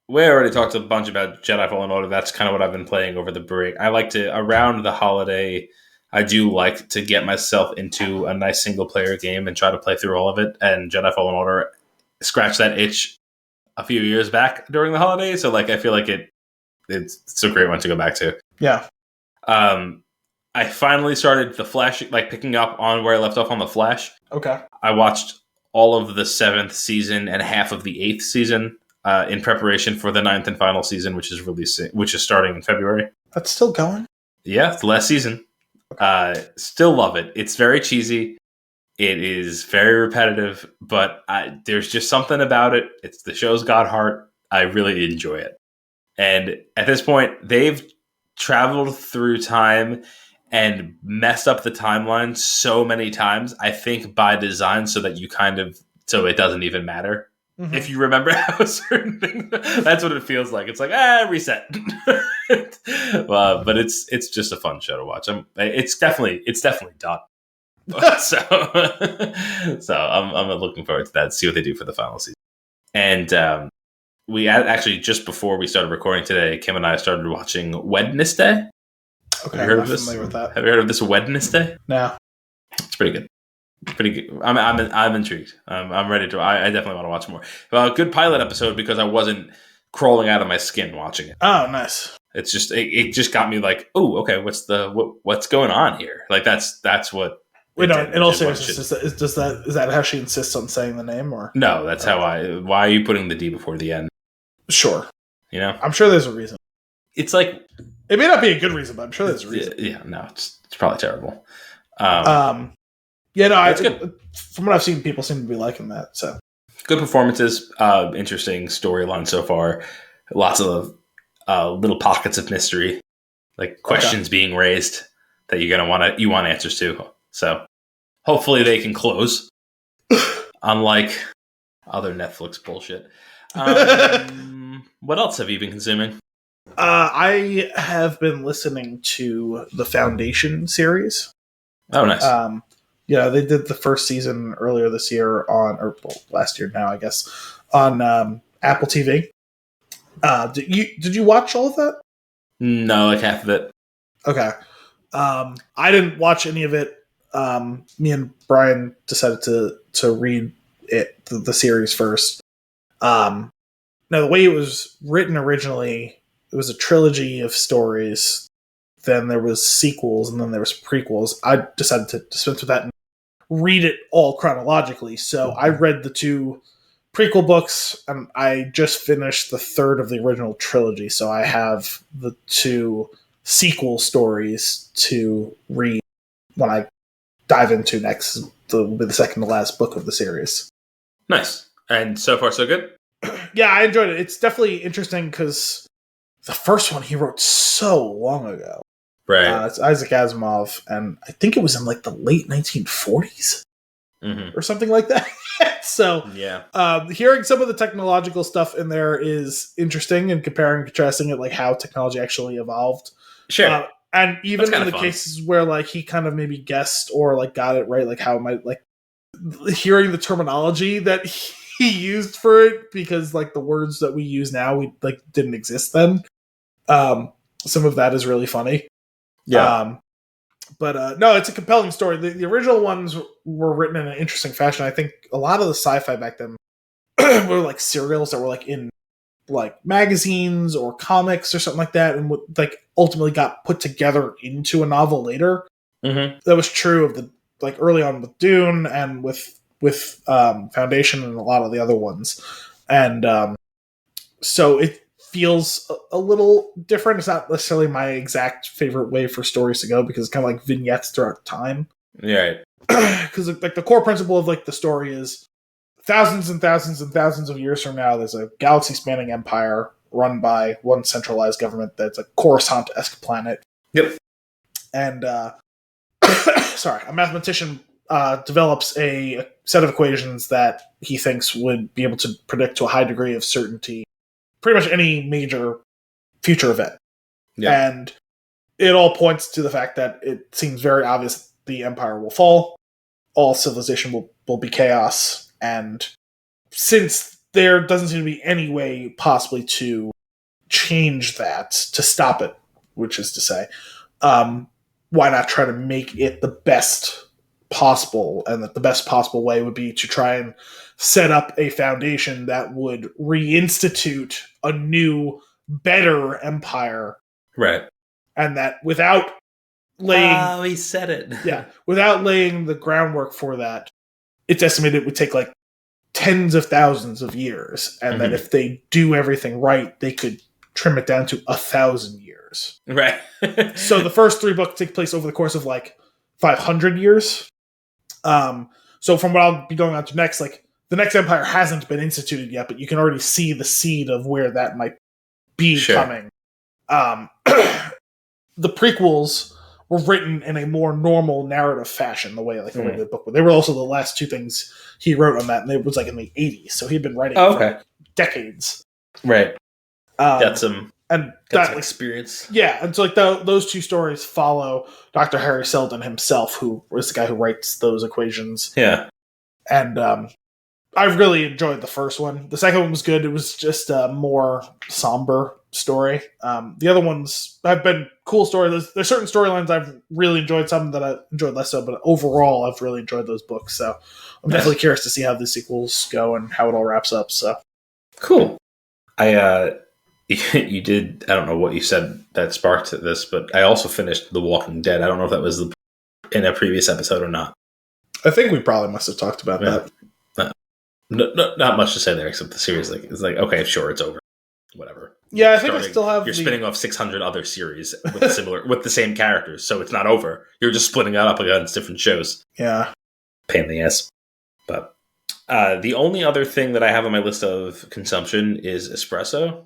We already talked a bunch about Jedi Fallen Order. That's kind of what I've been playing over the break. I like to around the holiday. I do like to get myself into a nice single player game and try to play through all of it. And Jedi Fallen Order scratched that itch a few years back during the holidays, so like I feel like it's a great one to go back to. Yeah. I finally started the Flash, like picking up on where I left off on the Flash. Okay. I watched all of the 7th season and half of the 8th season in preparation for the 9th and final season, which is starting in February. That's still going? Yeah, it's the last season. Okay. Still love it. It's very cheesy. It is very repetitive, but there's just something about it. The show's got heart. I really enjoy it. And at this point, they've traveled through time and messed up the timeline so many times, I think by design, so that so it doesn't even matter. if you remember how certain things, that's what it feels like. It's like reset. But it's just a fun show to watch. It's definitely done. So I'm looking forward to that. See what they do for the final season. And we actually, just before we started recording today, Kim and I started watching Wednesday. Okay, have you heard I'm of this? familiar with that. Have you heard of this Wednesday? No. It's pretty good. Pretty good. I'm intrigued. I'm ready to. I definitely want to watch more. Well, a good pilot episode because I wasn't crawling out of my skin watching it. Oh, nice. It's just it just got me like, oh, okay, what's going on here? Like that's what. Wait, no. In all seriousness, is that how she insists on saying the name, or no? That's how I. Why are you putting the D before the N? Sure. You know, I'm sure there's a reason. It's like it may not be a good reason, but I'm sure there's a reason. Yeah, no, it's probably terrible. Yeah, no, it's good. From what I've seen, people seem to be liking that. So good performances, interesting storyline so far. Lots of little pockets of mystery, like questions being raised that you're gonna want answers to. So hopefully they can close, unlike other Netflix bullshit. What else have you been consuming? I have been listening to the Foundation series. Oh, nice. Yeah, they did the first season earlier this year last year now, I guess, on Apple TV. Did you watch all of that? No, like half of it. Okay. I didn't watch any of it. Me and Brian decided to read it, the series first. Now, the way it was written originally, it was a trilogy of stories. Then there was sequels, and then there was prequels. I decided to dispense with that and read it all chronologically. So I read the 2 prequel books, and I just finished the 3rd of the original trilogy. So I have the 2 sequel stories to read when I dive into next. Will be the second to last book of the series. Nice. And so far, so good? Yeah, I enjoyed it. It's definitely interesting because the first one he wrote so long ago. Right. It's Isaac Asimov, and I think it was in like the late 1940s or something like that. So, yeah, hearing some of the technological stuff in there is interesting, and comparing and contrasting it, like how technology actually evolved. Sure. And even in the fun. cases where like he kind of maybe guessed or like got it right, like how it might, like hearing the terminology that he used for it, because like the words that we use now we like didn't exist then. Some of that is really funny. Yeah. But no, it's a compelling story. The original ones were written in an interesting fashion. I think a lot of the sci-fi back then were like serials that were like in like magazines or comics or something like that, and like ultimately got put together into a novel later. Mm-hmm. That was true of the like early on with Dune and with Foundation and a lot of the other ones, and so it feels a little different. It's not necessarily my exact favorite way for stories to go, because it's kind of like vignettes throughout time. Yeah. Because like the core principle of like the story is thousands and thousands and thousands of years from now, there's a galaxy-spanning empire run by one centralized government that's a Coruscant-esque planet. Yep. And sorry, a mathematician develops a set of equations that he thinks would be able to predict to a high degree of certainty pretty much any major future event. Yeah. And it all points to the fact that it seems very obvious the empire will fall, all civilization will be chaos, and since there doesn't seem to be any way possibly to change that, to stop it, which is to say, why not try to make it the best possible, and that the best possible way would be to try and set up a foundation that would reinstitute a new, better empire. Right. And that without laying... Oh, he said it. Yeah. Without laying the groundwork for that, it's estimated it would take like tens of thousands of years. And that if they do everything right, they could trim it down to 1,000 years. Right. So the first 3 books take place over the course of like 500 years. So from what I'll be going on to next, like the next empire hasn't been instituted yet, but you can already see the seed of where that might be coming. The prequels were written in a more normal narrative fashion, the way like a regular book would. They were also the last two things he wrote on that, and it was like in the 80s, so he'd been writing for like decades. Right. Got some experience. Yeah, and so like those two stories follow Dr. Harry Seldon himself, who was the guy who writes those equations. Yeah. And I really enjoyed the first one. The second one was good. It was just a more somber story. The other ones have been cool stories. There's certain storylines I've really enjoyed, some that I enjoyed less so, but overall I've really enjoyed those books. So I'm definitely curious to see how the sequels go and how it all wraps up. So cool. You did, I don't know what you said that sparked this, but I also finished The Walking Dead. I don't know if that was in a previous episode or not. I think we probably must have talked about that. Not much to say there, except the series it's like, okay, sure, it's over. Whatever. Yeah, I think I still have. You're spinning off 600 other series with the same characters, so it's not over. You're just splitting that up against different shows. Yeah. Pain in the ass. But the only other thing that I have on my list of consumption is espresso.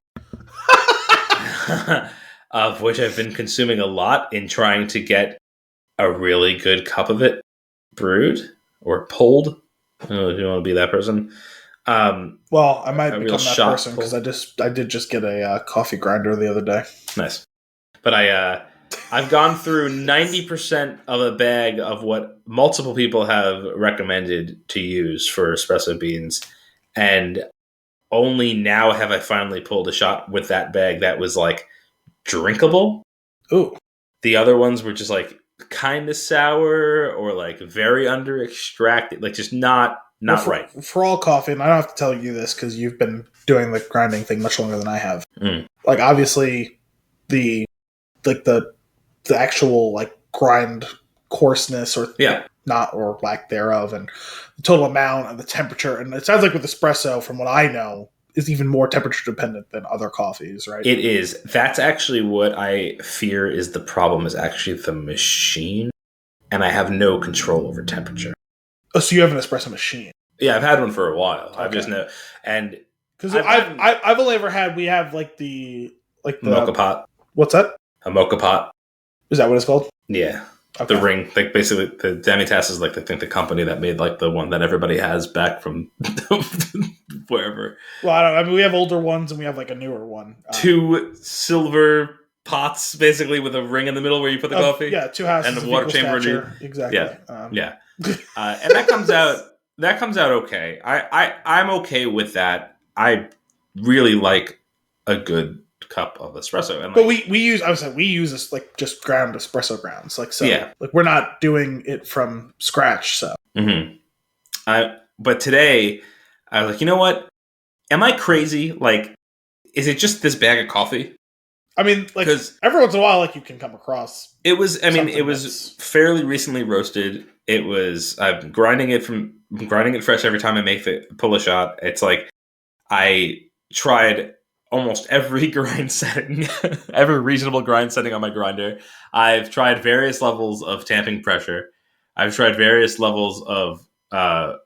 Of which I've been consuming a lot in trying to get a really good cup of it brewed or pulled. I don't know if you want to be that person. Well, I might become that person because I did just get a coffee grinder the other day. Nice. But I've gone through 90% of a bag of what multiple people have recommended to use for espresso beans, and only now have I finally pulled a shot with that bag that was like drinkable. Ooh. The other ones were just like kind of sour or like very under extracted, like just not right. For all coffee, and I don't have to tell you this because you've been doing the grinding thing much longer than I have. Like obviously the actual like grind coarseness or not or lack thereof, and the total amount and the temperature, and it sounds like with espresso, from what I know, is even more temperature dependent than other coffees, right? It is. That's actually what I fear is the problem, is actually the machine, and I have no control over temperature. Oh, so you have an espresso machine? Yeah, I've had one for a while. Okay. I've just know, and because I've only ever had, we have the mocha pot. What's that? A mocha pot. Is that what it's called? Yeah. Okay. The ring, like basically the Demitas is like I think the company that made like the one that everybody has back from wherever. Well, I mean we have older ones and we have like a newer one. 2 silver pots basically with a ring in the middle where you put the coffee. Yeah, 2 houses and the water chamber. Exactly. Yeah. And that comes out. That comes out okay. I'm okay with that. I really like a good cup of espresso, and but we use this like just ground espresso grounds, like so. Yeah, like we're not doing it from scratch. So, but today I was like, you know what? Am I crazy? Like, is it just this bag of coffee? I mean, like every once in a while, like you can come across. It was. I mean, it was fairly recently roasted. It was. I'm grinding it fresh every time I pull a shot. It's like I tried almost every grind setting, every reasonable grind setting on my grinder. I've tried various levels of tamping pressure. I've tried various levels of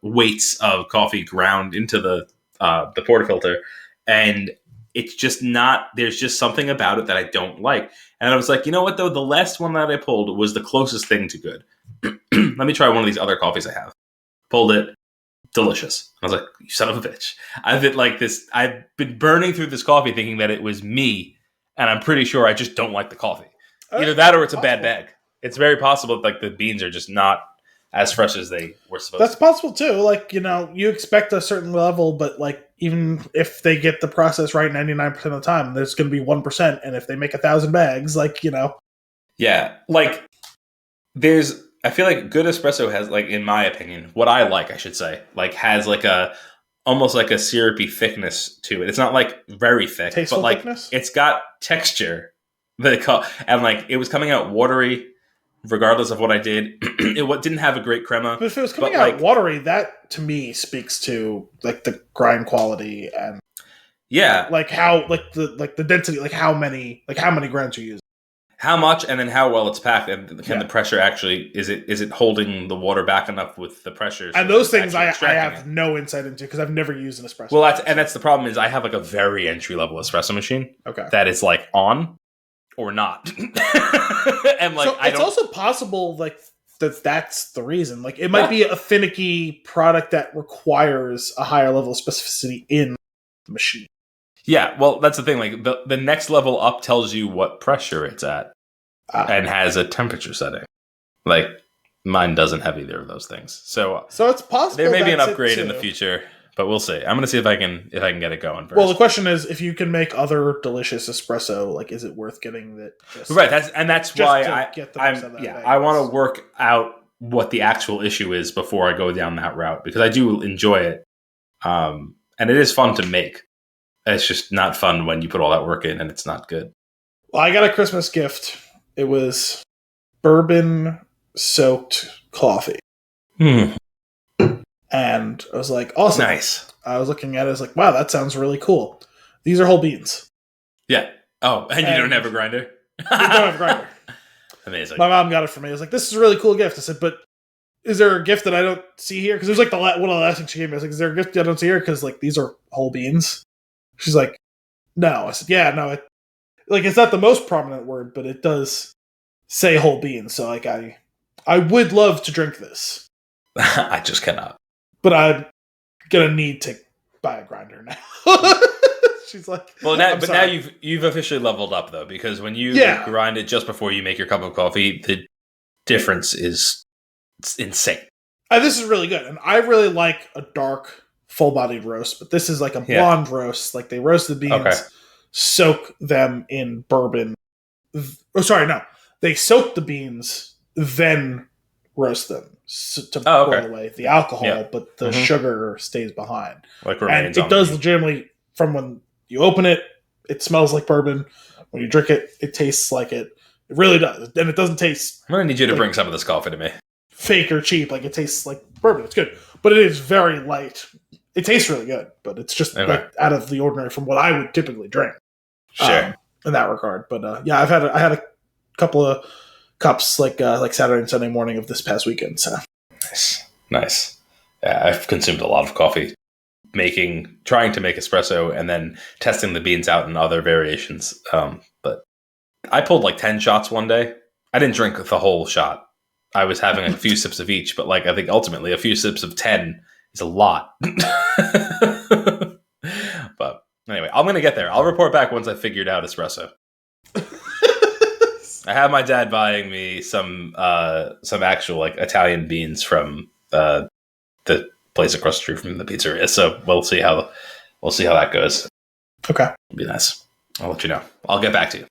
weights of coffee ground into the portafilter, and it's just not. There's just something about it that I don't like. And I was like, you know what though? The last one that I pulled was the closest thing to good. Let me try one of these other coffees I have. Pulled it. Delicious. I was like, you son of a bitch. I've been burning through this coffee thinking that it was me, and I'm pretty sure I just don't like the coffee. Either that or it's a bad bag. It's very possible that like the beans are just not as fresh as they were supposed to be. That's possible too. Like, you know, you expect a certain level, but like even if they get the process right 99% of the time, there's going to be 1%. And if they make 1,000 bags, like, you know. Yeah. Like I feel like good espresso has, like, in my opinion, what I like, I should say, like has like almost like a syrupy thickness to it. It's not like very thick, tasteful but like thickness? It's got texture. And like it was coming out watery, regardless of what I did. It didn't have a great crema. But if it was coming out watery, that to me speaks to like the grind quality and like how the density, like how many grinds you use. How much, and then how well it's packed, and can the pressure actually is it holding the water back enough with the pressure? And those things I have no insight into because I've never used an espresso. Well, that's the problem is I have like a very entry level espresso machine. Okay, that is like on, or not. And like, so it's also possible like that's the reason. Like it might be a finicky product that requires a higher level of specificity in the machine. Yeah, well, that's the thing. Like the next level up tells you what pressure it's at and has a temperature setting. Like mine doesn't have either of those things. So it's possible there may be an upgrade in the future, but we'll see. I'm going to see if I can get it going first. Well, the question is, if you can make other delicious espresso, like, is it worth getting that? Right. That's why I want to work out what the actual issue is before I go down that route, because I do enjoy it, and it is fun to make. It's just not fun when you put all that work in and it's not good. Well, I got a Christmas gift. It was bourbon-soaked coffee. And I was like, awesome. Nice. I was looking at it, I was like, wow, that sounds really cool. These are whole beans. Yeah. Oh, and you don't have a grinder? We don't have a grinder. Amazing. My mom got it for me. I was like, this is a really cool gift. I said, but is there a gift that I don't see here? Because it was like one of the last things she gave me. I was like, is there a gift I don't see here? Because like these are whole beans. She's like, no. I said, yeah, no. It's not the most prominent word, but it does say whole beans. So like, I would love to drink this. I just cannot. But I'm gonna need to buy a grinder now. She's like, well, now you've officially leveled up though, because when you grind it just before you make your cup of coffee, the difference is insane. This is really good, and I really like a dark, full-bodied roast. But this is like a blonde roast. Like they roast the beans, soak them in bourbon. Oh, sorry, no, they soak the beans, then roast them to boil away the alcohol, but the sugar stays behind. Like and it does legitimately, from when you open it, it smells like bourbon. When you drink it, it tastes like it. It really does. And it doesn't taste... I'm going to need you to bring some of this coffee to me. Fake or cheap. Like, it tastes like bourbon. It's good. But it is very light. It tastes really good, but it's just like out of the ordinary from what I would typically drink. Sure. In that regard. But I had a couple of cups like Saturday and Sunday morning of this past weekend. So nice. Yeah, I've consumed a lot of coffee, trying to make espresso, and then testing the beans out in other variations. But I pulled like 10 shots one day. I didn't drink the whole shot. I was having a few sips of each, but like I think ultimately a few sips of 10 is a lot. But anyway, I'm gonna get there. I'll report back once I figured out espresso. I have my dad buying me some actual like Italian beans from the place across the street from the pizzeria. So we'll see how that goes. Okay, it'll be nice. I'll let you know. I'll get back to you.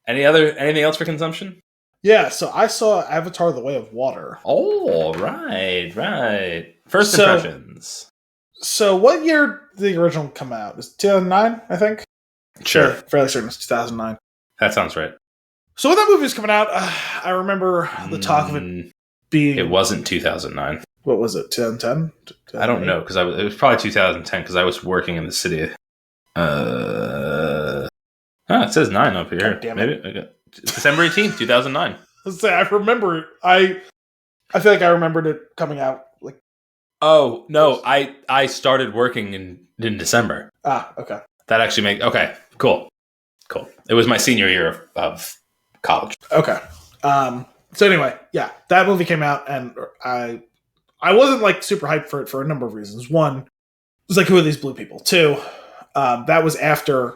Anything else for consumption? Yeah. So I saw Avatar: The Way of Water. Oh, right. First impressions. So what year did the original come out? It's 2009, I think. Sure. Fairly certain it's 2009. That sounds right. So when that movie was coming out, I remember the talk of it being... It wasn't 2009. What was it, 2010? I don't know, because it was probably 2010, because I was working in the city. It says 9 up here. God damn it. Maybe December 18th, 2009. Let's say I remember... I feel like I remembered it coming out like... Oh, no, I started working in December. Okay. That actually okay, cool. It was my senior year of college. Okay. So anyway, yeah, that movie came out, and I wasn't like super hyped for it for a number of reasons. One, it was like, who are these blue people? Two, that was after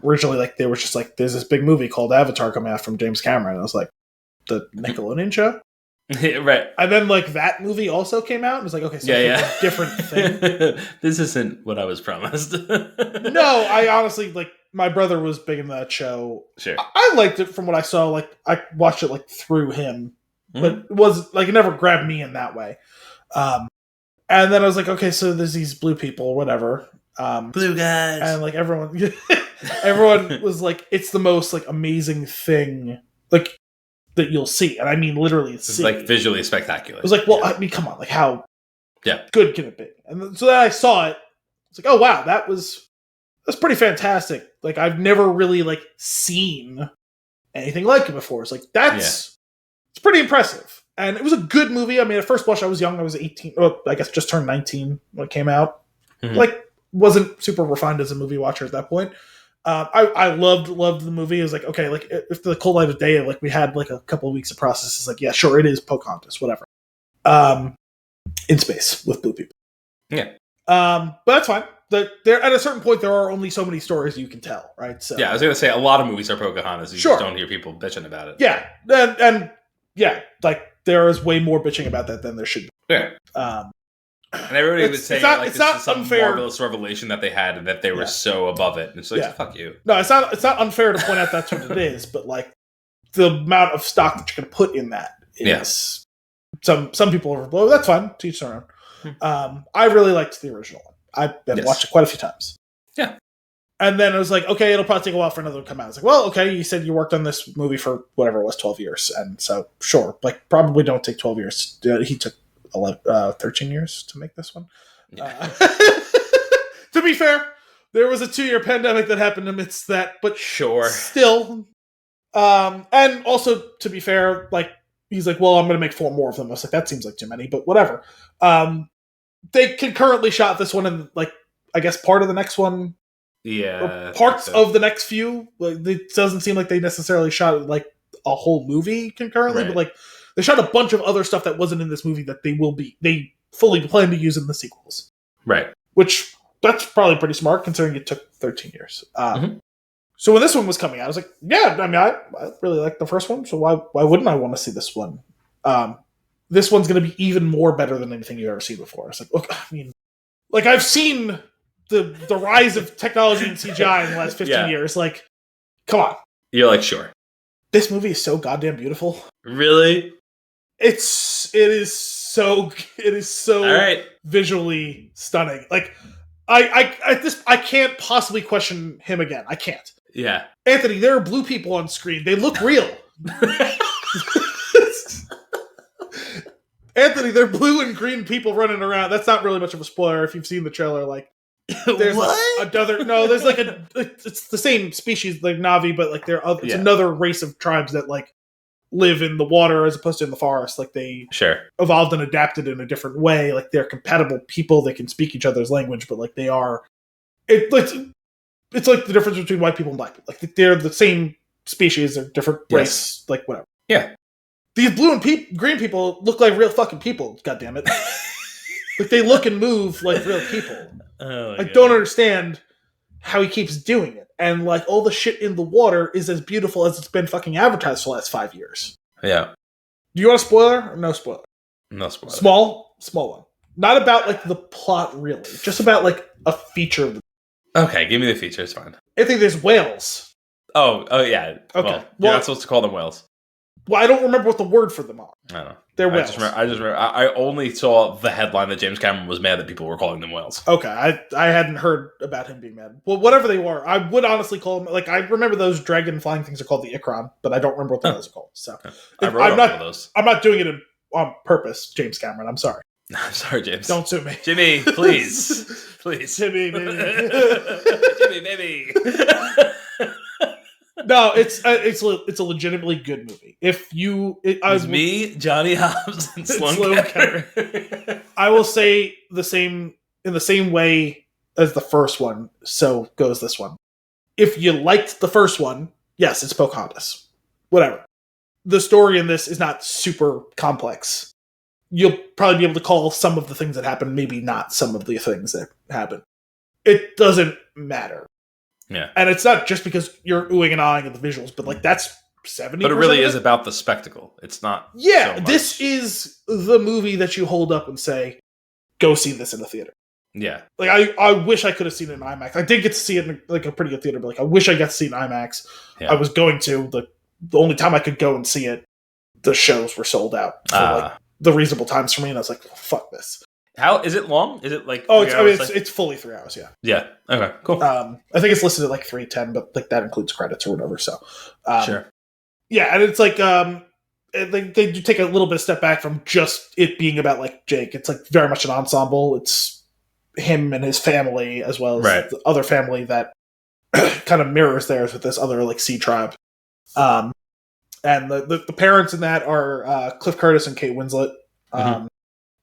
originally like they were just like, there's this big movie called Avatar coming out from James Cameron. And I was like, the Nickelodeon show? Right. And then like that movie also came out. And it was like, okay, so it's a different thing. This isn't what I was promised. No, I honestly like. My brother was big in that show. Sure. I liked it from what I saw. Like, I watched it, like, through him. But it was, like, it never grabbed me in that way. And then I was like, okay, so there's these blue people or whatever. Blue guys. And, like, everyone was like, it's the most, like, amazing thing, like, that you'll see. And I mean, literally it's like, visually spectacular. It was like, well, I mean, come on. Like, how good can it be? And so then I saw it. It's like, oh, wow, that's pretty fantastic. Like, I've never really, like, seen anything like it before. It's like, it's pretty impressive. And it was a good movie. I mean, at first blush, I was young. I was 18. Well, I guess just turned 19 when it came out. Mm-hmm. Like, wasn't super refined as a movie watcher at that point. I loved the movie. It was like, okay, like if the cold light of day, like we had like a couple of weeks of process, it's like, yeah, sure, it is Pocahontas, whatever. In space with blue people. Yeah. But that's fine. There at a certain point, there are only so many stories you can tell, right? So yeah, I was gonna say a lot of movies are Pocahontas. You Sure. just don't hear people bitching about it. yeah, and yeah, like there is way more bitching about that than there should be. Yeah. And everybody would say this is some unfair. marvelous revelation that they had and that they were so above it. And it's like, Yeah. fuck you. No, it's not unfair to point out that's what it is, but like the amount of stock that you're going to put in that is some people overblow. That's fine. To each their own. I really liked the original one. I've watched it quite a few times. Yeah. And then it was like, okay, it'll probably take a while for another to come out. I was like, well, okay, you said you worked on this movie for whatever it was, 12 years. And so, sure, like probably don't take 12 years. He took 13 years to make this one. Yeah. To be fair, there was a 2-year pandemic that happened amidst that, but sure, still. And also, to be fair, like he's like, well, I'm going to make 4 more of them. I was like, that seems like too many, but whatever. They concurrently shot this one and like I guess part of the next one. Yeah, or parts of the next few. Like, it doesn't seem like they necessarily shot like a whole movie concurrently, but like they shot a bunch of other stuff that wasn't in this movie that they fully plan to use in the sequels. Right. Which that's probably pretty smart considering it took 13 years. So when this one was coming out, I was like, yeah, I mean, I really liked the first one, so why wouldn't I want to see this one? This one's going to be even more better than anything you've ever seen before. It's like, look, I mean, like I've seen the rise of technology and CGI in the last 15 years. Like, come on. You're like, sure. This movie is so goddamn beautiful. Really? It is so right. Visually stunning. Like, I can't possibly question him again. I can't. Yeah. Anthony, there are blue people on screen. They look real. Anthony, they're blue and green people running around. That's not really much of a spoiler if you've seen the trailer. Like, there's there's like it's the same species like Na'vi, but like it's another race of tribes that like live in the water as opposed to in the forest. Like they evolved and adapted in a different way. Like they're compatible people. They can speak each other's language, but like they are, it's like the difference between white people and black people. Like they're the same species, they're different race, like whatever. Yeah. These blue and green people look like real fucking people. God damn it! Like they look and move like real people. I don't understand how he keeps doing it. And like all the shit in the water is as beautiful as it's been fucking advertised for the last 5 years. Yeah. Do you want a spoiler or no spoiler? No spoiler. Small one. Not about like the plot really. Just about like a feature of the. Okay, give me the feature. It's fine. I think there's whales. Oh yeah. Okay. Well, you're not supposed to call them whales. Well, I don't remember what the word for them are. I don't know. They're whales. I just remember. I only saw the headline that James Cameron was mad that people were calling them whales. Okay, I hadn't heard about him being mad. Well, whatever they were, I would honestly call them. Like I remember those dragon flying things are called the Ikron, but I don't remember what those are called. So I wrote all those. I'm not doing it on purpose, James Cameron. I'm sorry. I'm sorry, James. Don't sue me, Jimmy. Please, please, Jimmy, baby. Jimmy, baby. No, it's a legitimately good movie. If you, me, Johnny Hobbs, and Sloan Kettering. I will say in the same way as the first one. So goes this one. If you liked the first one, yes, it's Pocahontas. Whatever. The story in this is not super complex. You'll probably be able to call some of the things that happen, maybe not some of the things that happen. It doesn't matter. Yeah. And it's not just because you're oohing and ahhing at the visuals, but like that's 70%. But it really is about the spectacle. It's not. Yeah, so this is the movie that you hold up and say, go see this in the theater. Yeah. Like I wish I could have seen it in IMAX. I did get to see it in like a pretty good theater, but like I wish I got to see it in IMAX. Yeah. I was going to. The only time I could go and see it, the shows were sold out for like the reasonable times for me, and I was like, fuck this. How is it long? Is it like? Oh, it's fully 3 hours. Yeah. Yeah. Okay. Cool. I think it's listed at like 3:10, but like that includes credits or whatever. So. Sure. Yeah, and it's like they do take a little bit of step back from just it being about like Jake. It's like very much an ensemble. It's him and his family as well as the other family that kind of mirrors theirs with this other like sea tribe. And the parents in that are Cliff Curtis and Kate Winslet.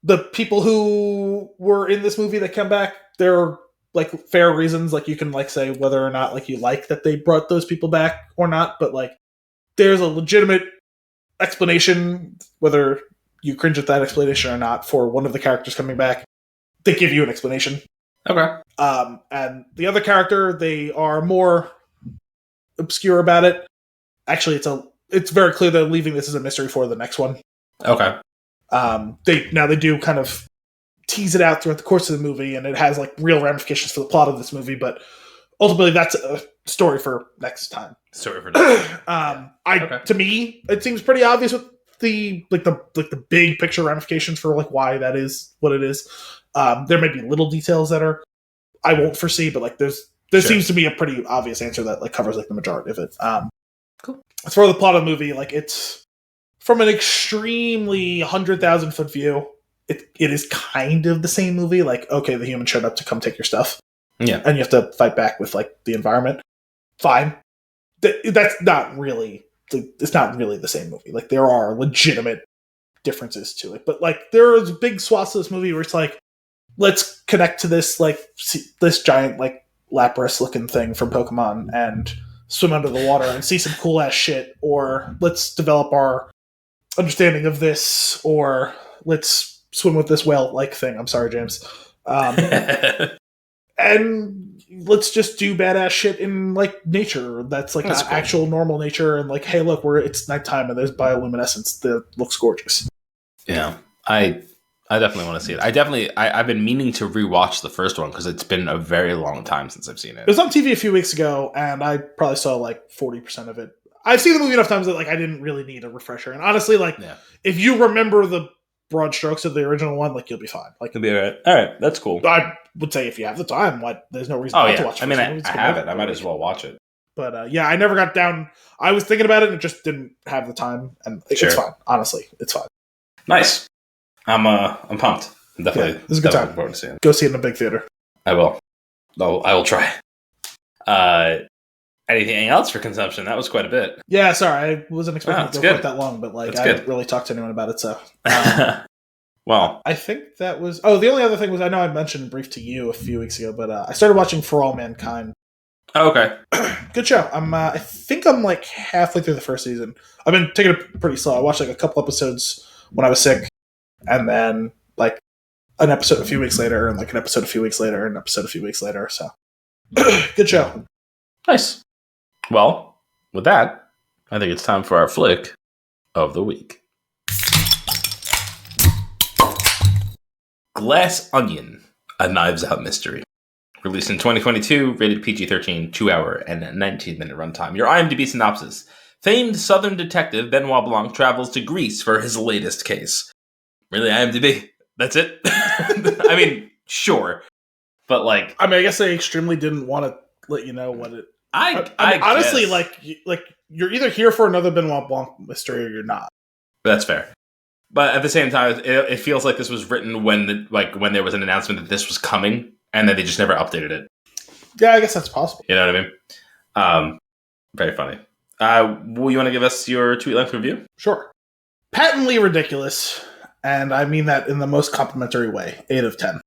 The people who were in this movie that come back, they're like fair reasons. Like you can like say whether or not like you like that they brought those people back or not, but like there's a legitimate explanation, whether you cringe at that explanation or not, for one of the characters coming back. They give you an explanation. Okay. And the other character, they are more obscure about it. Actually, it's very clear they're leaving this as a mystery for the next one. Okay. They do kind of tease it out throughout the course of the movie, and it has like real ramifications for the plot of this movie. But ultimately, that's a story for next time. To me, it seems pretty obvious with the big picture ramifications for like why that is what it is. There may be little details that I won't foresee, but like there seems to be a pretty obvious answer that like covers like the majority of it. Cool. As for the plot of the movie, like it's from an extremely 100,000 foot view. It is kind of the same movie. Like, okay, the humans showed up to come take your stuff. Yeah. And you have to fight back with like the environment. Fine. That's not really, it's not really the same movie. Like there are legitimate differences to it. But like there's big swaths of this movie where it's like, let's connect to this like this giant like Lapras looking thing from Pokemon and swim under the water and see some cool ass shit, or let's develop our understanding of this, or let's swim with this whale like thing. I'm sorry, James. And let's just do badass shit in like nature that's like not cool. Actual normal nature, and like, hey, look, it's nighttime and there's bioluminescence that looks gorgeous. Yeah, I definitely want to see it. I've been meaning to rewatch the first one because it's been a very long time since I've seen it. It was on TV a few weeks ago, and I probably saw like 40% of it. I've seen the movie enough times that like I didn't really need a refresher. And honestly, like if you remember the broad strokes of the original one, like you'll be fine. Like you'll be all right. All right, that's cool. I would say if you have the time, there's no reason not to watch it. I mean, I have it. I might as well watch it. But I never got down. I was thinking about it and just didn't have the time. And it's fine. Honestly, it's fine. Nice. I'm pumped. I'm definitely. This is a good time. Forward to seeing it. Go see it in a big theater. I will. I will try. Anything else for consumption? That was quite a bit. Yeah, sorry. I wasn't expecting it to go quite that long, but like I didn't really talk to anyone about it, so. Well, I think that was... Oh, the only other thing was, I know I mentioned brief to you a few weeks ago, but I started watching For All Mankind. Oh, okay. Good show. I think I'm like halfway through the first season. I've been taking it pretty slow. I watched like a couple episodes when I was sick, and then like an episode a few weeks later, and like an episode a few weeks later, and an episode a few weeks later, so. Good show. Nice. Well, with that, I think it's time for our flick of the week. Glass Onion, a Knives Out mystery. Released in 2022, rated PG-13, 2 hour and 19-minute runtime. Your IMDb synopsis. Famed Southern detective Benoit Blanc travels to Greece for his latest case. Really, IMDb? That's it? I mean, sure. But like... I mean, I guess they extremely didn't want to let you know what it... I mean, honestly, like you're either here for another Benoit Blanc mystery or you're not. That's fair. But at the same time, it feels like this was written when there was an announcement that this was coming, and then they just never updated it. Yeah, I guess that's possible. You know what I mean? Very funny. Will you want to give us your tweet length review? Sure. Patently ridiculous, and I mean that in the most complimentary way. 8 of 10.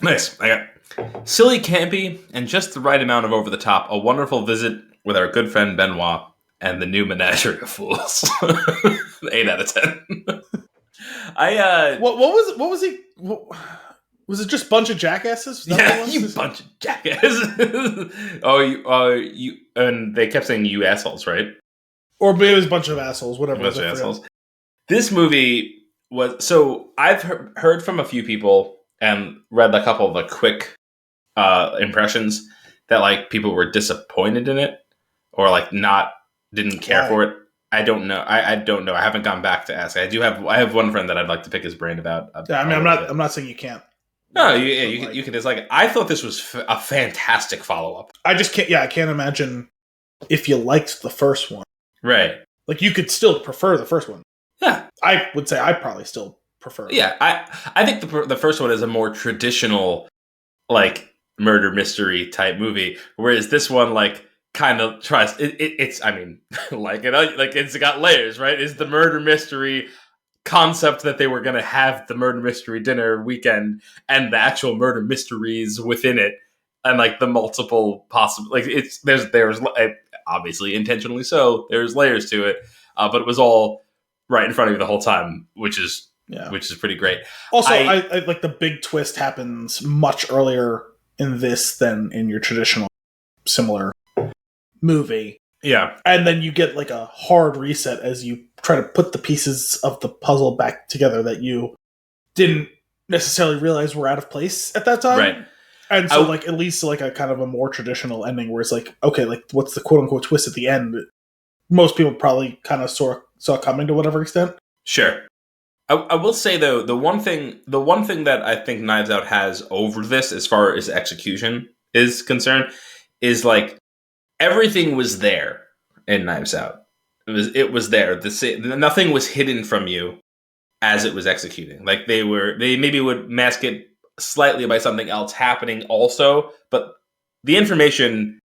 Nice. I got silly, campy, and just the right amount of over the top. A wonderful visit with our good friend Benoit and the new menagerie of fools. 8 out of 10. What was he? Was it just a bunch of jackasses? Yeah, you bunch of jackasses. you, and they kept saying you assholes, right? Or maybe it was a bunch of assholes, whatever. A bunch of assholes. This movie was, so I've heard from a few people and read a couple of the quick impressions that like people were disappointed in it or like didn't care for it. I don't know. I don't know. I haven't gone back to ask. I have one friend that I'd like to pick his brain about. Yeah, I mean, I'm not saying you can't. No, you can. It's like I thought this was a fantastic follow up. I just can't. Yeah, I can't imagine if you liked the first one, right? Like you could still prefer the first one. Yeah, I would say I probably still prefer it. Yeah, I think the first one is a more traditional like murder mystery type movie, whereas this one like kind of tries it's I mean like it's got layers, right? Is the murder mystery concept that they were going to have the murder mystery dinner weekend and the actual murder mysteries within it and like the multiple possible, like there's obviously intentionally so there's layers to it, but it was all right in front of you the whole time, which is pretty great. Also, I like the big twist happens much earlier in this than in your traditional similar movie. Yeah. And then you get like a hard reset as you try to put the pieces of the puzzle back together that you didn't necessarily realize were out of place at that time. Right. And so like it leads to like a kind of a more traditional ending where it's like, okay, like what's the quote unquote twist at the end? Most people probably kind of saw coming to whatever extent. Sure. I will say though, the one thing that I think Knives Out has over this as far as execution is concerned is like everything was there in Knives Out. It was there. Nothing was hidden from you as it was executing. Like they maybe would mask it slightly by something else happening also, but the information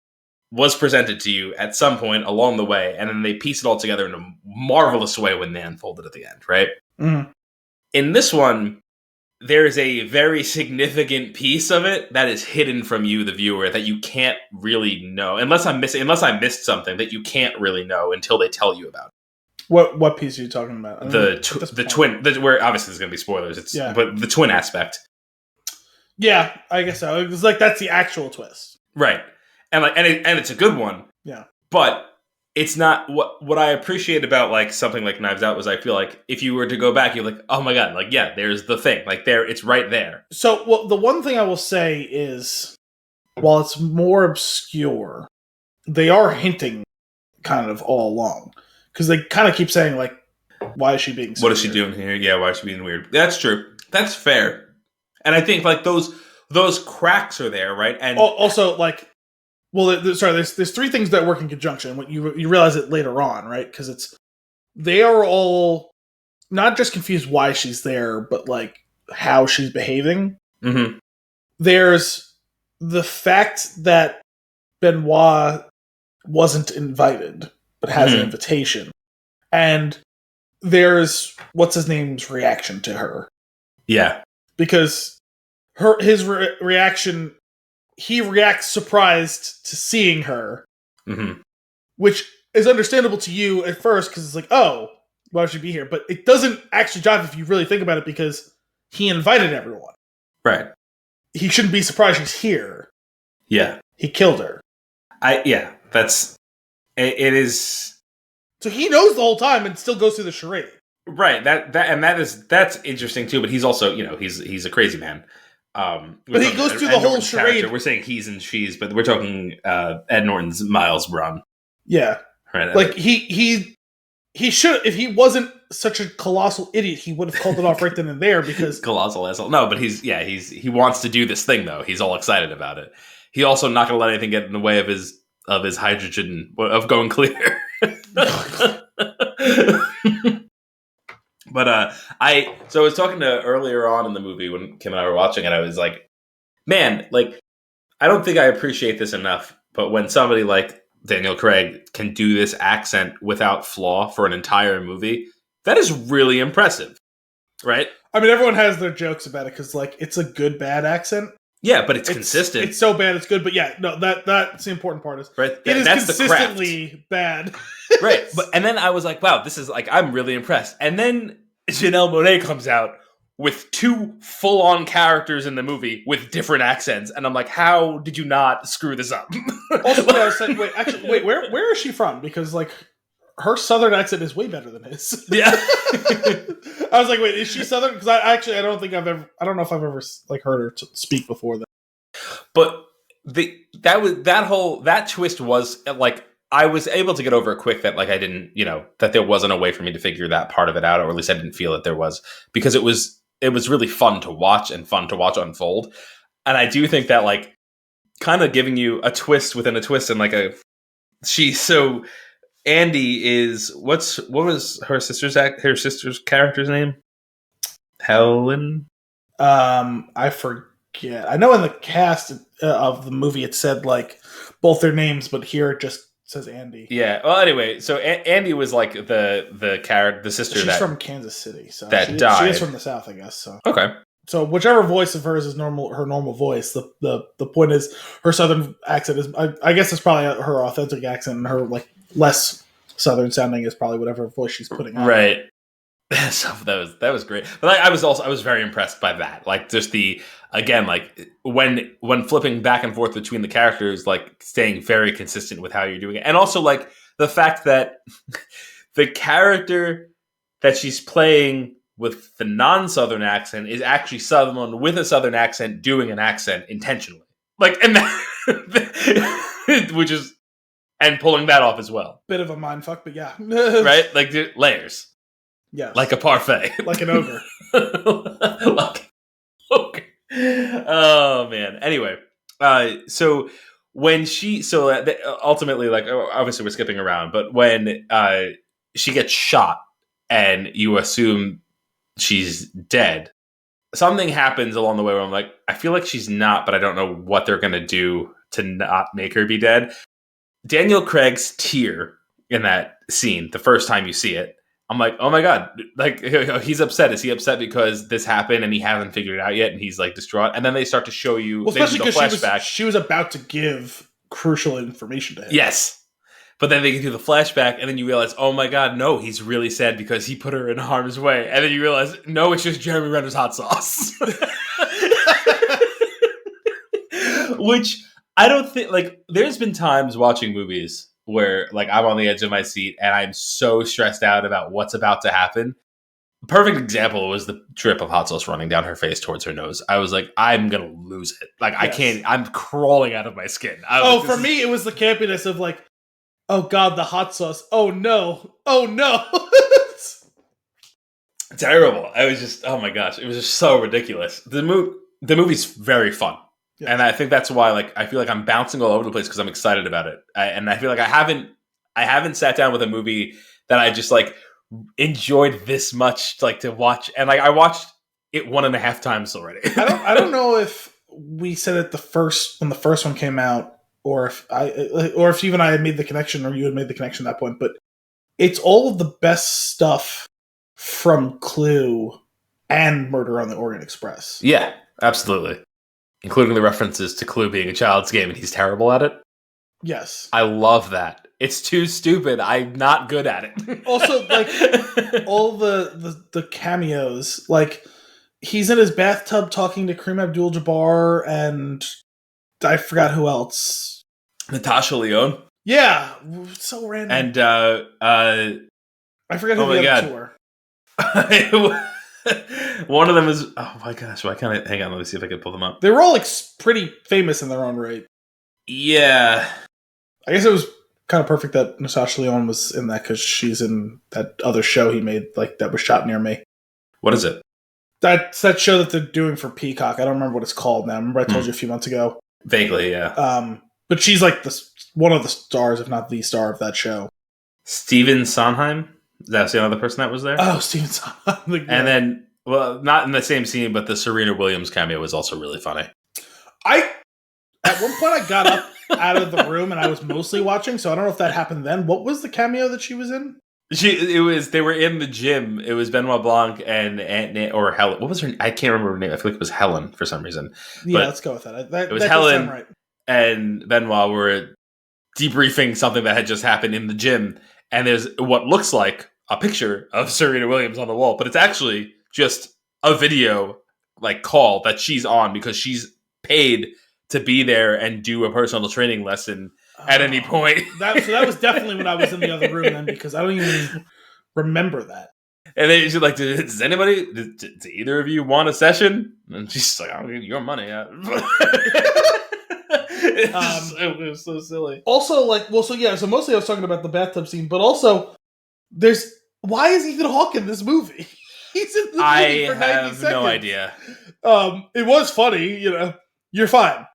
was presented to you at some point along the way, and then they piece it all together in a marvelous way when they unfold it at the end, right? Mm. In this one, there's a very significant piece of it that is hidden from you, the viewer, that you can't really know unless I missed something that you can't really know until they tell you about it. What piece are you talking about? The twin, where obviously there's going to be spoilers. But the twin aspect. Yeah, I guess so. It's like that's the actual twist, right? And it's a good one. Yeah, but it's not what I appreciate about like something like Knives Out was I feel like if you were to go back, you're like, oh my god, like yeah, there's the thing, like there, it's right there. So, well, the one thing I will say is, while it's more obscure, they are hinting kind of all along because they kind of keep saying like, why is she being? So what is she doing here? Yeah, why is she being weird? That's true. That's fair. And I think like those cracks are there, right? And also like. Well, there's three things that work in conjunction. When you realize it later on, right? Because they are all not just confused why she's there, but like how she's behaving. Mm-hmm. There's the fact that Benoit wasn't invited, but has an invitation, and there's what's his name's reaction to her. Yeah, because his reaction. He reacts surprised to seeing her, which is understandable to you at first because it's like, oh, why would she be here? But it doesn't actually jive if you really think about it because he invited everyone. Right. He shouldn't be surprised she's here. Yeah. He killed her. It is. So he knows the whole time and still goes through the charade. Right. That's interesting too. But he's also, he's a crazy man. But he goes through the whole charade. Character. We're saying he's and she's, but we're talking Ed Norton's Miles Brum. Yeah, right. Like he should, if he wasn't such a colossal idiot, he would have called it off right then and there because colossal asshole. No, but he wants to do this thing though. He's all excited about it. He also not going to let anything get in the way of his hydrogen of going clear. But I was talking to earlier on in the movie when Kim and I were watching it, I was like, man, like, I don't think I appreciate this enough, but when somebody like Daniel Craig can do this accent without flaw for an entire movie, that is really impressive, right? I mean, everyone has their jokes about it because, like, it's a good, bad accent. Yeah, but it's consistent. It's so bad, it's good. But yeah, no, that's the important part. Is right? It is that's consistently bad. Right. And then I was like, wow, this is like, I'm really impressed. And then Janelle Monáe comes out with two full-on characters in the movie with different accents. And I'm like, how did you not screw this up? Also, I was saying, where is she from? Because, like, her southern accent is way better than his. Yeah. I was like, wait, is she southern? Because I don't know if I've ever like heard her speak before that. But that twist was like, I was able to get over it quick that like I didn't, that there wasn't a way for me to figure that part of it out, or at least I didn't feel that there was, because it was really fun to watch and fun to watch unfold. And I do think that like kind of giving you a twist within a twist and like Andy is what was her sister's character's name? Helen? I forget. I know in the cast of the movie it said like both their names, but here it just says Andy. Yeah. Well, anyway, so Andy was like the character, the sister. She's from Kansas City, so that died. She is from the South, I guess. So okay. So whichever voice of hers is normal, her normal voice. The point is her southern accent is. I guess it's probably her authentic accent, and her like less southern sounding is probably whatever voice she's putting on. Right. So that was great. But I was very impressed by that. Like just the again like when flipping back and forth between the characters, like staying very consistent with how you're doing it, and also like the fact that the character that she's playing with the non-Southern accent is actually someone with a Southern accent doing an accent intentionally. Like, and that, which is, and pulling that off as well. Bit of a mindfuck, but yeah. Right? Like, layers. Yes. Like a parfait. Like an ogre. Like ogre. Oh, man. Anyway, so when ultimately, like, obviously we're skipping around, but when she gets shot and you assume she's dead, something happens along the way where I'm like, I feel like she's not, but I don't know what they're going to do to not make her be dead. Daniel Craig's tear in that scene, the first time you see it, I'm like, oh my God, like he's upset. Is he upset because this happened and he hasn't figured it out yet and he's like distraught? And then they start to show you, well, especially because she was about to give crucial information to him. Yes. But then they get through the flashback, and then you realize, oh my God, no, he's really sad because he put her in harm's way. And then you realize, no, it's just Jeremy Renner's hot sauce. Which I don't think, like, there's been times watching movies where, like, I'm on the edge of my seat and I'm so stressed out about what's about to happen. Perfect example was the drip of hot sauce running down her face towards her nose. I was like, I'm going to lose it. Like, yes. I can't, I'm crawling out of my skin. For me, it was the campiness of, like, oh God, the hot sauce. Oh no. Oh no. Terrible. I was just, oh my gosh. It was just so ridiculous. The movie's very fun. Yeah. And I think that's why, like, I feel like I'm bouncing all over the place because I'm excited about it. And I feel like I haven't sat down with a movie that I just, like, enjoyed this much, like, to watch. And, like, I watched it 1.5 times already. I don't know if we said it when the first one came out, or if even I had made the connection, or you had made the connection at that point. But it's all of the best stuff from Clue and Murder on the Orient Express. Yeah, absolutely. Including the references to Clue being a child's game and he's terrible at it. Yes. I love that. It's too stupid. I'm not good at it. Also, like, all the cameos. Like, he's in his bathtub talking to Kareem Abdul-Jabbar and I forgot who else. Natasha Lyonne. Yeah, so random. And I forget who the other two were. One of them is, oh my gosh, why can't I, hang on, let me see if I can pull them up. They were all like pretty famous in their own right. Yeah. I guess it was kind of perfect that Natasha Lyonne was in that because she's in that other show he made, like, that was shot near me. What is it? That's that show that they're doing for Peacock. I don't remember what it's called now. I remember I told you a few months ago. Vaguely, yeah. But she's like one of the stars, if not the star of that show. Stephen Sondheim? That's the other person that was there? Oh, Stephen Sondheim. And then, well, not in the same scene, but the Serena Williams cameo was also really funny. At one point, I got up out of the room and I was mostly watching, so I don't know if that happened then. What was the cameo that she was in? They were in the gym. It was Benoit Blanc and or Helen. What was her? I can't remember her name. I feel like it was Helen for some reason. Yeah, let's go with that. It was Helen, right. And Benoit were debriefing something that had just happened in the gym, and there's what looks like a picture of Serena Williams on the wall, but it's actually just a video like call that she's on because she's paid to be there and do a personal training lesson at any point. So that was definitely when I was in the other room then, because I don't even remember that. And then she's like, does either of you want a session? And she's like, I'll give you your money. It was so silly. Also, so mostly I was talking about the bathtub scene, but also why is Ethan Hawke in this movie? He's in the movie for 90 seconds. I have no idea. It was funny, You're fine.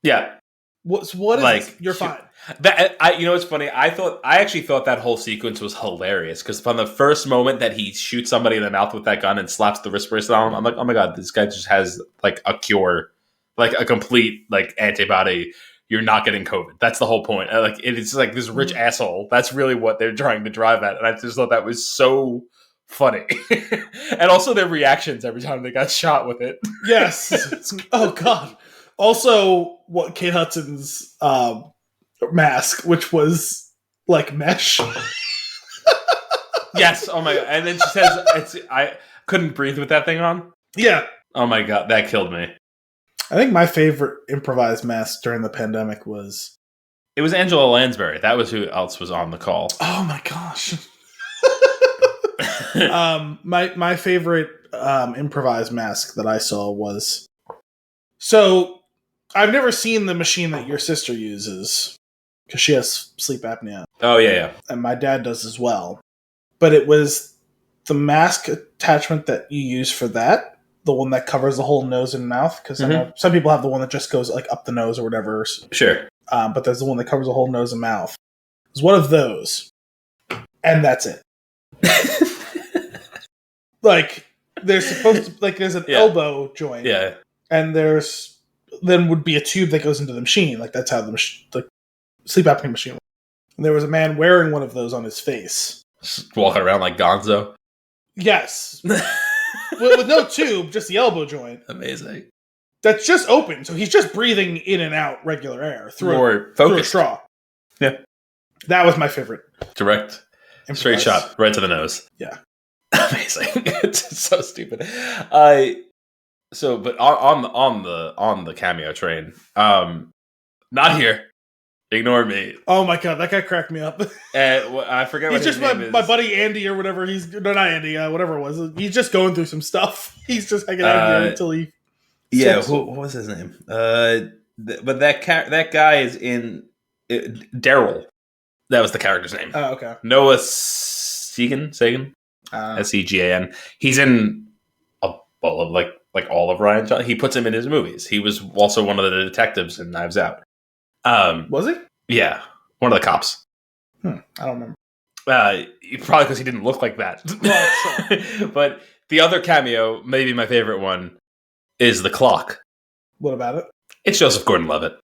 Yeah. What is this? You're fine. It's funny. I actually thought that whole sequence was hilarious because from the first moment that he shoots somebody in the mouth with that gun and slaps the wrist bracelet on him, I'm like, oh my God, this guy just has like a cure, like a complete like antibody. You're not getting COVID. That's the whole point. Like it's like this rich asshole. That's really what they're trying to drive at. And I just thought that was so funny. And also their reactions every time they got shot with it. Yes. Oh god. Also, what Kate Hudson's mask, which was like mesh. Yes. Oh my god. And then she says, I couldn't breathe with that thing on. Yeah. Oh my god, that killed me. I think my favorite improvised mask during the pandemic was... It was Angela Lansbury. That was who else was on the call. Oh my gosh. My favorite improvised mask that I saw was... So, I've never seen the machine that your sister uses, because she has sleep apnea. Oh, yeah. And my dad does as well. But it was the mask attachment that you use for that, the one that covers the whole nose and mouth, because I know some people have the one that just goes like up the nose or whatever. Sure. But there's the one that covers the whole nose and mouth. It's one of those. And that's it. Like, there's supposed to, like, there's an elbow joint. Yeah. And then would be a tube that goes into the machine. Like, that's how the sleep apnea machine works. And there was a man wearing one of those on his face. Just walking around like Gonzo. Yes. with no tube, just the elbow joint. Amazing. That's just open. So he's just breathing in and out regular air through a straw. Yeah. That was my favorite. Direct. Straight shot. Right to the nose. Yeah. Amazing. It's so stupid. But on the cameo train, not here. Ignore me. Oh my god, that guy cracked me up. I forget what his name is. My buddy Andy or whatever. Not Andy. Whatever it was. He's just going through some stuff. He's just hanging out here until he. Yeah. What was his name? But that guy is in Daryl. That was the character's name. Oh, okay. Noah Segan. Segan. He's in all of Ryan Johnson. He puts him in his movies. He was also one of the detectives in Knives Out. Was he? Yeah, one of the cops. I don't remember. Probably because he didn't look like that. Well, sure. But the other cameo, maybe my favorite one, is the clock. What about it? It's Joseph Gordon-Levitt.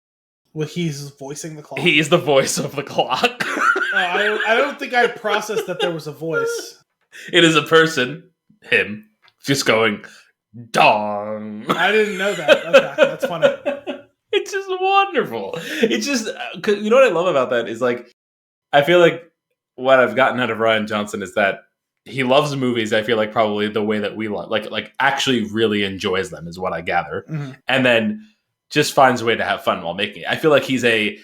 Well, he's voicing the clock. He is the voice of the clock. I don't think I processed that there was a voice. It is a person, him, just going, dong. I didn't know that. Okay, that's funny. It's just wonderful. It's just, you know what I love about that is, like, I feel like what I've gotten out of Ryan Johnson is that he loves movies. I feel like probably the way that we love, like actually really enjoys them is what I gather, and then just finds a way to have fun while making it. I feel like he's a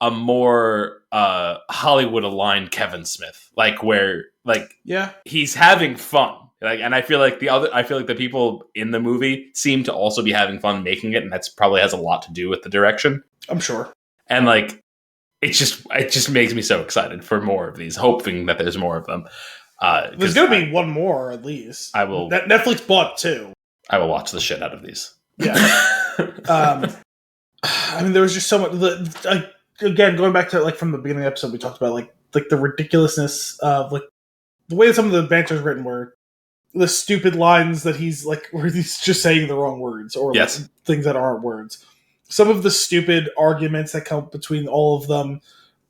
more Hollywood aligned Kevin Smith, he's having fun. And I feel like the people in the movie seem to also be having fun making it, and that's probably has a lot to do with the direction. I'm sure. And like, it just makes me so excited for more of these, hoping that there's more of them. There's going to be one more at least. I will. Netflix bought 2. I will watch the shit out of these. Yeah. I mean, there was just so much. Again, going back to from the beginning of the episode, we talked about like the ridiculousness of like the way that some of the banter is written, where the stupid lines that where he's just saying the wrong words or things that aren't words. Some of the stupid arguments that come between all of them.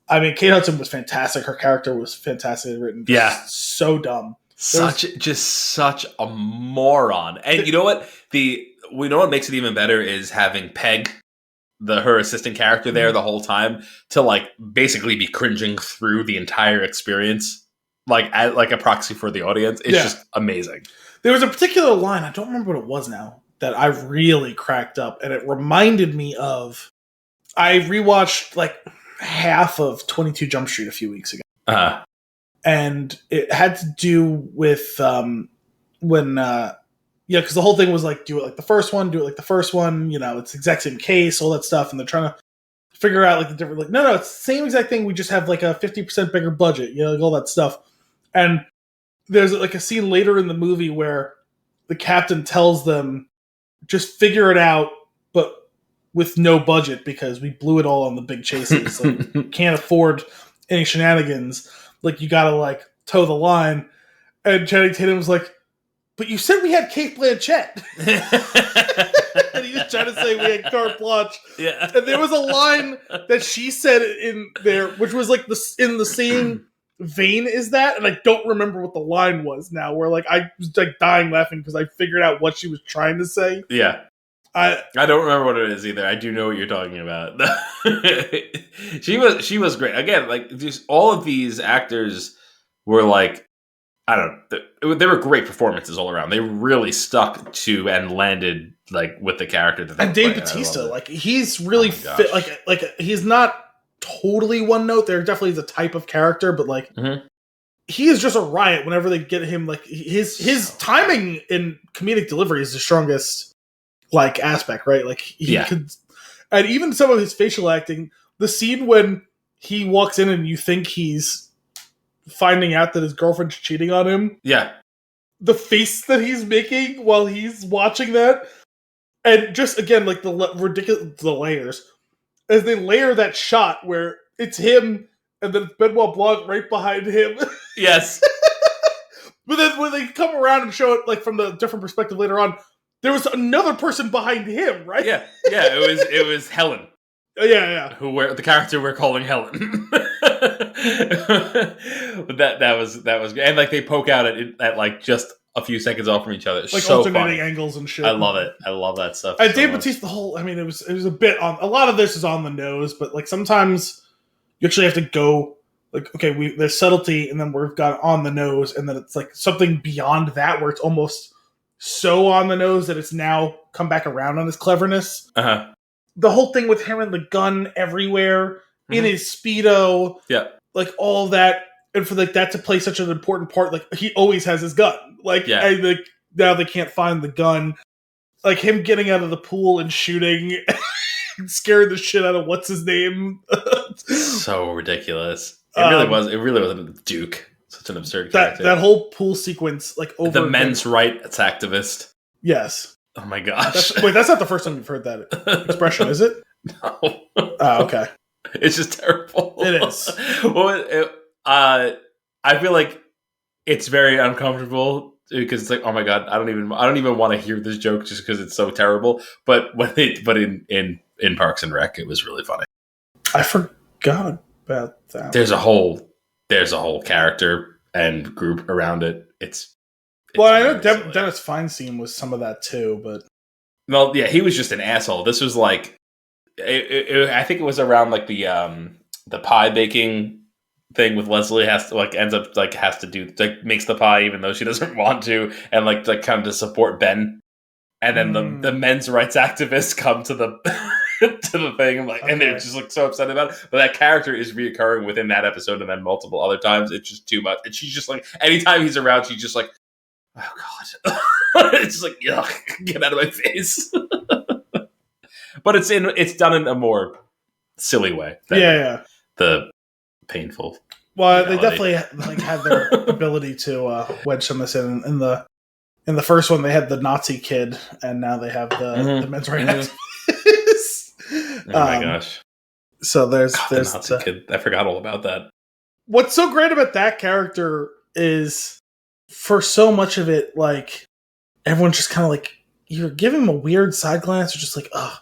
I mean, Kate Hudson was fantastic. Her character was fantastically written. So dumb. Such a moron. And you know what? What makes it even better is having Peg, her assistant character, there the whole time to like basically be cringing through the entire experience. Like a proxy for the audience. It's just amazing. There was a particular line, I don't remember what it was now, that I really cracked up, and it reminded me of... I rewatched like half of 22 Jump Street a few weeks ago. Uh-huh. And it had to do with when... because the whole thing was like, do it like the first one, it's the exact same case, all that stuff, and they're trying to figure out like the different... Like, no, it's the same exact thing, we just have like a 50% bigger budget, like all that stuff. And there's like a scene later in the movie where the captain tells them, just figure it out, but with no budget because we blew it all on the big chases. Like, can't afford any shenanigans. Like, you gotta like toe the line. And Channing Tatum was like, but you said we had Kate Blanchett. And he was trying to say we had carte blanche. Yeah. And there was a line that she said in there, which was like in the same vein is that, and I don't remember what the line was now. Where like I was like dying laughing because I figured out what she was trying to say. Yeah. I don't remember what it is either. I do know what you're talking about. She was great. Again, like just all of these actors were like, I don't know, they were great performances all around. They really stuck to and landed like with the character that they and were Dave playing. Bautista, like he's really fit. Like he's not totally one note. There definitely is a type of character, but like he is just a riot whenever they get him. Like his timing in comedic delivery is the strongest like aspect, right? Like he could, and even some of his facial acting. The scene when he walks in and you think he's finding out that his girlfriend's cheating on him. Yeah. The face that he's making while he's watching that. And just, again, like the layers. As they layer that shot where it's him and then Benoit Blanc right behind him. Yes. But then when they come around and show it like from the different perspective later on, there was another person behind him, right? Yeah. Yeah, it was Helen. Yeah. The character we're calling Helen. But that was good. And like they poke out at like just a few seconds off from each other. It's like so alternating funny. angles and shit. I love it. I love that stuff. And Dave Bautista, it was a bit on. A lot of this is on the nose, but like sometimes you actually have to go like, okay, there's subtlety, and then we've got on the nose, and then it's like something beyond that where it's almost so on the nose that it's now come back around on his cleverness. Uh-huh. The whole thing with him and the gun everywhere in his Speedo, like all of that, and for like that to play such an important part, like he always has his gun. Like, and, like now they can't find the gun. Like him getting out of the pool and shooting, scaring the shit out of what's his name. So ridiculous. It really was a Duke. Such an absurd character. That whole pool sequence, like over the men's rights activist. Yes. Oh my gosh. That's not the first time you've heard that expression, is it? No. Oh, okay. It's just terrible. It is. Well, I feel like it's very uncomfortable because it's like, oh my god, I don't even want to hear this joke just because it's so terrible. But in Parks and Rec, it was really funny. I forgot about that. There's a whole character and group around it. It's well, I know Dennis Feinstein was some of that too, but well, yeah, he was just an asshole. This was like, I think it was around like the pie baking thing with Leslie has to do makes the pie even though she doesn't want to, and like kind of to support Ben, and then the men's rights activists come to the to the thing, like, and they're just like so upset about it. But that character is reoccurring within that episode, and then multiple other times. It's just too much, and she's just like, anytime he's around, she's just like, oh god, it's just like, yuck, get out of my face. But it's done in a more silly way. Than the painful. Well, reality. They definitely like had their ability to wedge some of this in the first one. They had the Nazi kid, and now they have the men's rights. Oh my gosh! So there's the Nazi kid. I forgot all about that. What's so great about that character is, for so much of it, like everyone's just kind of like, you're giving him a weird side glance, or just like, oh.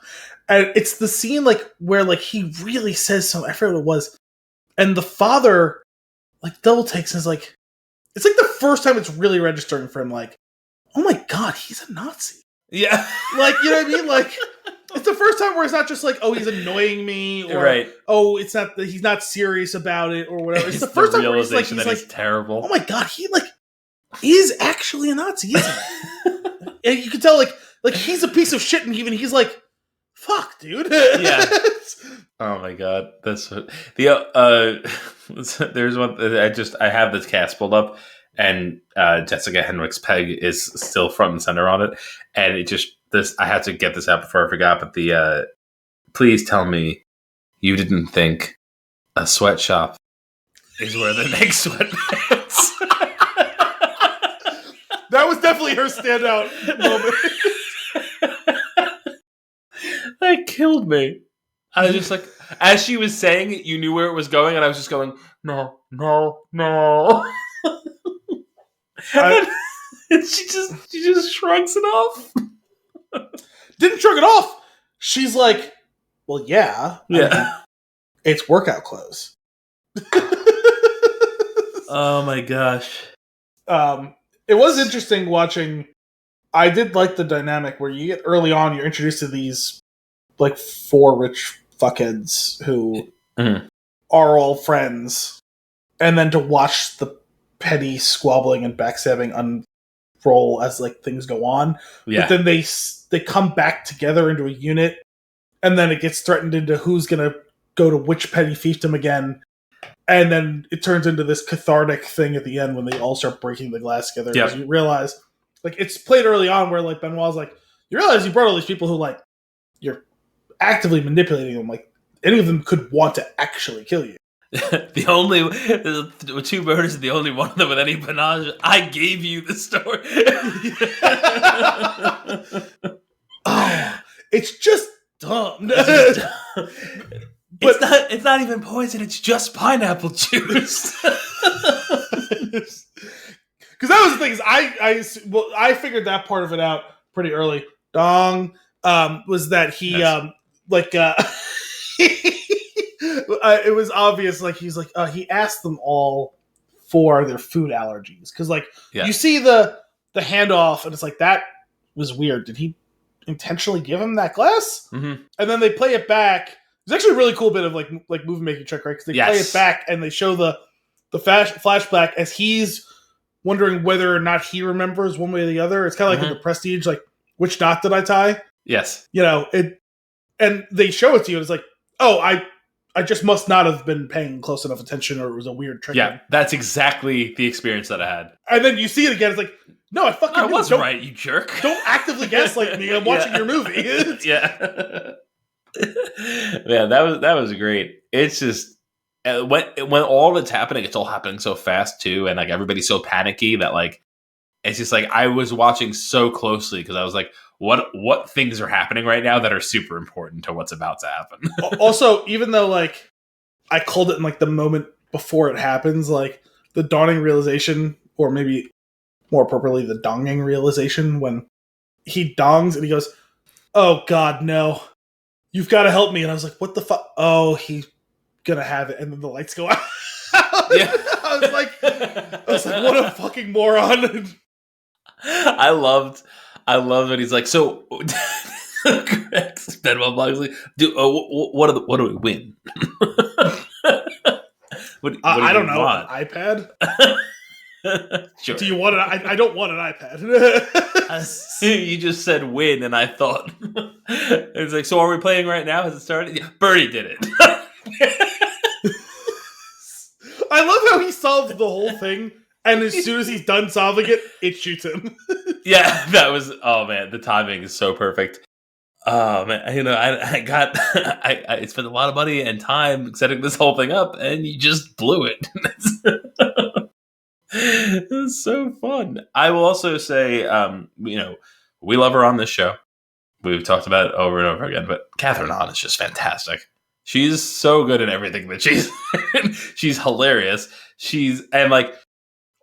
And it's the scene like where like he really says something. I forget what it was, and the father like double takes and is like, it's like the first time it's really registering for him. Like, oh my god, he's a Nazi. Yeah, like, you know what I mean? Like, it's the first time where it's not just like, oh, he's annoying me, or right. Oh, it's not that he's not serious about it, or whatever. It's the first time where he's like terrible. Oh my god, he like is actually a Nazi, isn't he? And you can tell like he's a piece of shit, and even he's like, fuck, dude. Yeah. Oh my god, that's what, there's one. I have this cast pulled up, and Jessica Henwick's Peg is still front and center on it, and it just I had to get this out before I forgot. But the please tell me you didn't think a sweatshop is where they make sweatpants. That was definitely her standout moment. That killed me. I was just like, as she was saying it, you knew where it was going, and I was just going, no. And she just shrugs it off. Didn't shrug it off. She's like, well, yeah. Yeah. I mean, it's workout clothes. Oh my gosh. It was interesting watching. I did like the dynamic where you get early on, you're introduced to these like 4 rich fuckheads who are all friends, and then to watch the petty squabbling and backstabbing unroll as like things go on. Yeah. But then they come back together into a unit, and then it gets threatened into who's gonna go to which petty fiefdom again. And then it turns into this cathartic thing at the end when they all start breaking the glass together. Because you realize, like, it's played early on where, like, Benoit's like, you realize you brought all these people who, like, you're actively manipulating them. Like, any of them could want to actually kill you. The 2 murders, the only one of them with any panache. I gave you the story. Oh, it's just dumb. It's not even poison, it's just pineapple juice. Because that was the thing, is I figured that part of it out pretty early. Dong was that he it was obvious, like he's like he asked them all for their food allergies, because like you see the handoff and it's like, that was weird. Did he intentionally give him that glass? Mm-hmm. And then they play it back. It's actually a really cool bit of like movie making trick, right? Because they play it back and they show the flashback as he's wondering whether or not he remembers one way or the other. It's kind of like in The Prestige, like, which knot did I tie? Yes. You know, and they show it to you and it's like, oh, I just must not have been paying close enough attention, or it was a weird trick. Yeah, that's exactly the experience that I had. And then you see it again, it's like, no, I was right, you jerk. Don't actively gaslight me. I'm watching your movie. Yeah. Yeah, that was great. It's just when all that's happening, it's all happening so fast too, and like everybody's so panicky that like it's just like I was watching so closely because I was like, what things are happening right now that are super important to what's about to happen. Also, even though like I called it in like the moment before it happens, like the dawning realization, or maybe more appropriately, the donging realization, when he dongs and he goes, "Oh God, no. You've got to help me." And I was like, what the fuck? Oh, he's gonna have it. And then the lights go out. Yeah. I was like, what a fucking moron. I loved when he's like, so Benoit Blanc's like, what do we win? what I don't know. Want? An iPad? Sure. Do you want it? I don't want an iPad. You just said win, and I thought it's like, so are we playing right now? Has it started? Yeah, Bertie did it. I love how he solves the whole thing, and as soon as he's done solving it, it shoots him. Yeah, that was, oh man, the timing is so perfect. Oh man, you know, I spent a lot of money and time setting this whole thing up, and you just blew it. It was so fun. I will also say, you know, we love her on this show. We've talked about it over and over again, but Catherine Hahn is just fantastic. She's so good at everything that she's in. She's hilarious. And like,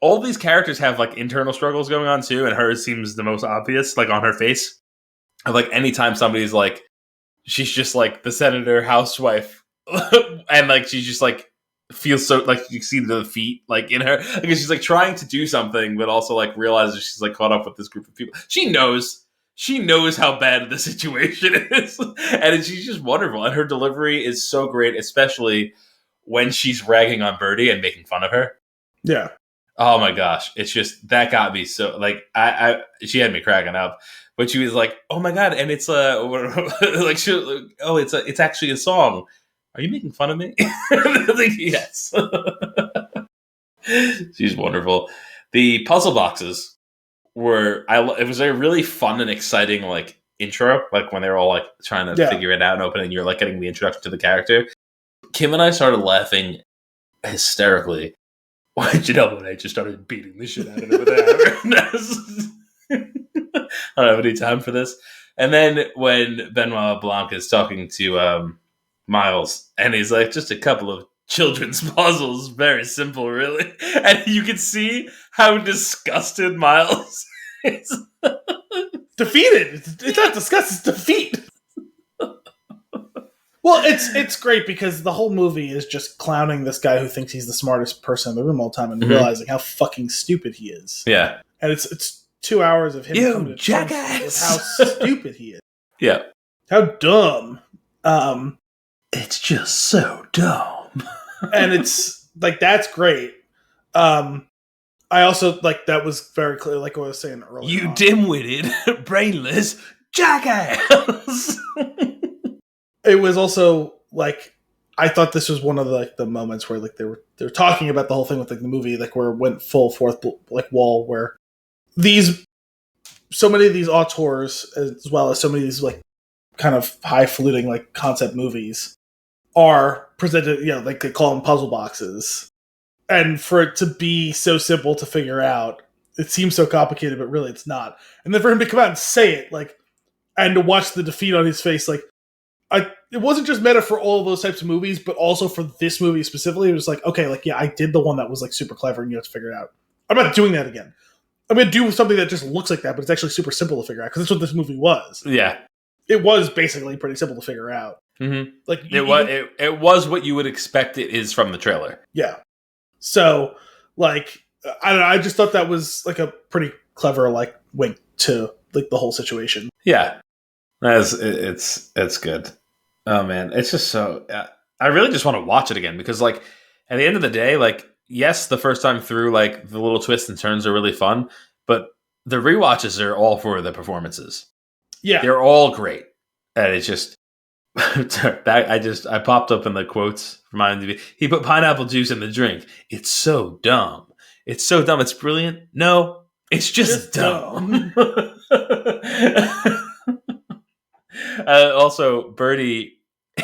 all these characters have like internal struggles going on too, and hers seems the most obvious, like on her face. Like anytime somebody's like, she's just like the senator housewife, and like she's just like feels so like you see the feet like in her, because she's like trying to do something, but also like realizes she's like caught up with this group of people. She knows how bad the situation is, and she's just wonderful. And her delivery is so great, especially when she's ragging on Bertie and making fun of her. Yeah. Oh my gosh, it's just that got me so like she had me cracking up. But she was like, "Oh my god!" And it's like it's actually a song. Are you making fun of me? Like, yes. She's wonderful. The puzzle boxes it was a really fun and exciting like intro, like when they were all like trying to figure it out and open, and you're like getting the introduction to the character. Kim and I started laughing hysterically when Janelle and I just started beating the shit out of it with a hammer. I don't have any time for this. And then when Benoit Blanc is talking to Miles, and he's like, just a couple of children's puzzles, very simple, really. And you can see how disgusted Miles is. Defeated. It's not disgust, it's defeat. Well, it's great because the whole movie is just clowning this guy who thinks he's the smartest person in the room all the time and realizing how fucking stupid he is. Yeah. And it's 2 hours of him coming to terms with how stupid he is. Yeah. How dumb. It's just so dumb. And it's like, that's great. I also like that was very clear, like what I was saying earlier. You dim-witted, brainless jackass. It was also like, I thought this was one of the moments where like they were talking about the whole thing with like the movie, like where it went full fourth like wall, where so many of these auteurs, as well as so many of these like kind of highfalutin like concept movies, are presented, like they call them puzzle boxes. And for it to be so simple to figure out, it seems so complicated, but really it's not. And then for him to come out and say it, like, and to watch the defeat on his face, like, it wasn't just meta for all of those types of movies, but also for this movie specifically. It was like, okay, like, yeah, I did the one that was like super clever and you have to figure it out. I'm not doing that again. I'm going to do something that just looks like that, but it's actually super simple to figure out, because that's what this movie was. Yeah. It was basically pretty simple to figure out. Mm-hmm. Like it was what you would expect it is from the trailer. Yeah. So, like, I don't know. I just thought that was like a pretty clever like wink to like the whole situation. Yeah, it's good. Oh man, it's just so. I really just want to watch it again, because like at the end of the day, like yes, the first time through, like the little twists and turns are really fun, but the rewatches are all for the performances. Yeah, they're all great, and it's just. I popped up in the quotes from IMDb. He put pineapple juice in the drink. It's so dumb. It's so dumb. It's brilliant. No, it's just dumb. Also, Birdie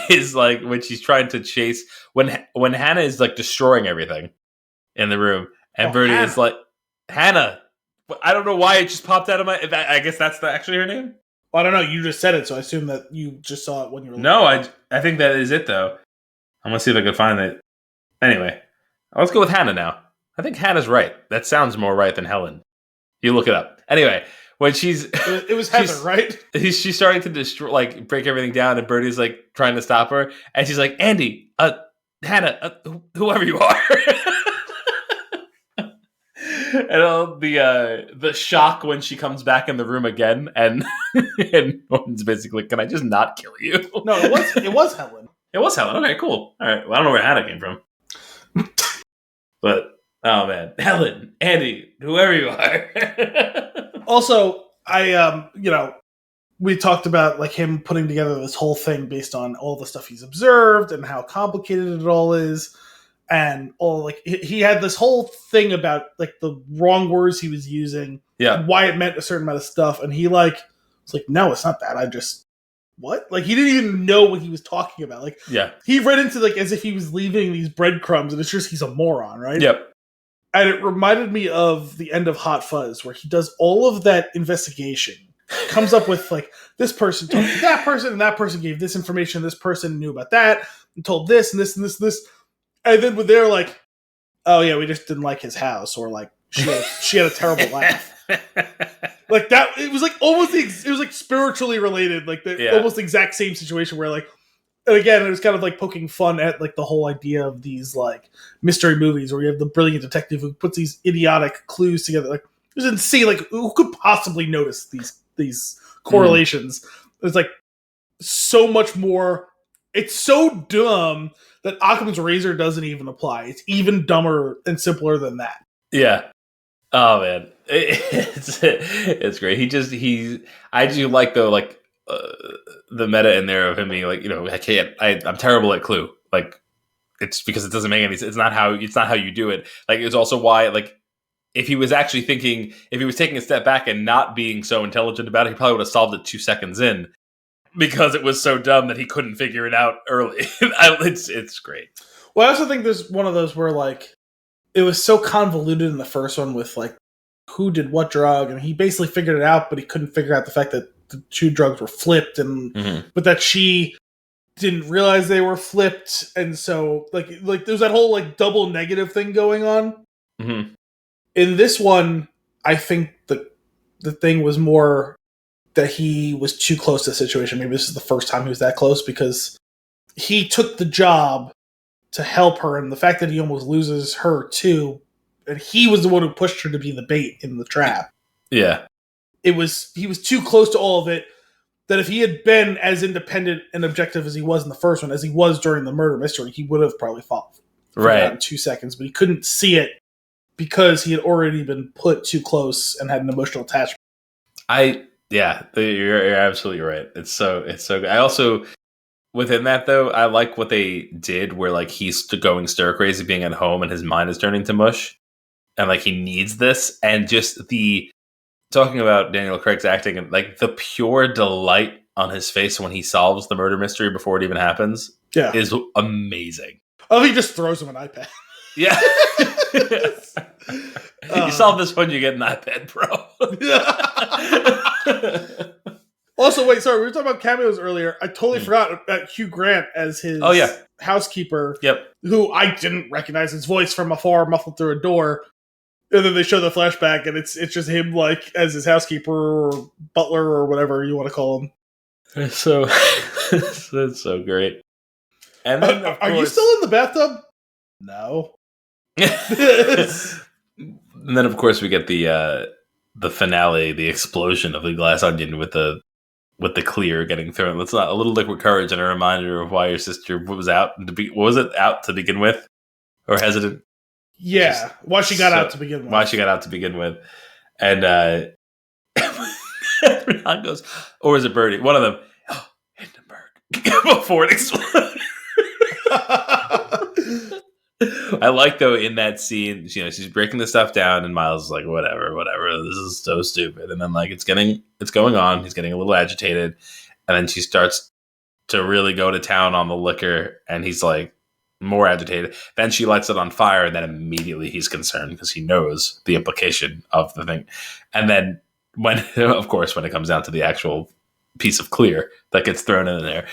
is like, when she's trying to chase, when Hannah is like destroying everything in the room, and Birdie is like, Hannah. I don't know why it just popped out of my. I guess that's actually her name. Well, I don't know. You just said it, so I assume that you just saw it when you were. No, I think that is it though. I'm gonna see if I can find it. Anyway, let's go with Hannah now. I think Hannah's right. That sounds more right than Helen. You look it up. Anyway, when it was Heather, right? She's starting to destroy, like break everything down, and Birdie's like trying to stop her, and she's like, Andy, Hannah, whoever you are. And the shock when she comes back in the room again, and Norton's basically, can I just not kill you? No, it was Helen. It was Helen. Okay, cool. All right. Well, I don't know where Hannah came from, but oh man, Helen, Andy, whoever you are. Also, we talked about like him putting together this whole thing based on all the stuff he's observed and how complicated it all is. And all like he had this whole thing about like the wrong words he was using, and why it meant a certain amount of stuff, and he like was like, no, it's not that. I just what? Like he didn't even know what he was talking about. Like he read into like as if he was leaving these breadcrumbs, and it's just he's a moron, right? Yep. And it reminded me of the end of Hot Fuzz, where he does all of that investigation, comes up with like this person talked to that person, and that person gave this information, this person knew about that, and told this and this and this and this. And then when they're like, oh yeah, we just didn't like his house, or like she had a terrible laugh. Like that, it was like almost it was like spiritually related, like the almost exact same situation where like, and again, it was kind of like poking fun at like the whole idea of these like mystery movies where you have the brilliant detective who puts these idiotic clues together. Like it was insane. Like who could possibly notice these correlations? It's like so much more. It's so dumb that Occam's razor doesn't even apply. It's even dumber and simpler than that. Yeah. Oh man, it's great. I do like though, like the meta in there of him being like, I'm terrible at Clue. Like it's because it doesn't make any sense. It's not how you do it. Like it's also why, like, if he was actually thinking, if he was taking a step back and not being so intelligent about it, he probably would have solved it 2 seconds in. Because it was so dumb that he couldn't figure it out early. It's great. Well, I also think there's one of those where like it was so convoluted in the first one with like who did what drug, and he basically figured it out, but he couldn't figure out the fact that the 2 drugs were flipped, and but that she didn't realize they were flipped, and so like there's that whole like double negative thing going on. Mm-hmm. In this one, I think the thing was more that he was too close to the situation. Maybe this is the first time he was that close, because he took the job to help her, and the fact that he almost loses her too, and he was the one who pushed her to be the bait in the trap. Yeah. He was too close to all of it, that if he had been as independent and objective as he was in the first one, as he was during the murder mystery, he would have probably fought right in 2 seconds, but he couldn't see it because he had already been put too close and had an emotional attachment. You're absolutely right. It's so good. I also, within that though, I like what they did where like he's going stir crazy being at home and his mind is turning to mush, and like he needs this, and just the talking about Daniel Craig's acting and like the pure delight on his face when he solves the murder mystery before it even happens is amazing. Oh, he just throws him an iPad. Yeah. You solve this one, you get an iPad, bro. Also, wait, sorry, we were talking about cameos earlier. I totally forgot about Hugh Grant as his housekeeper. Yep. Who I didn't recognize his voice from afar, muffled through a door. And then they show the flashback, and it's just him, like, as his housekeeper or butler or whatever you want to call him. It's so great. And then, are you still in the bathtub? No. And then, of course, we get the finale, the explosion of the glass onion with the clear getting thrown. It's not a little liquid courage and a reminder of why your sister was out to begin with, or hesitant. Yeah, why she got out to begin with. Why she got out to begin with, and Renan goes, or is it Birdie? One of them. Oh, Hindenburg before it explodes. I like though in that scene, she's breaking the stuff down, and Miles is like, whatever, this is so stupid. And then like it's going on. He's getting a little agitated, and then she starts to really go to town on the liquor, and he's like more agitated. Then she lights it on fire, and then immediately he's concerned because he knows the implication of the thing. And then when it comes down to the actual piece of clear that gets thrown in there,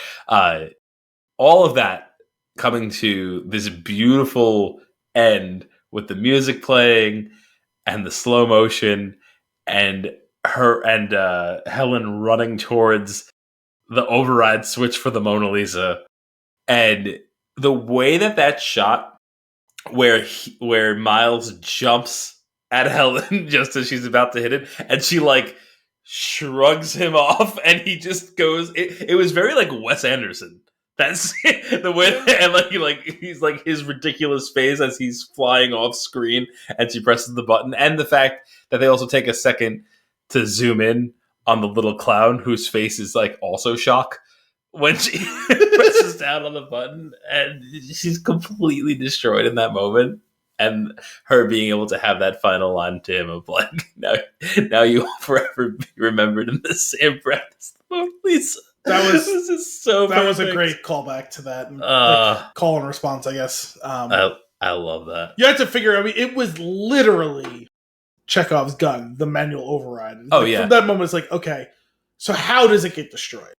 all of that coming to this beautiful end with the music playing and the slow motion and her and Helen running towards the override switch for the Mona Lisa, and the way that shot where Miles jumps at Helen just as she's about to hit it, and she like shrugs him off, and he just goes. It was very like Wes Anderson. That's the way, and like he's like his ridiculous face as he's flying off screen, and she presses the button, and the fact that they also take a second to zoom in on the little clown whose face is like also shock when she presses down on the button, and she's completely destroyed in that moment. And her being able to have that final line to him of like, now you will forever be remembered in the same breath as the Mona Lisa. That was perfect. A great callback to that. Like, call and response, I guess. I love that. You have to figure. I mean, it was literally Chekhov's gun, the manual override. Oh yeah. From that moment, it's like, okay, so how does it get destroyed?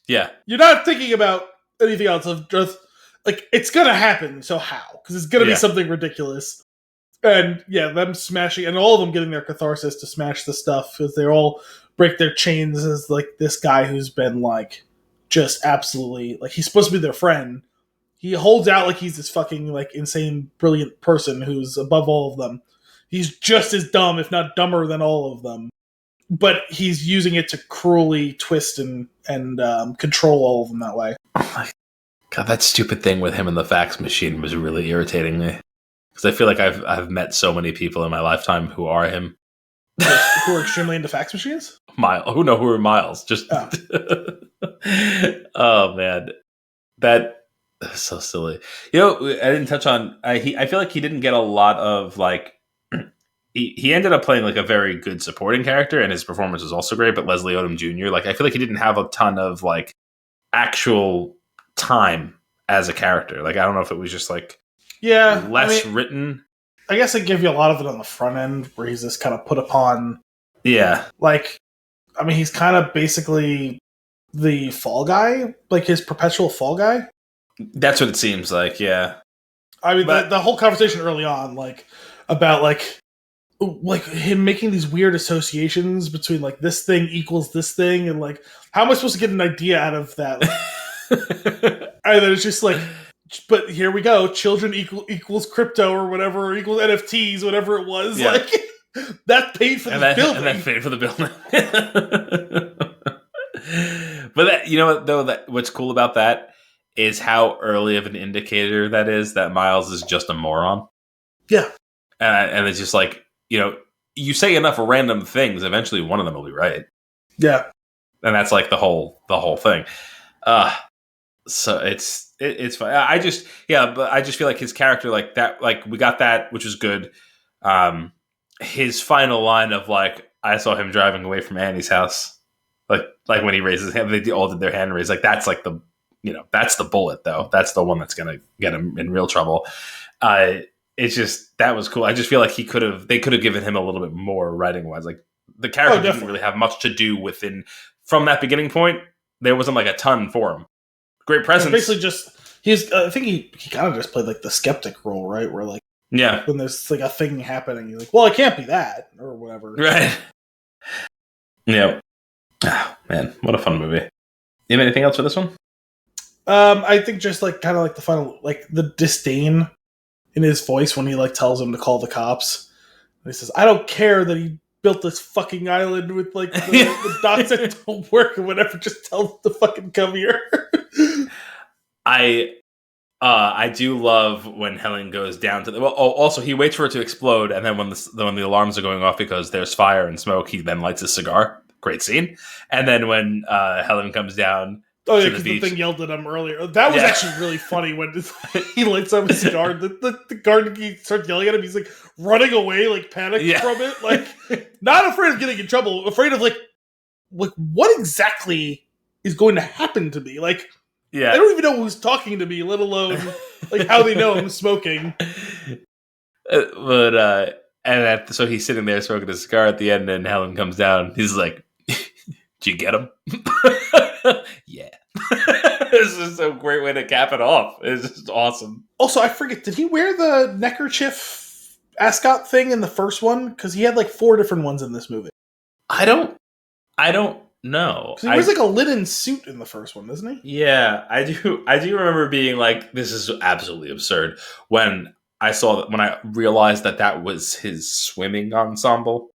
Yeah. You're not thinking about anything else. Of just like it's gonna happen. So how? Because it's gonna be something ridiculous. And yeah, them smashing, and all of them getting their catharsis to smash the stuff because they all break their chains as like this guy who's been like just absolutely like he's supposed to be their friend. He holds out like he's this fucking like insane brilliant person who's above all of them. He's just as dumb, if not dumber than all of them. But he's using it to cruelly twist and control all of them that way. Oh my God, that stupid thing with him and the fax machine was really irritating me. Because I feel like I've met so many people in my lifetime who are him. Who are extremely into fax machines? Who are Miles? Just oh man, that is so silly. I didn't touch on. I feel like he didn't get a lot of like. He ended up playing like a very good supporting character, and his performance was also great. But Leslie Odom Jr., like I feel like he didn't have a ton of like actual time as a character. Like I don't know if it was just like less written. I guess I give you a lot of it on the front end where he's just kind of put upon. Yeah. Like, I mean, he's kind of basically the fall guy, like his perpetual fall guy. That's what it seems like, yeah. I mean, the whole conversation early on, like, about, like him making these weird associations between, like, this thing equals this thing, and, like, how am I supposed to get an idea out of that? Like, And then it's just like, but here we go. Children equals crypto or whatever, or equals NFTs, whatever it was. Yeah. Like that paid for the building. And that paid for the building. But that, you know what though, that what's cool about that is how early of an indicator that is that Miles is just a moron. Yeah. And it's just like, you know, you say enough random things, eventually one of them will be right. Yeah. And that's like the whole thing. So it's fun. I just feel like his character, like that, like we got that, which was good. His final line of like, I saw him driving away from Annie's house. Like when he raises his hand, they all did their hand raise. Like that's like the, you know, that's the bullet though. That's the one that's gonna get him in real trouble. It's just, that was cool. I just feel like they could have given him a little bit more writing wise. Like the character didn't really have much to do from that beginning point. There wasn't like a ton for him. Great presence. Basically just, I think he kind of just played like the skeptic role, right? Where like, yeah, when there's like a thing happening, you're like, well, it can't be that or whatever. Right. Yeah. Oh, man, what a fun movie. You have anything else for this one? I think just like kind of like the final, like the disdain in his voice when he like tells him to call the cops. And he says, "I don't care that he built this fucking island with like the docks that don't work or whatever. Just tell them to fucking come here." I do love when Helen goes down to the. Well, also he waits for it to explode, and then when the alarms are going off because there's fire and smoke, he then lights a cigar. Great scene. And then when Helen comes down. Oh yeah, because the thing yelled at him earlier. That was actually really funny when he lights up a cigar. The guard starts yelling at him. He's like running away, like panicked from it, like not afraid of getting in trouble, afraid of like what exactly is going to happen to me. Like, I don't even know who's talking to me, let alone like how they know I'm smoking. So he's sitting there smoking a cigar at the end, and Helen comes down. He's like, "Did you get him?" Yeah. This is a great way to cap it off. It's just awesome. Also, I forget, did he wear the neckerchief ascot thing in the first one? Because he had like 4 different ones in this movie. I don't know. He wears like a linen suit in the first one, doesn't he? Yeah, I do remember being like, this is absolutely absurd when I realized that was his swimming ensemble.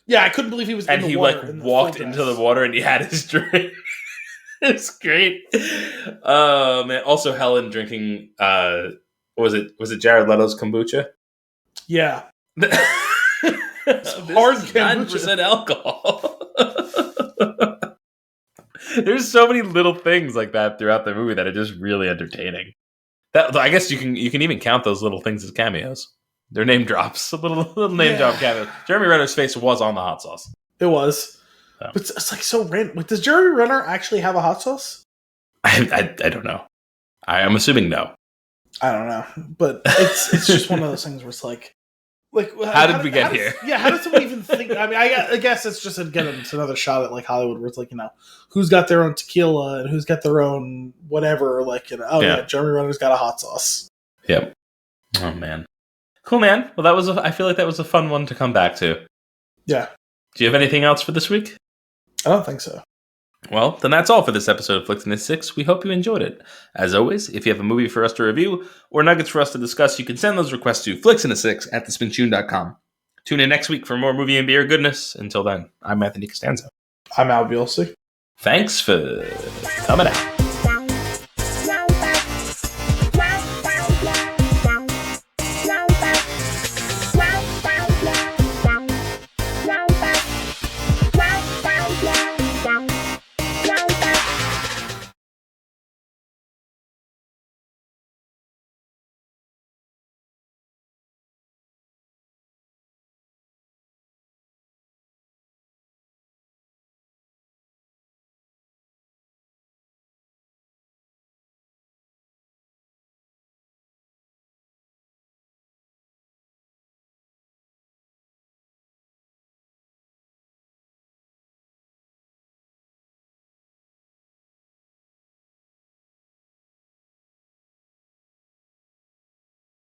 Yeah, I couldn't believe he was in the water. And he walked into the water and he had his drink. It's great. Man. Also, Helen drinking. Was it Jared Leto's kombucha? Yeah. Hard kombucha. 9% alcohol. There's so many little things like that throughout the movie that are just really entertaining. I guess you can even count those little things as cameos. They're name drops, little name drop cameos. Jeremy Renner's face was on the hot sauce. It was. So. But it's like so random. Like, does Jeremy Renner actually have a hot sauce? I don't know. I'm assuming no. I don't know, but it's just one of those things where it's like how did we get here? How did someone even think? I mean, I guess it's just it's another shot at like Hollywood, where it's like, you know, who's got their own tequila and who's got their own whatever. Like, you know, Jeremy Renner's got a hot sauce. Yep. Oh man, cool, man. Well, I feel like that was a fun one to come back to. Yeah. Do you have anything else for this week? I don't think so. Well, then that's all for this episode of Flix in the 6. We hope you enjoyed it. As always, if you have a movie for us to review or nuggets for us to discuss, you can send those requests to flixin6@thespintune.com. Tune in next week for more movie and beer goodness. Until then, I'm Anthony Costanzo. I'm Al Bielsi. Thanks for coming out.